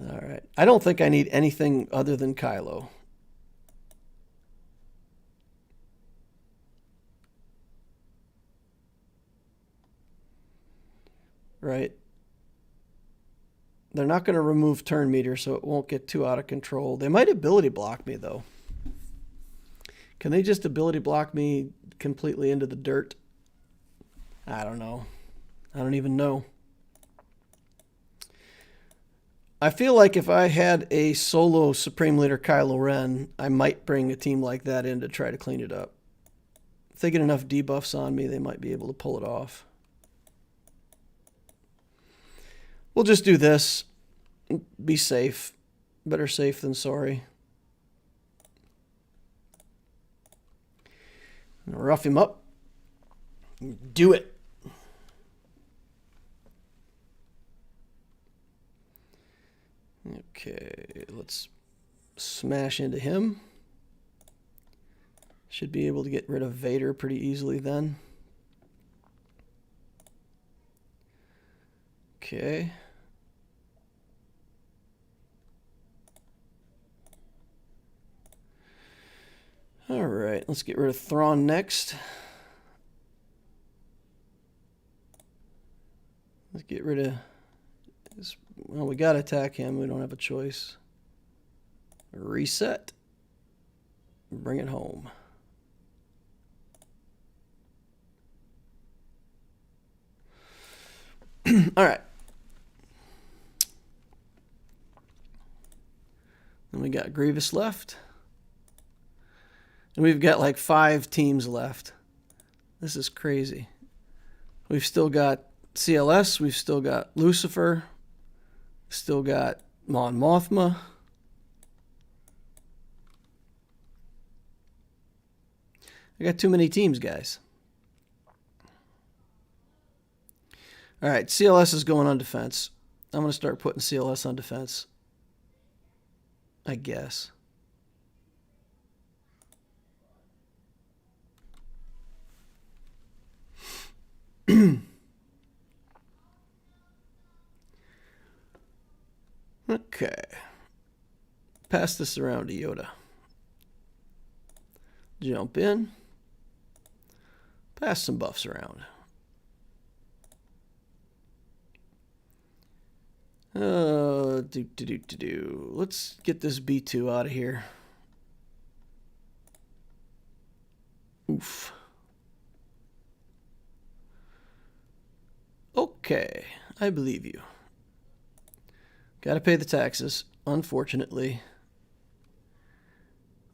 All right. I don't think I need anything other than Kylo. Right. They're not going to remove turn meter, so it won't get too out of control. They might ability block me, though. Can they just ability block me completely into the dirt? I don't know. I don't even know. I feel like if I had a solo Supreme Leader Kylo Ren, I might bring a team like that in to try to clean it up. If they get enough debuffs on me, they might be able to pull it off. We'll just do this. Be safe. Better safe than sorry. Rough him up. Do it. Okay, let's smash into him. Should be able to get rid of Vader pretty easily then. Okay. All right, let's get rid of Thrawn next. Let's get rid of this. Well, we got to attack him. We don't have a choice. Reset. Bring it home. All right. And we got Grievous left. And we've got like 5 teams left. This is crazy. We've still got CLS. We've still got LSUFUR. Still got Mon Mothma. I got too many teams, guys. All right, CLS is going on defense. I'm going to start putting CLS on defense, I guess. Okay. Pass this around to Yoda. Jump in. Pass some buffs around. Let's get this B2 out of here. Oof. Okay, I believe you. Got to pay the taxes, unfortunately.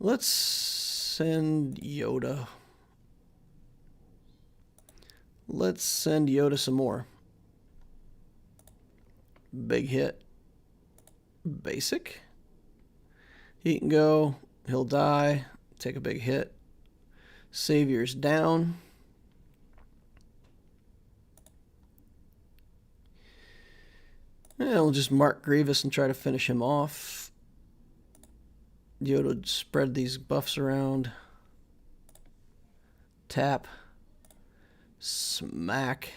Let's send Yoda. Let's send Yoda some more. Big hit. Basic. He can go. He'll die. Take a big hit. Savior's down. And we'll just mark Grievous and try to finish him off. Yoda spread these buffs around. Tap. Smack.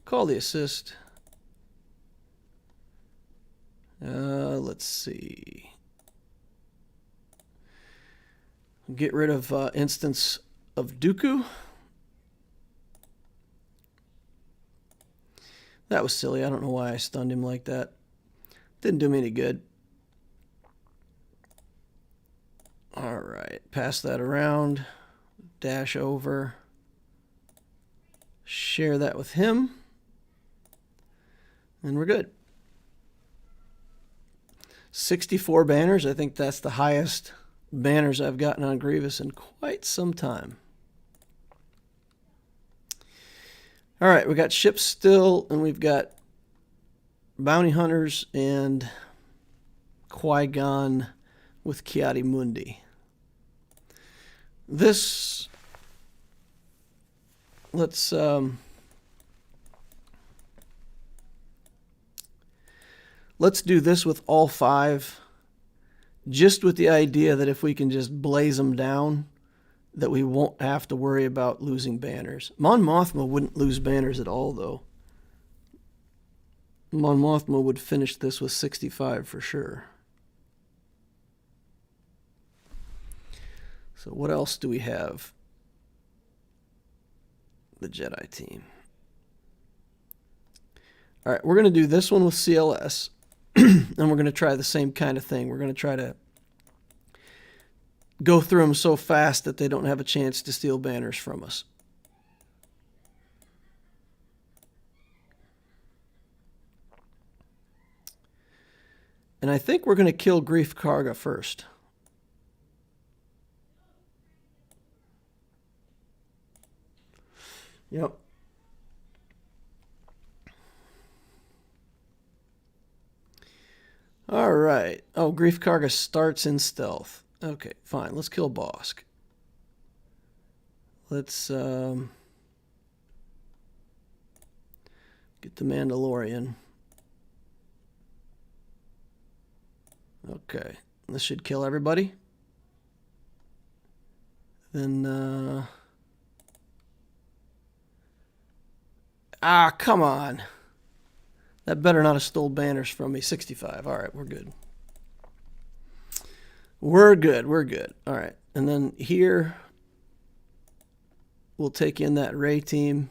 Call the assist. Let's see. Get rid of instance of Dooku. That was silly. I don't know why I stunned him like that. Didn't do me any good. All right, pass that around. Dash over. Share that with him. And we're good. 64 banners. I think that's the highest banners I've gotten on Grievous in quite some time. All right, we got ships still, and we've got bounty hunters and Qui-Gon with Kiadi Mundi. This, let's do this with all 5, just with the idea that if we can just blaze them down, that we won't have to worry about losing banners. Mon Mothma wouldn't lose banners at all, though. Mon Mothma would finish this with 65 for sure. So what else do we have? The Jedi team. All right, we're going to do this one with CLS, and we're going to try the same kind of thing. We're going to try to go through them so fast that they don't have a chance to steal banners from us. And I think we're going to kill Greef Karga first. Yep. All right. Oh, Greef Karga starts in stealth. Okay, fine. Let's kill Bosk. Let's get the Mandalorian. Okay, this should kill everybody. Then, come on. That better not have stole banners from me. 65. All right, we're good. We're good. We're good. All right. And then here, we'll take in that Ray team,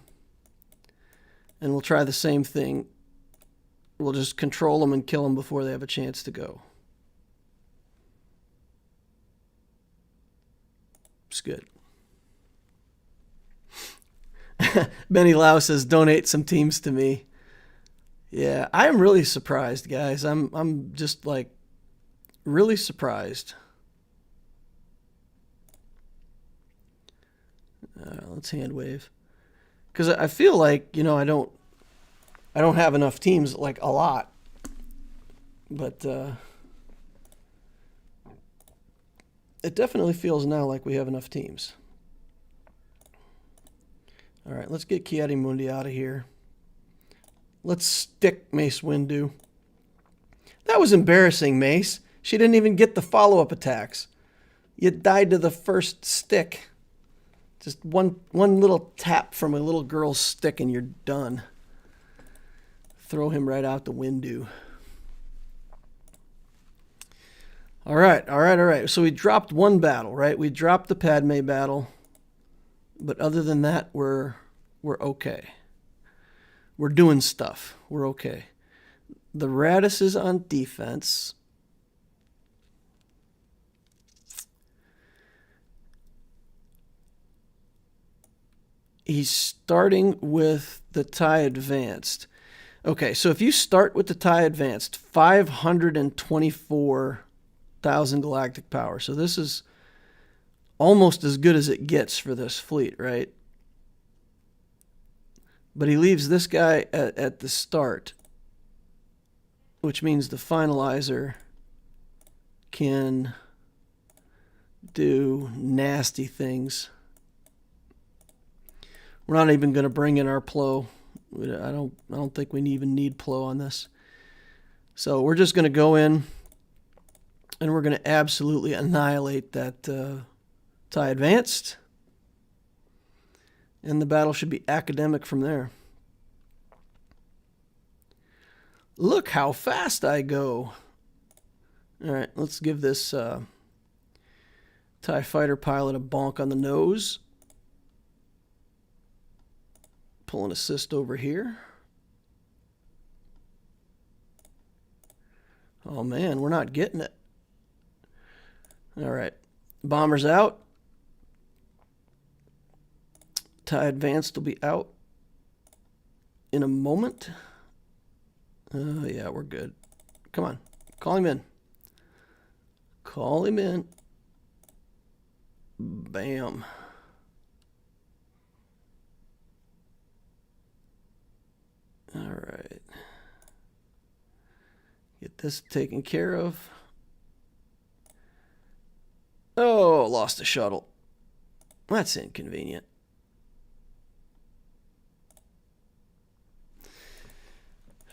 and we'll try the same thing. We'll just control them and kill them before they have a chance to go. It's good. Benny Lau says, donate some teams to me. Yeah, I am really surprised, guys. I'm just like really surprised. Let's hand wave, because I feel like, you know, I don't have enough teams, like a lot, but it definitely feels now like we have enough teams. All right, let's get Kiadi Mundi out of here. Let's stick Mace Windu. That was embarrassing, Mace. She didn't even get the follow-up attacks. You died to the first stick. Just one little tap from a little girl's stick and you're done. Throw him right out the window. All right. So we dropped one battle, right? We dropped the Padme battle. But other than that, we're okay. We're doing stuff. We're okay. The Raddus is on defense. He's starting with the TIE Advanced. Okay, so if you start with the TIE Advanced, 524,000 galactic power. So this is almost as good as it gets for this fleet, right? But he leaves this guy at the start, which means the Finalizer can do nasty things. We're not even going to bring in our Plo. I don't think we even need Plo on this. So we're just going to go in and we're going to absolutely annihilate that TIE Advanced. And the battle should be academic from there. Look how fast I go. All right, let's give this TIE fighter pilot a bonk on the nose. Pull an assist over here. Oh man, we're not getting it. All right. Bomber's out. TIE Advanced will be out in a moment. Yeah, we're good. Come on. Call him in. Call him in. Bam. All right. Get this taken care of. Oh, lost the shuttle. That's inconvenient.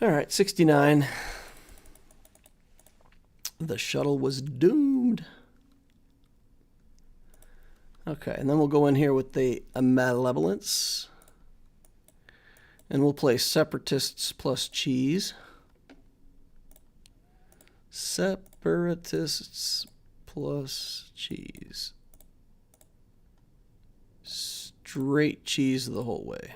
All right, 69. The shuttle was doomed. Okay, and then we'll go in here with the Malevolence. And we'll play Separatists plus cheese. Separatists plus cheese. Straight cheese the whole way.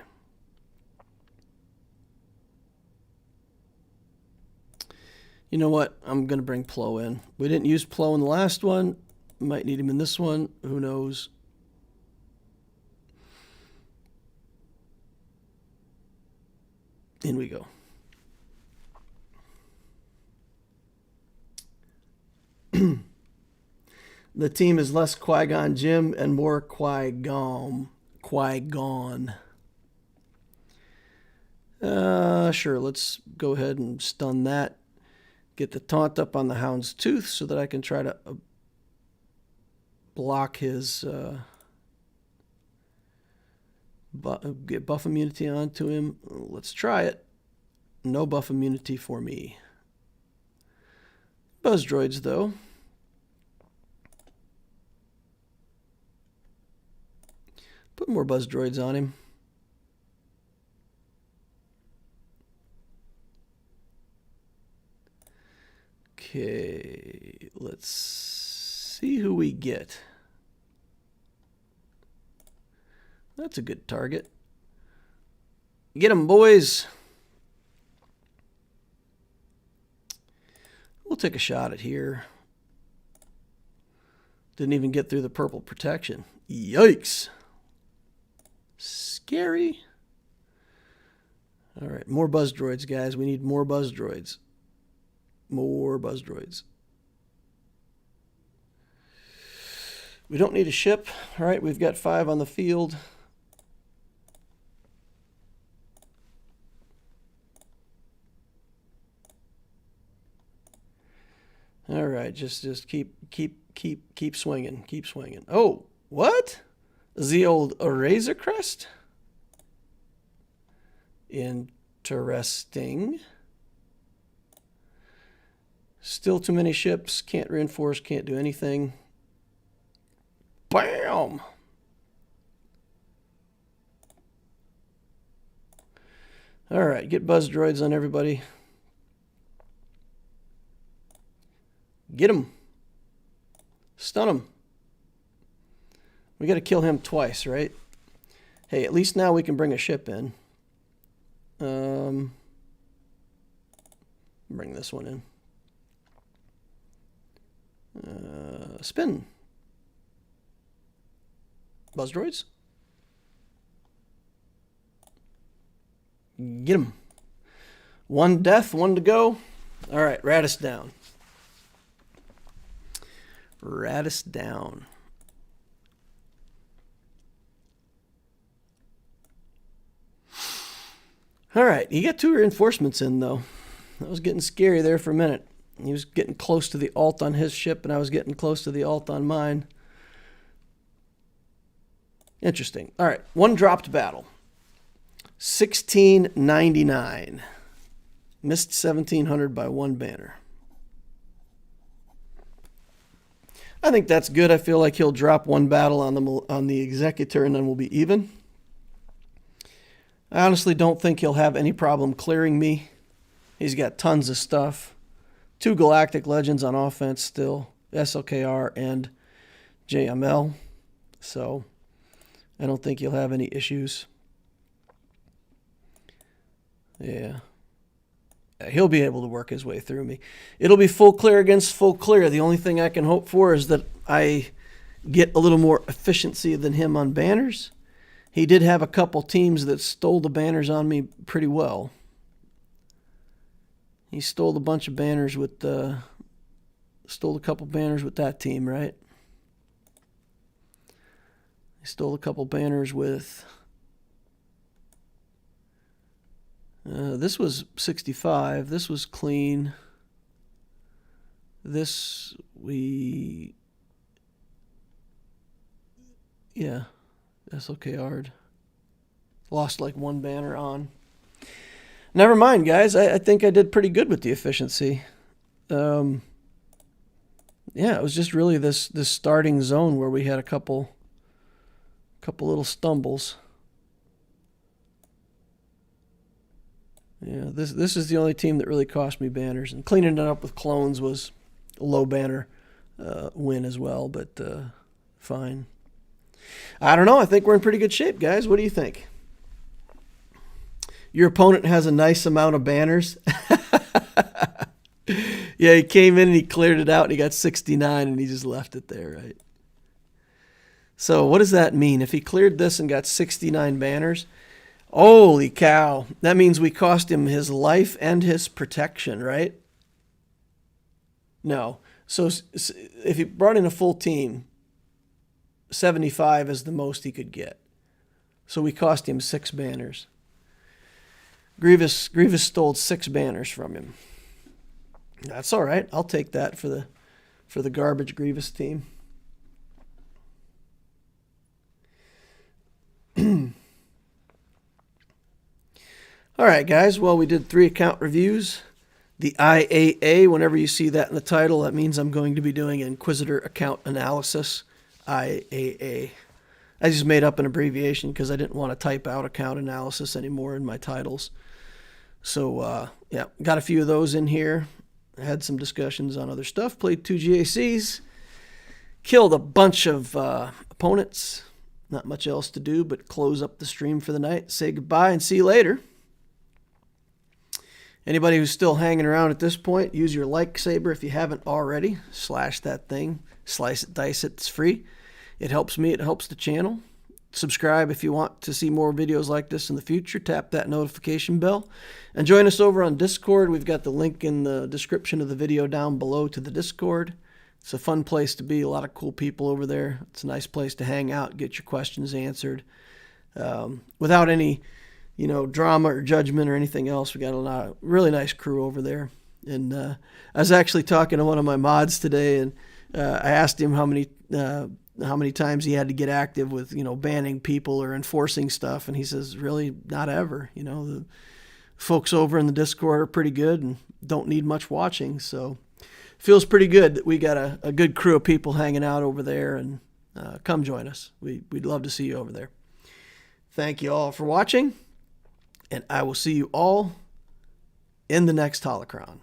You know what? I'm going to bring Plo in. We didn't use Plo in the last one. Might need him in this one. Who knows? In we go. The team is less Qui-Gon Jinn and more Qui-Gon. Sure, let's go ahead and stun that. Get the taunt up on the Hound's Tooth so that I can try to block his... get buff immunity onto him. Let's try it. No buff immunity for me. Buzz droids, though. Put more buzz droids on him. Okay, let's see who we get. That's a good target. Get 'em, boys. We'll take a shot at here. Didn't even get through the purple protection. Yikes. Scary. All right, more buzz droids, guys. We need more buzz droids. More buzz droids. We don't need a ship. All right, we've got 5 on the field. All right, just keep swinging, keep swinging. Oh, what? The old Razor Crest? Interesting. Still too many ships. Can't reinforce, can't do anything. Bam! All right, get buzz droids on everybody. Get him. Stun him. We got to kill him twice, right? Hey, at least now we can bring a ship in. Bring this one in. Spin. Buzz droids. Get him. 1 death, 1 to go. All right, Raddus down. Raddus down. All right, he got 2 reinforcements in, though. That was getting scary there for a minute. He was getting close to the alt on his ship, and I was getting close to the alt on mine. Interesting. All right, 1 dropped battle. 1699. Missed 1700 by 1 banner. I think that's good. I feel like he'll drop 1 battle on the Executor, and then we'll be even. I honestly don't think he'll have any problem clearing me. He's got tons of stuff. 2 Galactic Legends on offense still. SLKR and JML. So I don't think he'll have any issues. Yeah. He'll be able to work his way through me. It'll be full clear against full clear. The only thing I can hope for is that I get a little more efficiency than him on banners. He did have a couple teams that stole the banners on me pretty well. He stole a bunch of banners with stole a couple banners with that team, right? He stole a couple banners with this was 65. This was clean. This yeah, SLKR'd. Lost like one banner on. Never mind, guys. I think I did pretty good with the efficiency. Yeah, it was just really this starting zone where we had a couple little stumbles. Yeah, this is the only team that really cost me banners, and cleaning it up with clones was a low banner win as well, but fine. I don't know. I think we're in pretty good shape, guys. What do you think? Your opponent has a nice amount of banners. Yeah, he came in and he cleared it out and he got 69 and he just left it there, right? So what does that mean? If he cleared this and got 69 banners, holy cow. That means we cost him his life and his protection, right? No. So if he brought in a full team, 75 is the most he could get. So we cost him 6 banners. Grievous stole 6 banners from him. That's all right. I'll take that for the garbage Grievous team. All right, guys. Well, we did 3 account reviews. The IAA, whenever you see that in the title, that means I'm going to be doing Inquisitor account analysis. IAA. I just made up an abbreviation because I didn't want to type out account analysis anymore in my titles. So, yeah, got a few of those in here. I had some discussions on other stuff. Played 2 GACs. Killed a bunch of opponents. Not much else to do but close up the stream for the night. Say goodbye and see you later. Anybody who's still hanging around at this point, use your like saber if you haven't already. Slash that thing. Slice it, dice it. It's free. It helps me. It helps the channel. Subscribe if you want to see more videos like this in the future. Tap that notification bell. And join us over on Discord. We've got the link in the description of the video down below to the Discord. It's a fun place to be. A lot of cool people over there. It's a nice place to hang out, get your questions answered. Without any, drama or judgment or anything else. We got a really nice crew over there. And I was actually talking to one of my mods today, and I asked him how many times he had to get active with, banning people or enforcing stuff. And he says, really, not ever. The folks over in the Discord are pretty good and don't need much watching. So feels pretty good that we got a good crew of people hanging out over there, and come join us. We'd love to see you over there. Thank you all for watching, and I will see you all in the next Holocron.